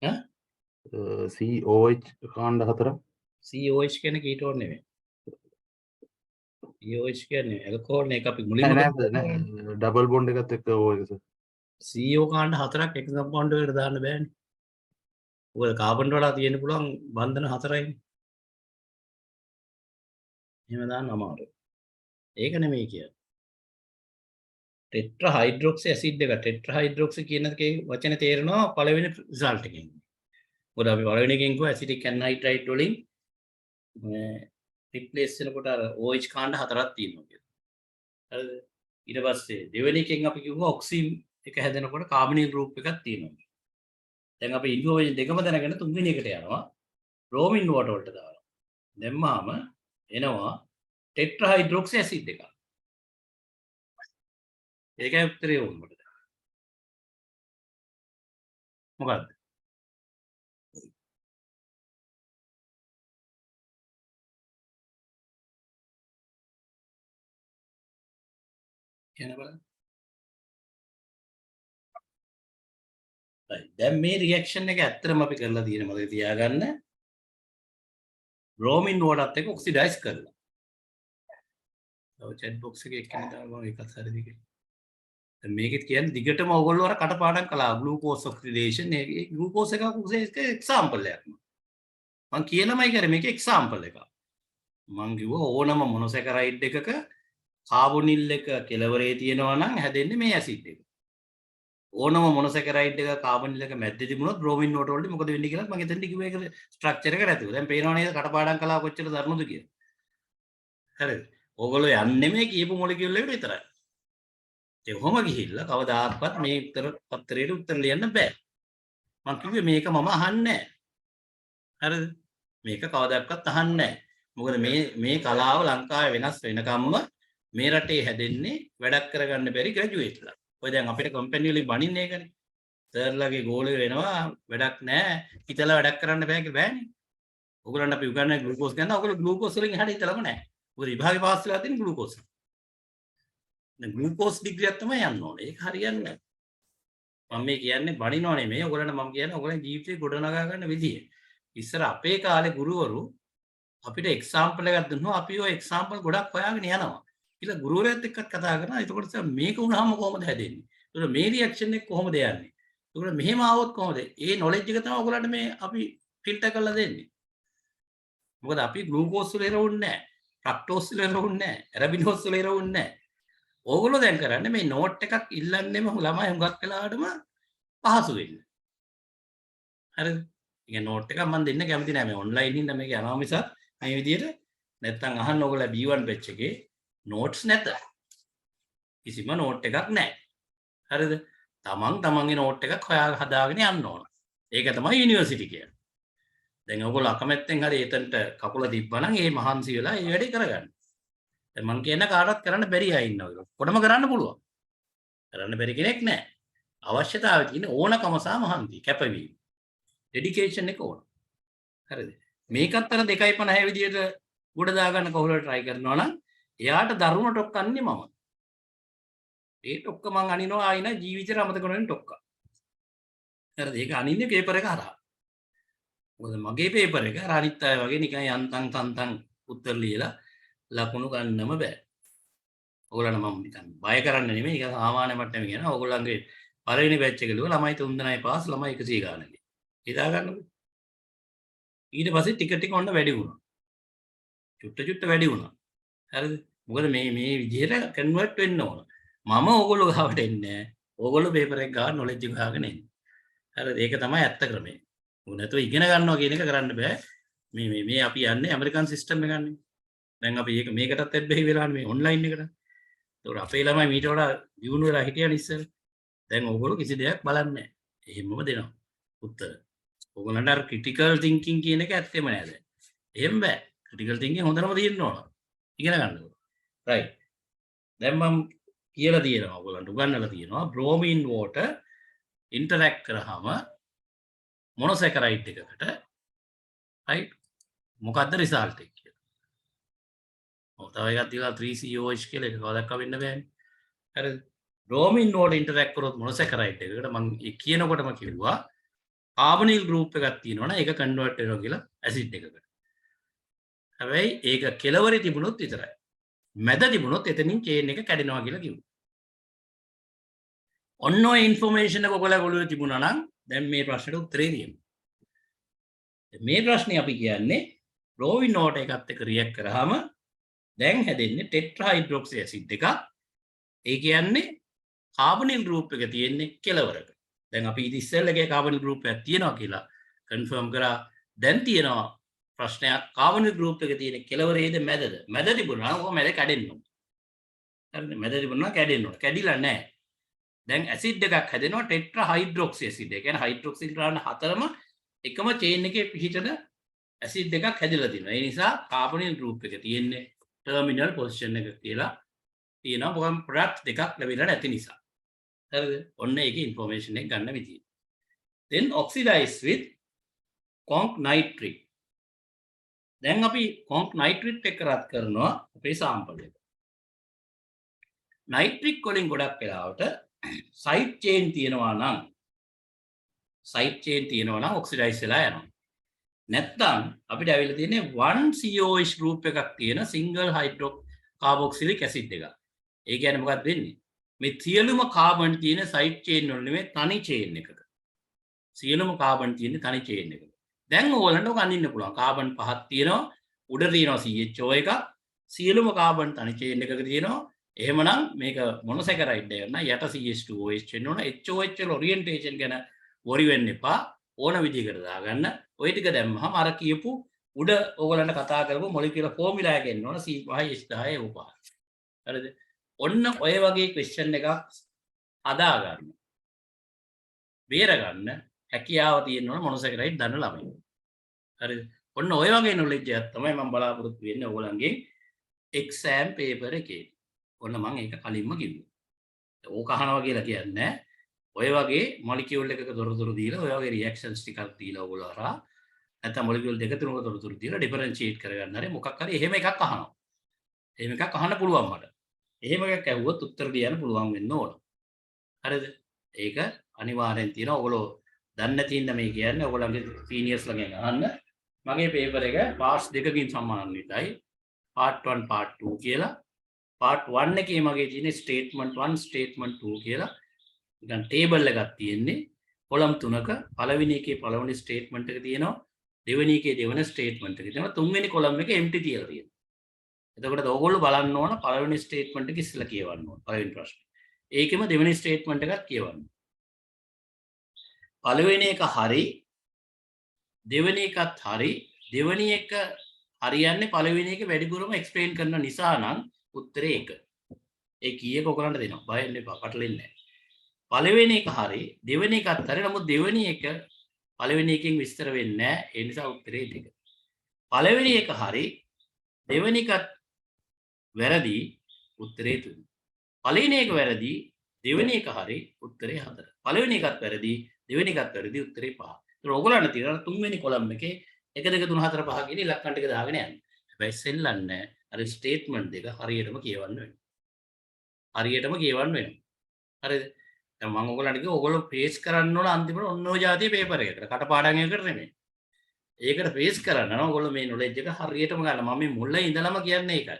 A: ඈ?
C: COH කාණ්ඩ හතරක්.
A: COH කියන්නේ කීටෝන් නෙමෙයි. COH කියන්නේ ඇල්කොහොල් නේ. ඒක අපි මුලින්ම
C: නෑ ඩබල් බොන්ඩ් එකත් එක්ක ඕ එක සර්.
A: CO කාණ්ඩ හතරක් එක කම්පවුන්ඩ් එකකට දාන්න බෑනේ. මොකද කාබන් වල තියෙන්න පුළුවන් බන්ධන හතරයිනේ. එහෙම දාන්න අමාරුයි. ඒක නෙමෙයි කියන්නේ. ටෙට්‍රාහයිඩ්‍රොක්සි ඇසිඩ් එක ටෙට්‍රාහයිඩ්‍රොක්සි කියන එකේ වචනේ තේරෙනවා පළවෙනි රිසල්ට් එකෙන්. මොකද අපි පළවෙනි එකෙන් කිව්වා ඇසිටික් ඇන්හයිඩ්‍රයිඩ් වලින් මේ රිප්ලේස් වෙනකොට අර OH කාණ්ඩ හතරක් තියෙනවා කියලා. හරිද? ඊට පස්සේ දෙවෙනි එකෙන් අපි කිව්වා ඔක්සින් එක හැදෙනකොට කාබනිල් ගෲප් එකක් තියෙනවා. දැන් අපි ඉන්ෆෝමේෂන් දෙකම දැනගෙන තුන්වෙනි එකට යනවා. බ්‍රෝමින් වෝටර් වලට දානවා. දැම්මාම එනවා ටෙට්‍රාහයිඩ්‍රොක්සි ඇසිඩ් එකක්. ඒකයි උත්තරේ උඹට. මොකද්ද? කියන්න බලන්න. right. දැන් මේ රියැක්ෂන් එක ඇත්තටම අපි කරලා තියෙන මතක තියාගන්න බ්‍රෝමින් වෝටත් එක්ක ඔක්සිඩයිස් කරලා. ඔව් chat box එකේ එක්කෙනෙක් දානවා මම ඒකත් හරිද කියලා. දැන් මේකෙත් කියන්නේ දිගටම ඕගොල්ලෝ අර කටපාඩම් කළා ග්ලූකෝස් ඔක්සිඩේෂන් ඒ ග්ලූකෝස් එක එක්සැම්පල් එකක්. මම කියලාමයි කරේ මේක එක්සැම්පල් එකක්. මම කිව්වා ඕනම මොනොසැකරයිඩ් එකක කාබොනිල් එක කෙලවරේ තියෙනවා නම් හැදෙන්නේ මේ ඇසිඩ් එක. ඕනම මොනොසැකරයිඩ් එක කාබොනිල් එක මැද්දේ තිබුණොත් බ්‍රෝමින් වෝටර් වලට මොකද වෙන්නේ කියලා මම එතනදි කිව්වා ඒක ස්ට්‍රක්චර් එක නැතිව. දැන් පේනව නේද කටපාඩම් කළා කොච්චර දරුණුද කියලා. හරිද? ඕගොල්ලෝ යන්නේ මේ කියපු මොලිකියුල් එකට විතරයි. ඒ කොහොම ගිහිල්ලා කවදාවත් මේ උත්තර පත්‍රයට උත්තර ලියන්න බෑ. මම කිව්වේ මේක මම අහන්නේ නැහැ. හරිද? මේක කවදාවත් අහන්නේ නැහැ. මොකද මේ කලාව ලංකාවේ වෙනස් වෙනකම්ම මේ රටේ හැදෙන්නේ වැඩක් කරගන්න බැරි ග්‍රැජුවේට්ලා. ඔය දැන් අපිට කම්පැනි වලින් බනින්නේ ඒකනේ. සර්ලගේ ගෝලේ වෙනවා වැඩක් නැහැ. හිතලා වැඩක් කරන්න බෑ කියලා බෑනේ. ඔයගොල්ලන්ට අපි උගන්වන්නේ ග්ලූකෝස් ගන්න. ඔයගොල්ලෝ ග්ලූකෝස් වලින් එහාට හිතලම නැහැ. මොකද විභාගේ පාස් වෙලා තියෙන ග්ලූකෝස්. දැන් ග්ලූකෝස් ඩිග්‍රියක් තමයි යන්න ඕනේ. ඒක හරියන්නේ නැහැ. මම මේ කියන්නේ බනිනව නෙමෙයි. ඔයගොල්ලන්ට මම කියන්නේ ඔයගොල්ලන් ජීවිතේ ගොඩනගා ගන්න විදිය. ඉස්සර අපේ කාලේ ගුරුවරු අපිට එක්සැම්පල් එකක් දුන්නා. අපි ඔය එක්සැම්පල් ගොඩක් හොයාගෙන යනවා. කියලා ගුරුවරයාත් එක්කත් කතා කරනවා. එතකොට මේක වුණාම කොහොමද හැදෙන්නේ? එතකොට මේ රියැක්ෂන් එක කොහොමද යන්නේ? එතකොට මෙහෙම ආවොත් කොහොමද? ඒ නොලෙජ් එක තමයි ඔයගොල්ලන්ට මේ අපි ෆිල්ටර් කරලා දෙන්නේ. මොකද අපි ග්ලූකෝස් වල ඉරවුන්නේ නැහැ. ෆ්‍රක්ටෝස් වල ඉරවුන්නේ නැහැ. ඇරබිනෝස් වල ඉරවුන්නේ නැහැ. ඕගොල්ලෝ දැන් කරන්නේ මේ නෝට් එකක් ඉල්ලන්නෙම ළමයි හුඟක් වෙලාවටම පහසු වෙන්න. හරිද? ඉතින් නෝට් එකක් මම දෙන්න කැමති නැහැ. මේ ඔන්ලයින් ඉන්න මේක යනවා මිසක් මේ විදිහට නැත්තම් අහන්න ඕගොල්ලෝ B1 බැච් එකේ නෝට්ස් නැත. කිසිම නෝට් එකක් නැහැ. හරිද? තමන්ගේ නෝට් එකක් හොයා හදාගෙන යන්න ඕන. ඒක තමයි යුනිවර්සිටි කියන්නේ. දැන් ඔයගොල්ලෝ අකමැත්තෙන් හරි එතනට කකුල තිබ්බනම් ඒ මහන්සි වෙලා ඒ වැඩේ කරගන්න. දැන් මම කියන කාටවත් කරන්න බැරි අය ඉන්නවා. කොටම කරන්න පුළුවන්. කරන්න බැරි කෙනෙක් නැහැ. අවශ්‍යතාවය තියෙන ඕනකම සහ මහන්සි කැපවීම. ඩෙඩිකේෂන් එක ඕන. හරිද? මේකත් අර 2.50 විදියට ගොඩ දාගන්න කොහොමද try කරනවා නම් එයාට දරුණ ටොක් අන්නේ මම. ඒ ටොක්ක මං අනිනවා ආයින ජීවිතේට අමතක කරන ටොක්ක. හරිද? ඒක අනින්නේ පේපර් එක හරහා. මොකද මගේ පේපර් එක අර අනිත් අය වගේ නිකන් යන්තම් තන්තම් උත්තර ලියලා ලකුණු ගන්නම බෑ. ඕගොල්ලන්ට මම නිකන් බය කරන්න නෙමෙයි නිකන් සාමාන්‍ය මට්ටමේ කියන ඕගොල්ලන්ගේ පළවෙනි බැච් එක ලියුවා ළමයි 3 දෙනායි පාස් ළමයි 100 ගානක. හිතා ගන්නකො. ඊට පස්සේ ටික ඔන්න වැඩි වුණා. චුට්ට වැඩි වුණා. හරිද? මොකද මේ විදිහට කන්වර්ට් වෙන්න ඕන. මම ඕගොල්ලෝ ගාවට එන්නේ නැහැ. ඕගොල්ලෝ පේපර් එක ගාන නොලෙජ් එක ගාගෙන එන්නේ. හරිද? ඒක තමයි ඇත්ත ක්‍රමය. මොකද නැතුව ඉගෙන ගන්නවා කියන එක කරන්න බෑ. මේ අපි යන්නේ ඇමරිකන් සිස්ටම් එකන්නේ. දැන් අපි මේකටත් ඇබ්බැහි වෙලානේ මේ ඔන්ලයින් එකට. ඒතකොට අපේ ළමයි මීට වඩා දියුණු වෙලා හිටියනේ ඉස්සර. දැන් ඕගොල්ලෝ කිසි දෙයක් බලන්නේ නැහැ. එහෙමම දෙනවා උත්තර. ඕගොල්ලන්ට අර ක්‍රිටිකල් තින්කින් කියන එක ඇත්තෙම නෑ දැන්. එහෙම බෑ. ක්‍රිටිකල් තින්කින් හොඳටම තියෙන්න ඕන. ඉගෙන ගන්න ඕන. රයිට්. දැන් මම කියලා තියෙනවා ඔයගොල්ලන්ට උගන්වලා තියෙනවා බ්‍රෝමින් වෝටර් ඉන්ටරැක්ට් කරාම මොනොසැකරයිඩ් එකකට රයිට් මොකද්ද රිසල්ට් එක කියලා. ඔව් තව එකක් තියෙනවා 3COH කියලා ඒක කවදාවත් වෙන්න බෑනේ. හරිද? බ්‍රෝමින් වෝටර් ඉන්ටරැක්ට් කරොත් මොනොසැකරයිඩ් එකකට මම කියනකොටම කිව්වා කාබනිල් ගෲප් එකක් තියෙනවනේ ඒක කන්වර්ට් වෙනවා කියලා ඇසිඩ් එකකට. හැබැයි ඒක කෙලවරේ තිබුණොත් විතරයි. මැද තිබුණොත් එතනින් චේන් එක කැඩෙනවා කියලා කිව්වා. ඔන්න ඔය ඉන්ෆර්මේෂන් එක ඔයගොල්ලෝ ඔළුවේ තිබුණා නම් දැන් මේ ප්‍රශ්නෙට උත්තරේ දෙන්න. මේ ප්‍රශ්නේ අපි කියන්නේ බ්‍රෝමින් වෝටර් එකත් එක්ක රියැක්ට් කරාම දැන් හැදෙන්නේ ටෙට්‍රාහයිඩ්‍රොක්සි ඇසිඩ් එකක්. ඒ කියන්නේ කාබනිල් ගෲප් එක තියෙන්නේ කෙලවරක. දැන් අපි ඉතිස්සෙල්ලගේ කාබනිල් ගෲප් එකක් තියෙනවා කියලා කන්ෆර්ම් කරා. දැන් තියෙනවා ප්‍රශ්නයක් කාබනිල් ගෲප් එක තියෙන කෙලවරේද මැදද? මැද තිබුණා නම් ඔක මැද කැඩෙන්න ඕන. හරිද? මැද තිබුණා කැඩෙන්න ඕන. කැඩිලා නැහැ. දැන් ඇසිඩ් එකක් හැදෙනවා ටෙට්‍රාහයිඩ්‍රොක්සි ඇසිඩ්. ඒ කියන්නේ හයිඩ්‍රොක්සිල් ග්‍රහණ හතරම එකම චේන් එකේ පිහිටන ඇසිඩ් එකක් හැදිලා තියෙනවා. ඒ නිසා කාබනිල් ගෲප් එක තියෙන්නේ ටර්මිනල් පොසිෂන් එක කියලා තියෙනවා. මොකද ප්‍රොඩක්ට් දෙකක් ලැබිලා නැති නිසා. හරිද? ඔන්න ඒකේ ඉන්ෆර්මේෂන් එක ගන්න විදිය. then oxidize with conc nitrate. දැන් අපි conc nitrate එක රත් කරනවා අපේ සාම්පල් එක. නයිට්‍රික් වලින් ගොඩක් වෙලාවට සයිඩ් චේන් තියෙනවා නම් side chain තියෙනවා නම් oxidize වෙලා යනවා. නැත්නම් අපිට ඇවිල්ලා තියෙන්නේ 1 COH group එකක් තියෙන single hydrocarboxylic acid එකක්. ඒ කියන්නේ මොකක්ද වෙන්නේ? මේ සියලුම කාබන් තියෙන side chain වල නෙමෙයි තනි chain එකක. සියලුම කාබන් තියෙන තනි chain එකක. දැන් ඕගොල්ලන්ට ඔක අඳින්න පුළුවන්. කාබන් පහක් තියෙනවා. උඩ තියෙනවා CHO එකක්. සියලුම කාබන් තනි chain එකක තියෙනවා. එහෙමනම් මේක මොනොසැකරයිඩ් එකක් නා යට CH2OH වෙන්න ඕන. HOH වල ඔරියන්ටේෂන් ගැන worry වෙන්න එපා. ඕන විදිහකට දාගන්න. ওই ටික දැම්මහම අර කියපු උඩ ඕගොල්ලන්ට කතා කරපු මොලිකියුලර් ෆෝමියුලා එක එන්න ඕන C5H10 උපා. හරිද? ඔන්න ඔය වගේ ක්වෙස්චන් එකක් හදා ගන්න. බේර ගන්න හැකියාව තියෙන්න ඕන මොනොසැකරයිඩ් දන්න ළමයි. හරිද? ඔන්න ඔය වගේ knowledge එකක් තමයි මම බලාපොරොත්තු වෙන්නේ ඕගොල්ලන්ගේ exam paper එකේ. ඔන්න මම ඒක කලින්ම කිව්වා. ඕක අහනවා කියලා කියන්නේ ඔය වගේ මොලිකියුල් එකක තොරතුරු දීලා ඔය වගේ රියැක්ෂන්ස් ටිකක් දීලා ඔයගොල්ලෝ අරහා නැත්නම් මොලිකියුල් දෙක තුනක තොරතුරු දීලා ඩිෆරෙන්ෂিয়েට් කරගන්න හරි මොකක් හරි එහෙම එකක් අහනවා. එහෙම එකක් අහන්න පුළුවන් මට. එහෙම එකක් ඇහුවොත් උත්තර දෙන්න පුළුවන් වෙන්න ඕන. හරිද? ඒක අනිවාර්යෙන් තියෙනවා. ඔයගොල්ලෝ දන්නේ නැති ඉන්න මේ කියන්නේ ඔයගොල්ලන්ගේ සීනියර්ස් ළඟෙන් අහන්න. මගේ පේපර් එක පාර්ට්ස් දෙකකින් සම්මානිතයි. part 1 part 2 කියලා. part 1 එකේ මගේ තියෙන්නේ statement 1 statement 2 කියලා. නිකන් ටේබල් එකක් තියෙන්නේ. කොලම් තුනක පළවෙනි එකේ පළවෙනි ස්ටේට්මන්ට් එක තියෙනවා. දෙවෙනි එකේ දෙවෙනි ස්ටේට්මන්ට් එක තියෙනවා. තුන්වෙනි කොලම් එක empty තියලා තියෙනවා. එතකොට ඔයගොල්ලෝ බලන්න ඕන පළවෙනි ස්ටේට්මන්ට් එක ඉස්සෙල්ලා කියවන්න ඕන. පළවෙනි ප්‍රශ්නේ. ඒකෙම දෙවෙනි ස්ටේට්මන්ට් එකක් කියවන්න. පළවෙනි එක හරි දෙවෙනි එකත් හරි දෙවෙනි එක හරියන්නේ පළවෙනි එක වැඩිපුරම එක්ස්ප්ලেইন කරන නිසා නම් උත්තරේ 1. ඒ කීයක ඔයගලන්ට දෙනවා. බය වෙන්න එපා. පටලෙන්නේ නැහැ. පළවෙනි එක හරි දෙවෙනි එකත් හරි නමුත් දෙවෙනි එක පළවෙනි එකෙන් විස්තර වෙන්නේ නැහැ. ඒ නිසා උත්තරේ 2. පළවෙනි එක හරි දෙවෙනි එකත් වැරදි උත්තරේ 3. පළවෙනි එක වැරදි දෙවෙනි එක හරි උත්තරේ 4. පළවෙනි එකත් වැරදි දෙවෙනි එකත් වැරදි උත්තරේ 5. ඒක ඔයගොල්ලන්ට තියෙනවා තුන්වෙනි කොලම් එකේ 1 2 3 4 5 කියන ඉලක්කම් ටික දාගෙන යන්න. හැබැයි සෙල්ලන්නේ අර ස්ටේට්මන්ට් දෙක හරියටම කියවන්න වෙනවා. හරියටම කියවන්න වෙනවා. හරිද? දැන් මම ඔයගොල්ලන්ට කිව්වා ඔයගොල්ලෝ ෆේස් කරන්න ඕන අන්තිමට ඔන්න ඔය જાතිය පේපර් එකකට. කටපාඩම් එකකට නෙමෙයි. ඒකට ෆේස් කරන්න නම් ඔයගොල්ලෝ මේ knowledge එක හරියටම ගන්න. මම මේ මුල ඉඳලම කියන්නේ ඒකයි.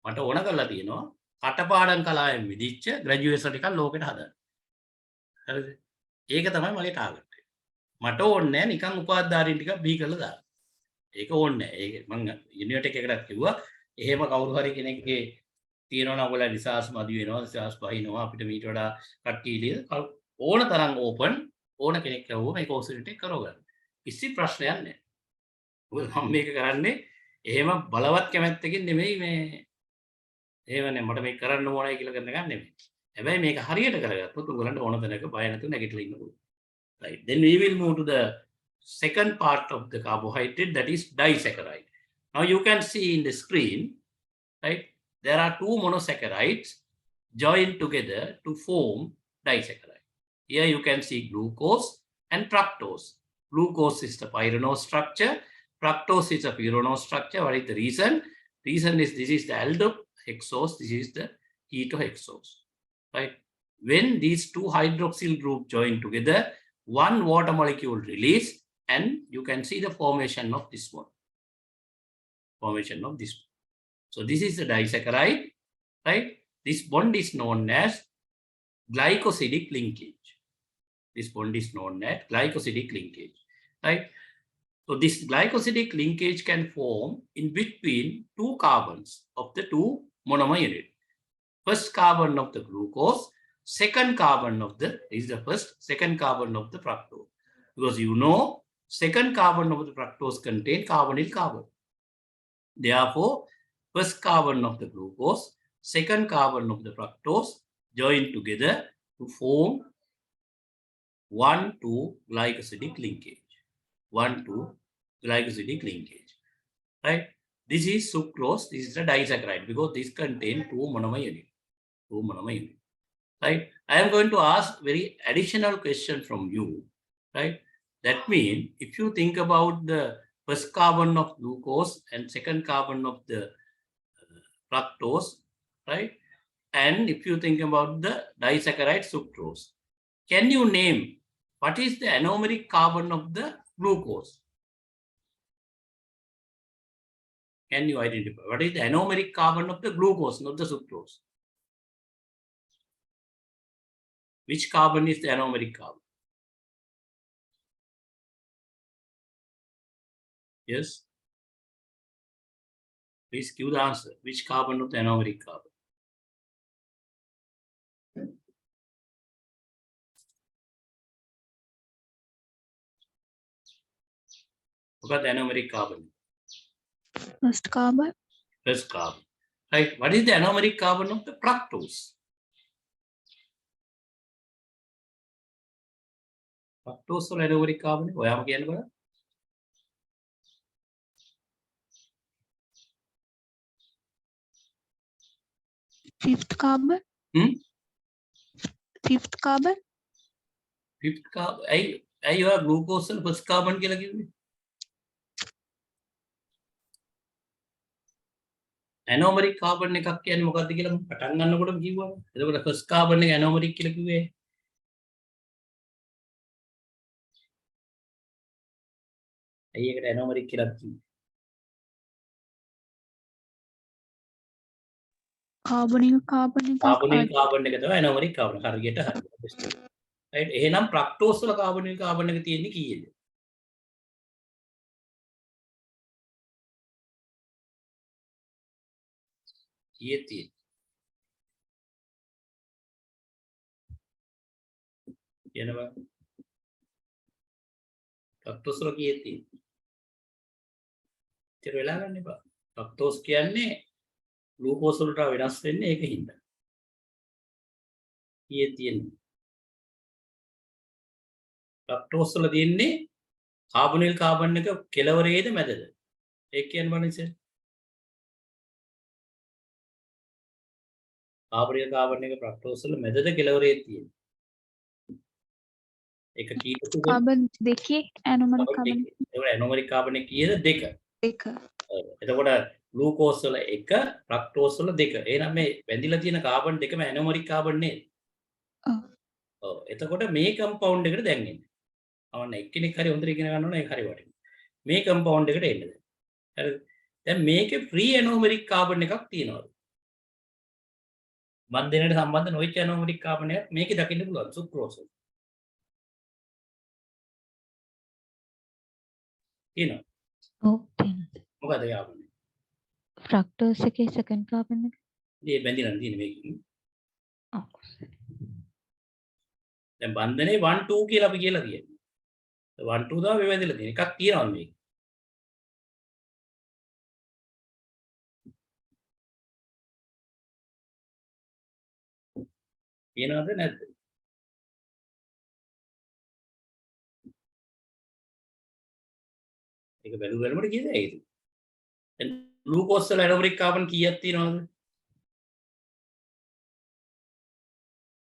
A: මට ඕන කරලා තියෙනවා කටපාඩම් කලාවෙන් විදිච්ච ග්‍රැජුවේෂන් එකක් ලෝකෙට හදන්න. හරිද? ඒක තමයි මගේ ටාගට් එක. මට ඕනේ නැහැ නිකන් උපාධාරීන් ටිකක් බී කරලා දාන්න. ඒක ඕනේ නැහැ. ඒක මම යුනිවර්සිටි එකකට කිව්වා එහෙම කවුරු හරි කෙනෙක්ගේ තියෙනවා නම් ඔයගොල්ලෝ රිසර්ච් මදි වෙනවා රිසර්ච් බහිනවා අපිට මීට වඩා කට්ටිය ඉලිය ඕන තරම් ඕපන් ඕන කෙනෙක් කවුව මේ කෝස් එක කරවගන්න. කිසි ප්‍රශ්නයක් නැහැ. මම මේක කරන්නේ එහෙම බලවත් කැමැත්තකින් නෙමෙයි මේ එහෙමනේ මට මේක කරන්න ඕනයි කියලා කරන එක නෙමෙයි. හැබැයි මේක හරියට කරගත්තොත් ඔයගොල්ලන්ට ඕන තැනක බය නැතුව නැගිටලා ඉන්න පුළුවන්. Right. Then we will move to the second part of the carbohydrate, that is disaccharide. Now you can see in the screen, right? There are two monosaccharides joined together to form disaccharide. Here you can see glucose and fructose. Glucose is the pyranose structure. Fructose is a pyranose structure. What is the reason? Reason is this is the aldohexose. This is the ketohexose. Right? When these two hydroxyl groups join together, one water molecule release, and you can see the formation of this one. Formation of this one. So this is the disaccharide, right? This bond is known as glycosidic linkage. This bond is known as glycosidic linkage, right? So this glycosidic linkage can form in between two carbons of the two monomer unit. First carbon of the glucose, second carbon of the is the first, second carbon of the fructose. Because you know, second carbon of the fructose contain carbonyl carbon. Therefore, first carbon of the glucose, second carbon of the fructose join together to form 1,2 glycosidic linkage. 1,2 glycosidic linkage. Right? This is sucrose, this is the disaccharide because this contain two monomer unit. Two monomer unit. Right? I am going to ask very additional question from you. Right? That means if you think about the first carbon of glucose and second carbon of the fructose, right? And if you think about the disaccharide sucrose, can you name what is the anomeric carbon of the glucose? Can you identify? What is the anomeric carbon of the glucose, not the sucrose? Which carbon is the anomeric carbon? Yes? Please give the answer. Which carbon of the anomeric carbon? Look at the anomeric carbon.
D: First carbon.
A: First carbon. Right. What is the anomeric carbon of the fructose? Fructose or anomeric carbon? ඔයාම කියන්න බලන්න.
D: Fifth carbon. Fifth carbon.
A: Fifth carbon. ඇයි ඔයා glucose වල first carbon කියලා කිව්වේ? anomeric carbon එකක් කියන්නේ මොකක්ද කියලා මම පටන් ගන්නකොටම කිව්වා. එතකොට first carbon එක anomeric කියලා කිව්වේ. ඇයි ඒකට anomeric කියලා කිව්වේ?
D: කාබනික කාබන් එක
A: කාබනික කාබන් එක තමයි anomeric carbon. හරියට හරි. right. එහෙනම් fructose වල කාබනික කාබන් එක තියෙන්නේ කීයද? කීයේ තියෙන්නේ? කියනවා. fructose වල කීයේ තියෙන්නේ? ඉතින් වෙලා ගන්න එපා. fructose කියන්නේ glucose වලට වෙනස් වෙන්නේ ඒකින්ද. කීයේ තියෙන්නේ? fructose වල තියෙන්නේ කාබනිල් කාබන් එක කෙලවරේද මැදද? ඒක කියන්න බලන්න ඉතින්. කාබනිල් කාබන් එක fructose වල මැදද කෙලවරේ තියෙන්නේ? ඒක කීයද?
D: කාබන් දෙකේ anomeric carbon
A: ඒක anomeric carbon එක කීයද? 2.
D: දෙක.
A: එතකොට glucose වල 1 fructose වල 2. එහෙනම් මේ වැඳිලා තියෙන කාබන් දෙකම anomeric carbon නේද?
D: ඔව්.
A: ඔව්. එතකොට මේ compound එකට දැන් එන්න. අවන්න එක්කෙනෙක් හරි හොඳට ඉගෙන ගන්න ඕන ඒක හරි වටිනවා. මේ compound එකට එන්න දැන්. හරිද? දැන් මේකේ free anomeric carbon එකක් තියෙනවා. මන් දෙන්නට සම්බන්ධ නොවිච්ච anomeric carbon එකක් මේකේ දකින්න පුළුවන් sucrose. තියෙනවා.
B: ඔව් තියෙනවා.
A: මොකද යාපන්නේ?
B: ෆ්‍රක්ටෝස් එකේ සෙකන්ඩ් කාබන් එක.
A: මේ බැඳිලා තියෙන මේකකින්.
B: ඔව්.
A: දැන් බන්ධනේ 1 2 කියලා අපි කියලා තියෙනවා. 1 2 තමයි මේ බැඳිලා තියෙන. එකක් තියෙනවා මේක. තියෙනවද නැද්ද? ඒක බැලුවලමට කීයද ඒක? දැන් glucose වල anomeric carbon කීයක් තියෙනවද?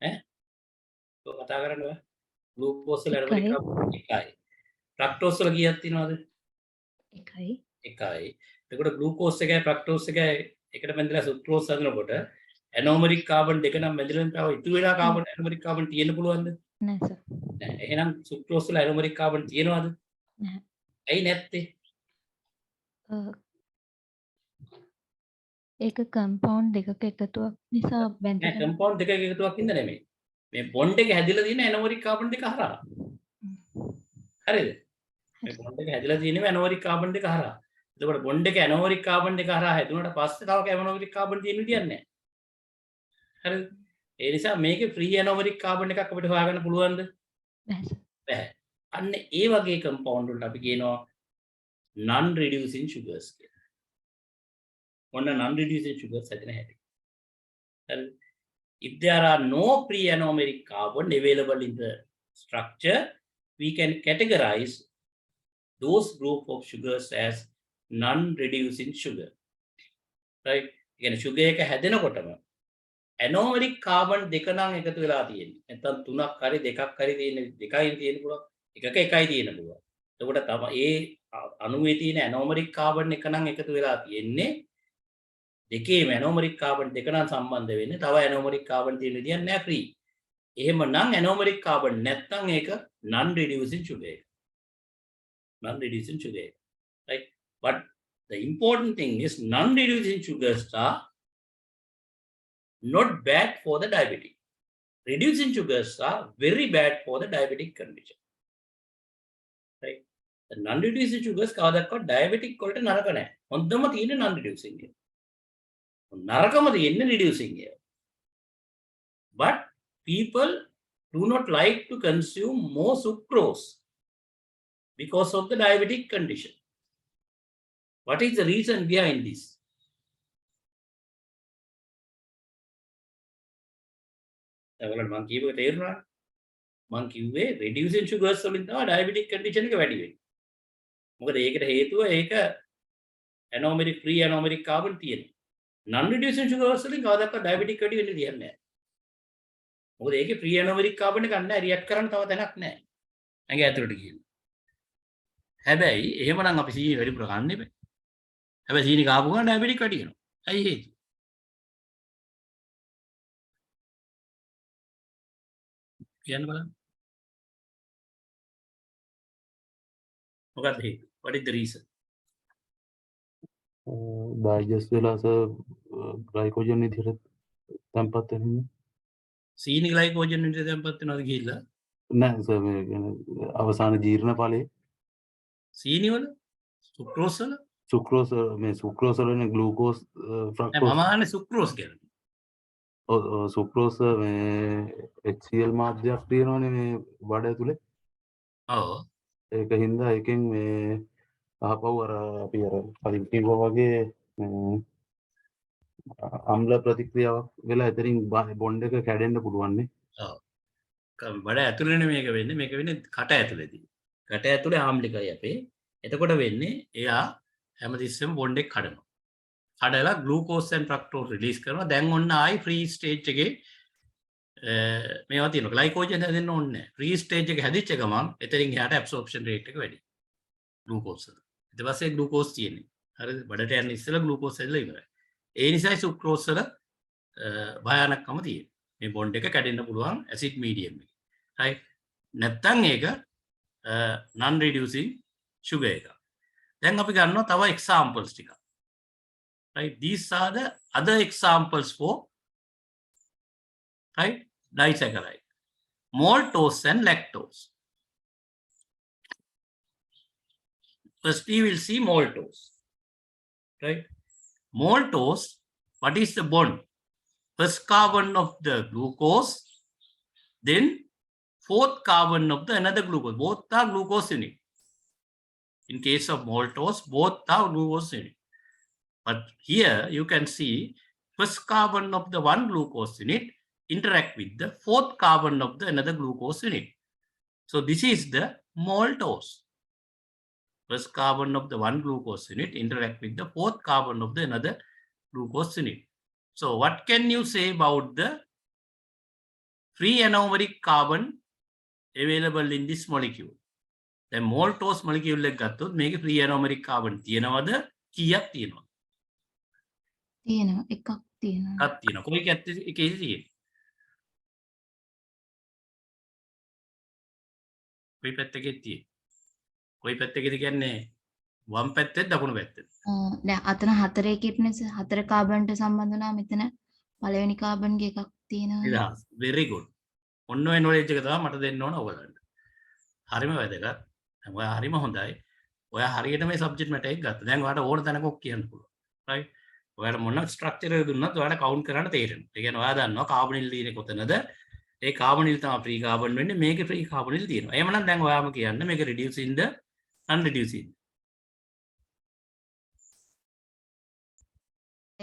A: ඈ? ඔය කතා කරන්නේ glucose වල anomeric carbon 1යි. fructose වල කීයක් තියෙනවද?
B: 1යි.
A: 1යි. එතකොට glucose එකයි fructose එකයි එකට බැඳලා sucrose හදනකොට anomeric carbon දෙක නම් බැඳලා තව ඉතුරු වෙලා carbon anomeric carbon තියෙන්න පුළුවන්ද?
B: නෑ සර්.
A: නෑ. එහෙනම් sucrose වල anomeric carbon තියෙනවද?
B: නැහැ.
A: ඇයි නැත්තේ?
B: ඒක කම්පවුන්ඩ් දෙකක එකතුවක් නිසා
A: නෑ
B: බැඳලා
A: compound දෙකක එකතුවක් ඉඳ නෙමෙයි. මේ bond එක හැදිලා තියෙන anomeric carbon දෙක හරහා. හරිද? මේ bond එක හැදිලා තියෙන්නේ anomeric carbon දෙක හරහා. එතකොට bond එක anomeric carbon දෙක හරහා හැදුනට පස්සේ තව anomeric carbon තියෙන විදියක් නැහැ. හරිද? ඒ නිසා මේකේ free anomeric carbon එකක් අපිට හොයාගන්න පුළුවන්ද?
B: බැහැ සර්.
A: බැහැ. අන්න ඒ වගේ compound වලට අපි කියනවා non reducing sugars කියලා. ඔන්න non reducing sugars හැදෙන හැටි. හරිද? If there are no free anomeric carbon available in the structure, we can categorize those group of sugars as non-reducing sugar. Right? again sugar එක හැදෙනකොටම anomeric carbon දෙක නම් එකතු වෙලා තියෙන්නේ. නැත්නම් තුනක් හරි දෙකක් හරි තියෙන දෙකයි තියෙන්න පුළුවන්. එකක එකයි තියෙන්න පුළුවන්. එතකොට තමයි ඒ අණුවේ තියෙන anomeric carbon එක නම් එකතු වෙලා තියෙන්නේ. දෙකේම anomeric carbon දෙක නම් සම්බන්ධ වෙන්නේ. තව anomeric carbon තියෙන විදියක් නෑ free. එහෙමනම් anomeric carbon නැත්නම් ඒක non reducing sugar එක. Non reducing sugar එක. Right? But the important thing is non reducing sugars are not bad for the diabetic. Reducing sugars are very bad for the diabetic condition. Right? The non reducing sugars කවදාවත් diabetic වලට නරක නැහැ. හොඳම තියෙන්නේ non reducing එක. නරකම තියෙන්නේ reducing එක. But people do not like to consume more sucrose because of the diabetic condition. What is the reason behind this? ඔයාලට මම කියපුව තේරුණා? මම කිව්වේ reducing sugars වලින් තමයි diabetic condition එක වැඩි වෙන්නේ. මොකද ඒකට හේතුව ඒක anomeric free anomeric carbon තියෙනවා. non reducing sugars වලින් කවදාවත් diabetic වැඩි වෙන්නේ නැහැ. මොකද ඒකේ free anomeric carbon එකක් නැහැ, react කරන්න තව තැනක් නැහැ. ඇඟ ඇතුළට ගිහින්. හැබැයි එහෙමනම් අපි සීනි වැඩිපුර කන්න එපා. හැබැයි සීනි කාපු ගමන් diabetic වැඩි වෙනවා. ඇයි හේතුව? කියන්න බලන්න. මොකක්ද හේතුව? What is the reason?
C: ඩයිජස්ට් වෙලා ග්ලයිකෝජන් විදිහට තැම්පත් වෙනවා.
A: සීනි ග්ලයිකෝජන් වලට තැම්පත් වෙනවද ගිහිල්ලා?
C: නෑ සර් මේ කියන්නේ අවසාන ජීර්ණ ඵලයේ
A: සීනි වල? සුක්‍රෝස් වල?
C: සුක්‍රෝස් මේ සුක්‍රෝස් වලනේ ග්ලූකෝස්
A: නෑ
C: ෆ්‍රක්ටෝස්
A: මම අහන්නේ සුක්‍රෝස් ගැන.
C: සුක්‍රෝස් මේ HCl මාධ්‍යයක් තියෙනවනේ මේ බඩ ඇතුලේ.
A: ඔව්.
C: ඒක හින්දා එකෙන් මේ ආපහු අර අපි අර කලින් කිව්වා වගේ අම්ල ප්‍රතික්‍රියාවක් වෙලා එතනින් බොන්ඩ් එක කැඩෙන්න පුළුවන් නේ.
A: ඔව්. බඩ ඇතුළේනේ මේක වෙන්නේ. මේක වෙන්නේ කට ඇතුළේදී. කට ඇතුලේ ආම්ලිකයි අපේ. එතකොට වෙන්නේ එයා හැමතිස්සෙම බොන්ඩ් එක කඩනවා. කඩලා ග්ලූකෝස් and ෆ්‍රක්ටෝස් රිලීස් කරනවා. දැන් ඔන්න ආයි ෆ්‍රී ස්ටේජ් එකේ මේවා තියෙනවා. ග්ලයිකෝජන් හැදෙන්න ඕනේ නැහැ. ෆ්‍රී ස්ටේජ් එක හැදිච්ච ගමන් එතනින් එහාට ඇබ්සෝප්ෂන් රේට් එක වැඩි. ග්ලූකෝස් වල. ඊට පස්සේ ග්ලූකෝස් තියෙන්නේ. හරිද? බඩට යන ඉස්සෙල්ලා ග්ලූකෝස් හැදලා ඉවරයි. ඒ නිසායි සුක්‍රෝස් වල භයානකම තියෙන්නේ. මේ බොන්ඩ් එක කැඩෙන්න පුළුවන් ඇසිඩ් මීඩියම් එකේ. right? නැත්තම් ඒක non reducing sugar එක. දැන් අපි ගන්නවා තව examples ටිකක්. right? These are the other examples for right disaccharide, maltose and lactose. First we will see maltose. Right? Maltose, what is the bond? First carbon of the glucose, then fourth carbon of the another glucose. Both are glucose unit. In case of maltose, both are glucose unit. But here you can see first carbon of the one glucose unit interact with the fourth carbon of the another glucose unit. So this is the maltose. First carbon of the one glucose unit interact with the fourth carbon of the another glucose unit. So what can you say about the free anomeric carbon available in this molecule? The maltose molecule එක ගත්තොත් මේකේ free anomeric carbon තියෙනවද? කීයක් තියෙනවද?
D: තියෙනවා එකක් තියෙනවා.
A: එකක් තියෙනවා. කොයි එකද එකේ තියෙන්නේ? කොයි පැත්තකේ තියෙන්නේ? කොයි පැත්තකේද කියන්නේ වම් පැත්තේද දකුණු පැත්තේද?
D: දැන් අතන හතරේ කිප්නස් හතර කාබන්ට සම්බන්ධ වුණා මෙතන පළවෙනි කාබන්ගේ එකක් තියෙනවා.
A: නිදහස්. very good. ඔන්න ඔය knowledge එක තමයි මට දෙන්න ඕන ඔයගලන්ට. හරිම වැදගත්. දැන් ඔයා හරිම හොඳයි. ඔයා හරියට මේ subject matter එක ගත්තා. දැන් ඔයාට ඕන තැනක කියන්න පුළුවන්. right? ඔයාට මොන ස්ට්‍රක්චර් එක දුන්නත් ඔයාට කවුන්ට් කරන්න තේරෙනවා. ඒ කියන්නේ ඔයා දන්නවා කාබනිල් තියෙන්නේ කොතනද? ඒ කාබනිල් තමයි ෆ්‍රී කාබන් වෙන්නේ. මේකේ ෆ්‍රී කාබනිල් තියෙනවා. එහෙමනම් දැන් ඔයාම කියන්න මේක reducing the non reducing.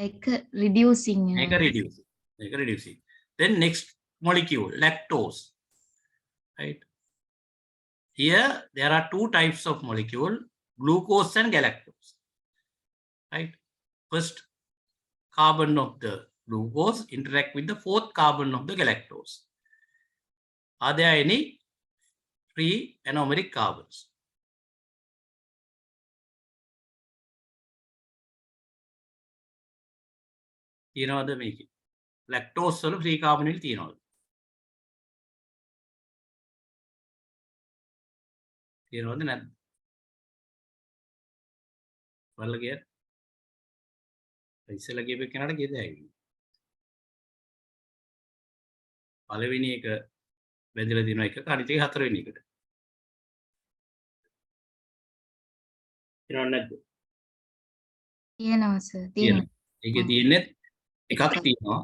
D: ඒක reducing
A: මේක reducing. මේක reducing. Then next molecule lactose. Right? Here there are two types of molecule, glucose and galactose. Right? First carbon of the glucose interact with the fourth carbon of the galactose. Are there any free anomeric carbons? තියෙනවද මේකේ? lactose වල free carbon වල තියෙනවද? තියෙනවද නැද්ද? බලලා කියන්න. ඉස්සෙල්ලා කියපු කෙනාට කියද හැකියි. පළවෙනි එක බෙදලා දිනවා එක අනිත් එක හතරවෙනි එකට. තියෙනවද නැද්ද?
D: තියෙනවා සර්
A: තියෙනවා.
D: තියෙනවා.
A: ඒකේ තියෙන්නේ එකක් තියෙනවා.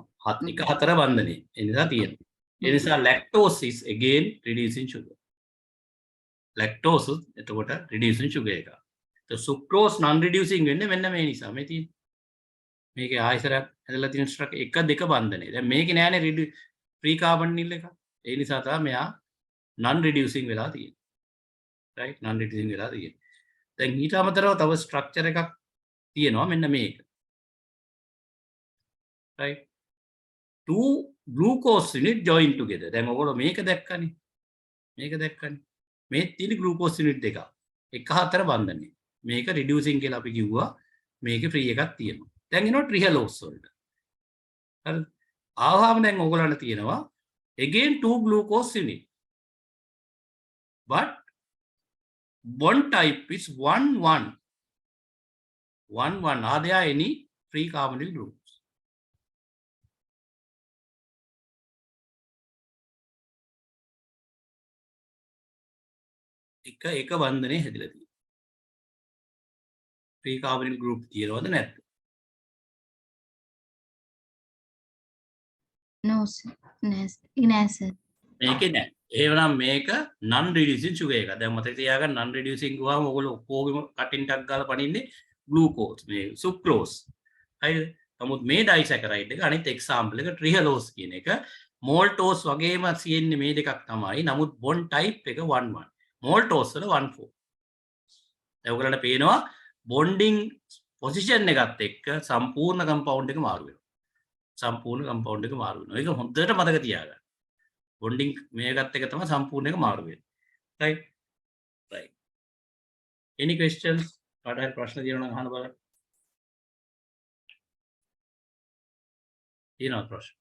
A: එක හතර බන්ධනේ. ඒ නිසා තියෙනවා. ඒ නිසා lactose is again reducing sugar. lactose එතකොට reducing sugar එක. તો sucrose non reducing වෙන්නේ මෙන්න මේ නිසා. මේ තියෙන්නේ. මේකේ ආයතරයක් හැදලා තියෙන ස්ට්‍රක් 1 2 බන්ධනේ. දැන් මේකේ නෑනේ free carbonyl එක. ඒ නිසා තමයි මෙයා non reducing වෙලා තියෙන්නේ. right non reducing වෙලා තියෙන්නේ. දැන් ඊට අමතරව තව ස්ට්‍රක්චර් එකක් තියෙනවා මෙන්න මේක. right two glucose unit join together. දැන් ඔයගොල්ලෝ මේක දැක්කනේ. මේක දැක්කනේ. මේ තියෙන glucose unit දෙක. එක හතර බන්ධනේ. මේක reducing කියලා අපි කිව්වා. මේකේ free එකක් තියෙනවා. දැන් එනවා trehalose වලට. හරිද? ආවම දැන් ඔයගොල්ලන්ට තියෙනවා again two glucose unit. But bond type is 1-1. 1-1. Are there any free carbonyl groups? එක බන්ධනේ හැදිලා තියෙනවා. free carbonyl group තියෙනවද නැද්ද?
D: No sir. නෑ සර්.
A: මේකේ නෑ. එහෙනම් මේක non reducing sugar එක. දැන් මතක තියාගන්න non reducing ගාම ඔයගොල්ලෝ ඔක්කොගෙම කටින් ටක් ගාලා පනින්නේ glucose මේ sucrose. හරිද? නමුත් මේ disaccharide එක අනිත් example එක trehalose කියන එක maltose වගේම තියෙන්නේ මේ දෙකක් තමයි. නමුත් bond type එක 1-1. maltose වල 1-4. දැන් ඔයගොල්ලන්ට පේනවා bonding position එකත් එක්ක සම්පූර්ණ compound එක මාරු වෙනවා. සම්පූර්ණ compound එක මාරු වෙනවා. ඒක හොඳට මතක තියාගන්න. bonding මේකත් එක තමයි සම්පූර්ණ එක මාරු වෙන්නේ. right right any questions? කාට හරි ප්‍රශ්න තියෙනවා නම් අහන්න බලන්න. තියෙනවා ප්‍රශ්න?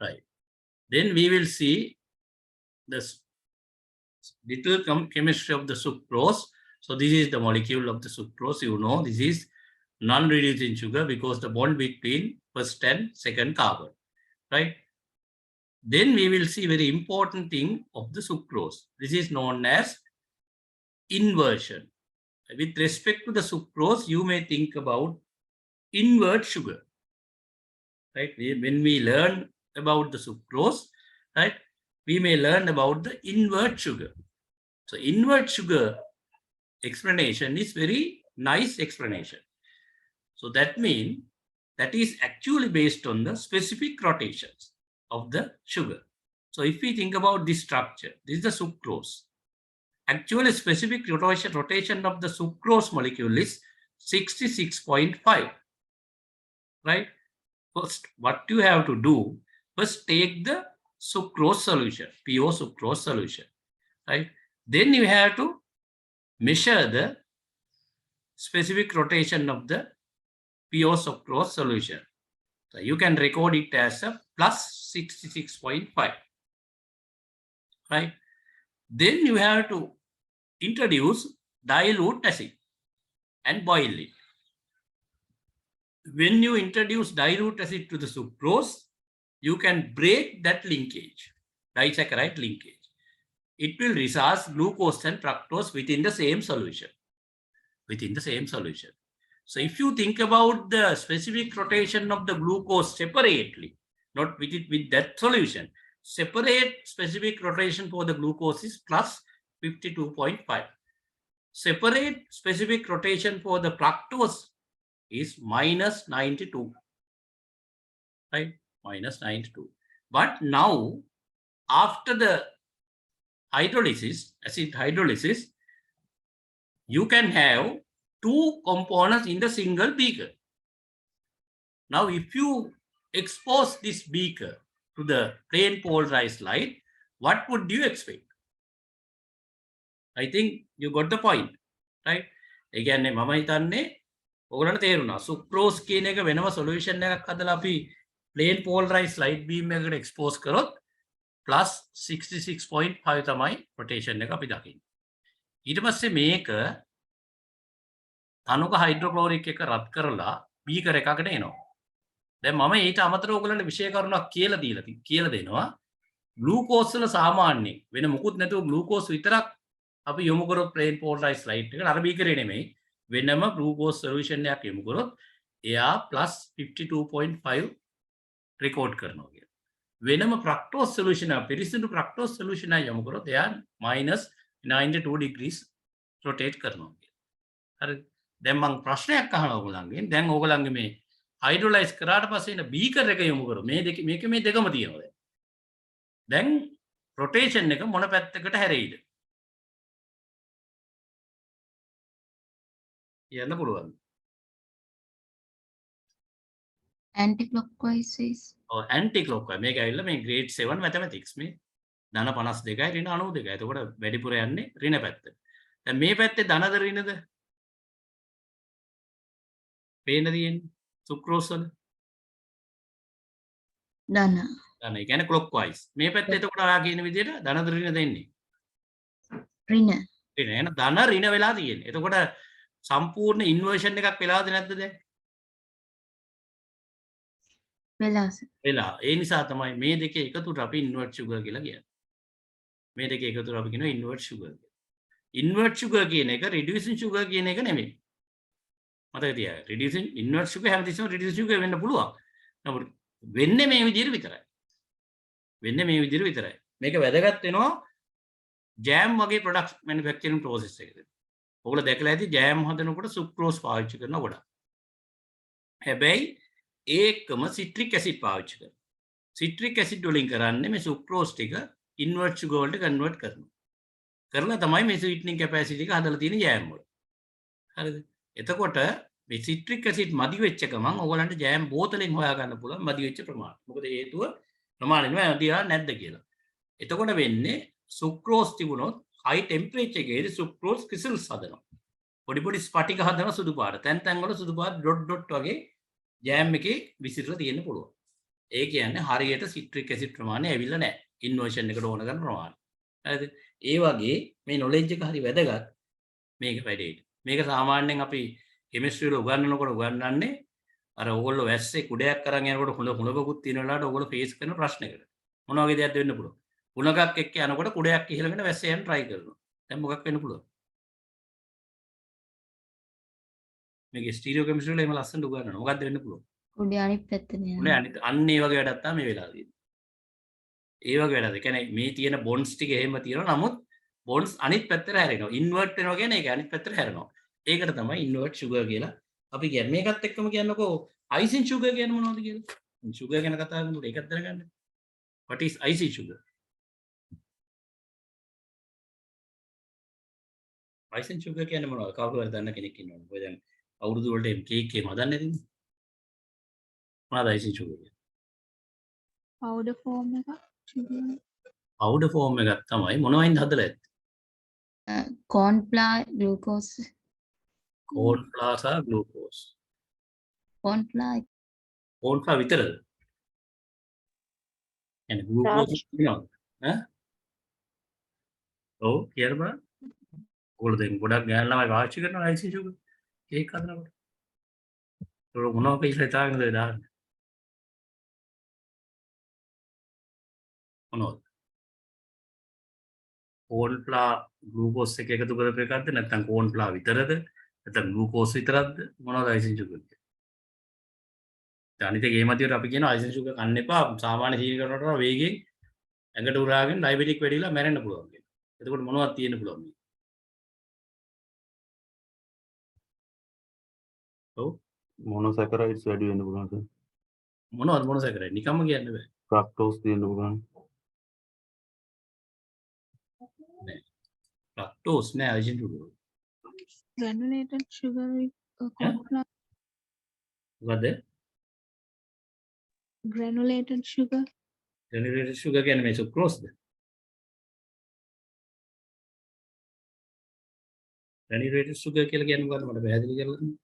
A: right then we will see the little chemistry of the sucrose. So this is the molecule of the sucrose. You know this is non-reducing sugar because the bond between first and second carbon. Right? Then we will see very important thing of the sucrose. This is known as inversion. With respect to the sucrose, you may think about invert sugar. Right? When we learn about the sucrose, right, we may learn about the invert sugar. So invert sugar explanation is very nice explanation. So that means that is actually based on the specific rotations of the sugar. So if we think about this structure, this is the sucrose. Actually specific rotation of the sucrose molecule is 66.5. Right? First, what you have to do, first take the sucrose solution, pure sucrose solution. Right? Then you have to measure the specific rotation of the pure sucrose solution. So you can record it as a plus 66.5. Right? Then you have to introduce dilute acid and boil it. When you introduce dilute acid to the sucrose, you can break that linkage, disaccharide linkage. It will resolve glucose and fructose within the same solution. Within the same solution. So if you think about the specific rotation of the glucose separately, not with that solution, separate specific rotation for the glucose is plus 52.5. Separate specific rotation for the fructose is minus 92. Right? Minus 92. But now, after the hydrolysis, acid hydrolysis, you can have two components in the single beaker. Now, if you expose this beaker to the plain polarized light, what would you expect? I think you got the point, right? Again, මම හිතන්නේ ඔයගොල්ලන්ට තේරුණා. sucrose කියන එක වෙනම solution එකක් හදලා අපි plain polarized light beam එකකට expose කරොත් plus 66.5 තමයි rotation එක අපි දකින්නේ. ඊට පස්සේ මේක තනුක හයිඩ්‍රොක්ලෝරික් එක රත් කරලා බීකර් එකකට එනවා. දැන් මම ඊට අමතරව ඔයගලන්ට විශේෂ කරුණක් කියලා දෙනවා. ග්ලූකෝස් වල සාමාන්‍යයෙන් වෙන මුකුත් නැතුව ග්ලූකෝස් විතරක් අපි යොමු කරොත් ප්ලේන් පෝලරයිස් ලයිට් එකට අර බීකරේ නෙමෙයි වෙනම ග්ලූකෝස් සොලියුෂන් එකක් යොමු කරොත් එයා +52.5 රෙකෝඩ් කරනවා කියලා. වෙනම ෆ්‍රක්ටෝස් සොලියුෂන් එක පිරිසිදු ෆ්‍රක්ටෝස් සොලියුෂන් එක යොමු කරොත් එයා -92 degrees rotate කරනවා කියලා. හරි. දැන් මම ප්‍රශ්නයක් අහනවා ඔයගලන්ගෙන්. දැන් ඔයගලන්ගේ මේ හයිඩ්‍රොලයිස් කරාට පස්සේ ඉන්න බීකර් එක යොමු කරොත් මේ දෙකම තියෙනවා. දැන් rotation එක මොන පැත්තකට හැරෙයිද? කියන්න පුළුවන්.
D: anti clockwise is
A: ඔව් ඇන්ටි ක්ලොක්වයිස්. මේක ඇවිල්ලා මේ grade 7 mathematics මේ ධන 52යි ඍණ 92යි. එතකොට වැඩිපුර යන්නේ ඍණ පැත්ත. දැන් මේ පැත්තේ ධනද ඍණද? පේන්න තියෙන්නේ සුක්‍රෝස් වල.
D: dana
A: ධන. ඒ කියන්නේ clockwise. මේ පැත්තේ එතකොට ඔයා කියන විදිහට ධනද ඍණ දෙන්නේ.
D: rina
A: ඍණ. එහෙනම් ධන ඍණ වෙලා තියෙන්නේ. එතකොට සම්පූර්ණ ඉන්වර්ෂන් එකක් වෙලාද නැද්ද දැන්?
D: velas
A: වෙලා. ඒ නිසා තමයි මේ දෙකේ එකතුවට අපි ඉන්වර්ට් ෂුගර් කියලා කියන්නේ. මේ දෙකේ එකතුවට අපි කියනවා ඉන්වර්ට් ෂුගර් කියලා. ඉන්වර්ට් ෂුගර් කියන එක රිඩියුසින් ෂුගර් කියන එක නෙමෙයි. මතක තියාගන්න. රිඩියුසින් ඉන්වර්ට් ෂුගර් හැමතිස්සෙම රිඩියුසින් ෂුගර් වෙන්න පුළුවන්. නමුත් වෙන්නේ මේ විදිහට විතරයි. මේක වැදගත් වෙනවා ජෑම් වගේ ප්‍රොඩක්ට්ස් මැනුෆැක්චරින් ප්‍රොසෙස් එකකදී. ඔයගොල්ලෝ දැකලා ඇති ජෑම් හදනකොට සුක්‍රෝස් පාවිච්චි කරන ගොඩක්. හැබැයි ඒකම සිට්‍රික් ඇසිඩ් පාවිච්චි කරනවා. සිට්‍රික් ඇසිඩ් වලින් කරන්නේ මේ සුක්‍රෝස් ටික ඉන්වර්ට් ෂුගර් වලට කන්වර්ට් කරනවා. කරලා තමයි මේ ස්වීට්නින් කැපැසිටි එක හදලා තියෙන ජෑම් වල. හරිද? එතකොට මේ සිට්‍රික් ඇසිඩ් මදි වෙච්ච ගමන් ඔයගලන්ට ජෑම් බෝතලෙන් හොයා ගන්න පුළුවන් මදි වෙච්ච ප්‍රමාණය. මොකද හේතුව ප්‍රමාණය නෙවෙයි නැද්ද කියලා. එතකොට වෙන්නේ සුක්‍රෝස් තිබුණොත් high temperature එකේදී සුක්‍රෝස් ක්‍රිස්ටල්ස් හදනවා. පොඩි ස්පටික හදන සුදු පාට. තැන් වල සුදු පාට ඩොට් වගේ ජෑම් එකේ විසිරලා තියෙන්න පුළුවන්. ඒ කියන්නේ හරියට සිට්‍රික් ඇසිඩ් ප්‍රමාණය ඇවිල්ලා නැහැ. ඉන්වර්ෂන් එකට ඕන කරන ප්‍රමාණය. හරිද? ඒ වගේ මේ නොලෙජ් එක හරි වැදගත් මේක වැඩේට. මේක සාමාන්‍යයෙන් අපි කෙමිස්ට්‍රි වල උගන්වනකොට උගන්වන්නේ අර ඕගොල්ලෝ වැස්සේ කුඩයක් අරන් යනකොට හුලකුත් තියෙන වෙලාවට ඕගොල්ලෝ ෆේස් කරන ප්‍රශ්නයකට. මොන වගේ දෙයක්ද වෙන්න පුළුවන්? හුලකක් එක්ක යනකොට කුඩයක් ඉහළගෙන වැස්සේ යන්න try කරනවා. දැන් මොකක් වෙන්න පුළුවන්? මේක ස්ටීරියෝ කෙමිස්ට්‍රි වල එහෙම ලස්සනට උගන්වනවා. මොකක්ද වෙන්න පුළුවන්?
D: උඩේ අනිත් පැත්තට යනවා.
A: උනේ අනිත් අන්න ඒ වගේ වැඩක් තමයි මේ වෙලාව තියෙන්නේ. ඒ වගේ වැඩක්. ඒ කියන්නේ මේ තියෙන බොන්ඩ්ස් ටික එහෙම තියෙනවා. නමුත් බොන්ඩ්ස් අනිත් පැත්තට හැරෙනවා. ඉන්වර්ට් වෙනවා කියන්නේ ඒක අනිත් පැත්තට හැරෙනවා. ඒකට තමයි ඉන්වර්ට් ෂුගර් කියලා අපි කියන්නේ. මේකත් එක්කම කියන්නකෝ අයිසින් ෂුගර් කියන්නේ මොනවද කියලා. ෂුගර් ගැන කතා කරනකොට ඒකත් දැනගන්න. What is icing sugar? icing sugar කියන්නේ මොනවද? කවුරු හරි දන්න කෙනෙක් ඉන්නවද? ඔය දැන් අවුරුදු වලට කේක් එකම හදන්නේ නැතිනේ. මොනවද icing sugar කියන්නේ?
B: powder form එක sugar
A: powder form එකක් තමයි මොනවයින්ද හදලා ඇත්තේ?
D: corn flour glucose
A: corn flour සහ glucose.
D: corn flour
A: corn flour විතරද? يعني glucose කියනවද? ඈ? ඔව් කියන්න බෑ. ඔයගොල්ලෝ දැන් ගොඩක් ගෑනු ළමයි පාවිච්චි කරනවා icing sugar. කේක් හදනකොට. ඒක මොනවද කියලා හිතාගෙනද දාන්නේ? මොනවද? corn flour glucose එක එකතු කරපු එකක්ද නැත්නම් corn flour විතරද? නැත්නම් glucose විතරක්ද? මොනවද icing sugar කියන්නේ? අනිත් එක ඒ මතියට අපි කියනවා icing sugar කන්න එපා. සාමාන්‍ය සීනි කරනකොට වඩා වේගෙන් ඇඟට උරාගෙන ඩයබටික් වැඩිලා මැරෙන්න පුළුවන් කියලා. එතකොට මොනවද තියෙන්න පුළුවන් මේ? ඔව්
C: මොනොසැකරයිඩ්ස් වැඩි වෙන්න පුළුවන් සර්.
A: මොනවද මොනසකරයි? නිකම්ම කියන්න බෑ.
C: ෆ්‍රක්ටෝස් තියෙන්න පුළුවන්.
A: නෑ. lactose නෑ icing sugar.
B: granulated sugar with corn flour
A: මොකද?
B: granulated sugar
A: granulated sugar කියන්නේ මේ sucrose ද? granulated sugar කියලා කියන්නේ මොකද්ද මට පැහැදිලි කරලා දෙන්න.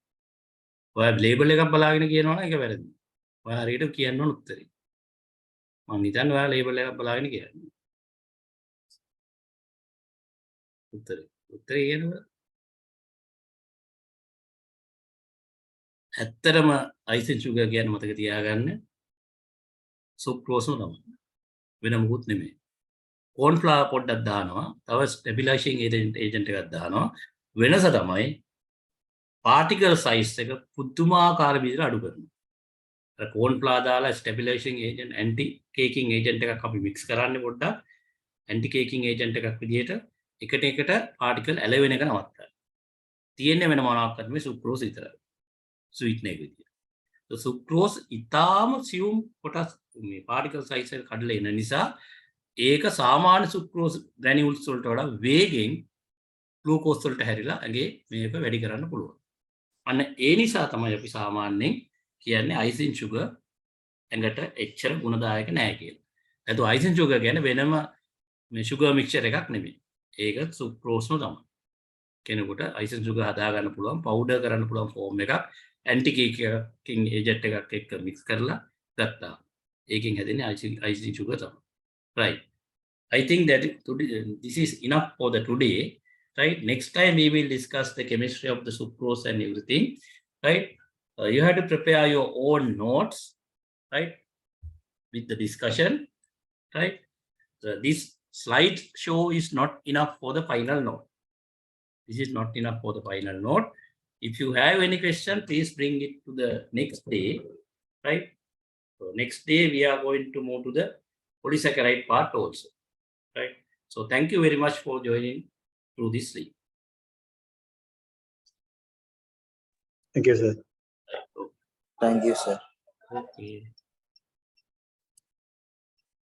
A: ඔයා ලේබල් එකක් බලාගෙන කියනවනම් ඒක වැරදි. ඔයා හරියට කියන්න ඕන උත්තරේ. මම හිතන්නේ ඔයාලා ලේබල් එකක් බලාගෙන කියලා. උත්තරේ කියනවා. ඇත්තටම අයිසින් සුගර් කියන්නේ මතක තියාගන්න සුක්‍රෝස්ම තමයි. වෙන මොකුත් නෙමෙයි. කෝන්ෆ්ලවර් පොඩ්ඩක් දානවා. තව ස්ටැබිලයිසිං ඒජන්ට් එකක් දානවා. වෙනස තමයි පාටිකල් සයිස් එක පුදුමාකාර විදිහට අඩු කරනවා. අර කෝන්ෆ්ලවර් දාලා ස්ටැබිලයිසිං ඒජන්ට් ඇන්ටි කේකින් ඒජන්ට් එකක් අපි මික්ස් කරන්නේ පොඩ්ඩක් ඇන්ටි කේකින් ඒජන්ට් එකක් විදිහට එකට එකට පාටිකල් ඇලවෙන එක නවත්තන්න. තියෙන්නේ වෙන මොනවාක්වත් නෙමෙයි සුක්‍රෝස් විතරයි. ස්වීට්නර් එක විදිහට. සුක්‍රෝස් ඊටාම සියුම් කොටස් මේ පාටිකල් සයිස් එක කඩලා එන නිසා ඒක සාමාන්‍ය සුක්‍රෝස් ග්‍රැනියුල්ස් වලට වඩා වේගෙන් ග්ලූකෝස් වලට හැරිලා ඇඟේ මේක වැඩි කරන්න පුළුවන්. අන්න ඒ නිසා තමයි අපි සාමාන්‍යයෙන් කියන්නේ අයිසින් සුගර් ඇඟට එච්චර ගුණදායක නෑ කියලා. ඒත් අයිසින් සුගර් කියන්නේ වෙනම මේ සුගර් මික්ස්චර් එකක් නෙමෙයි. ඒක සුක්‍රෝස්ම තමයි. කෙනෙකුට අයිසින් සුගර් හදා ගන්න පුළුවන් පවුඩර් කරන්න පුළුවන් ෆෝම් එකක් ඇන්ටි කේකින් ඒජන්ට් එකක් එක්ක මික්ස් කරලා ගත්තා. ඒකෙන් හැදෙන්නේ අයිසින් සුගර් තමයි. Right. I think that this is enough for the today. Right. Next time we will discuss the chemistry of the sucrose and everything. Right. You have to prepare your own notes. Right. With the discussion. Right. This slide show is not enough for the final note. This is not enough for the final note. If you have any question, please bring it to the next day. Right. So next day we are going to move to the polysaccharide part also. Right. So thank you very much for joining through this link.
F: Thank you, sir.
G: Thank you, sir.
A: Okay.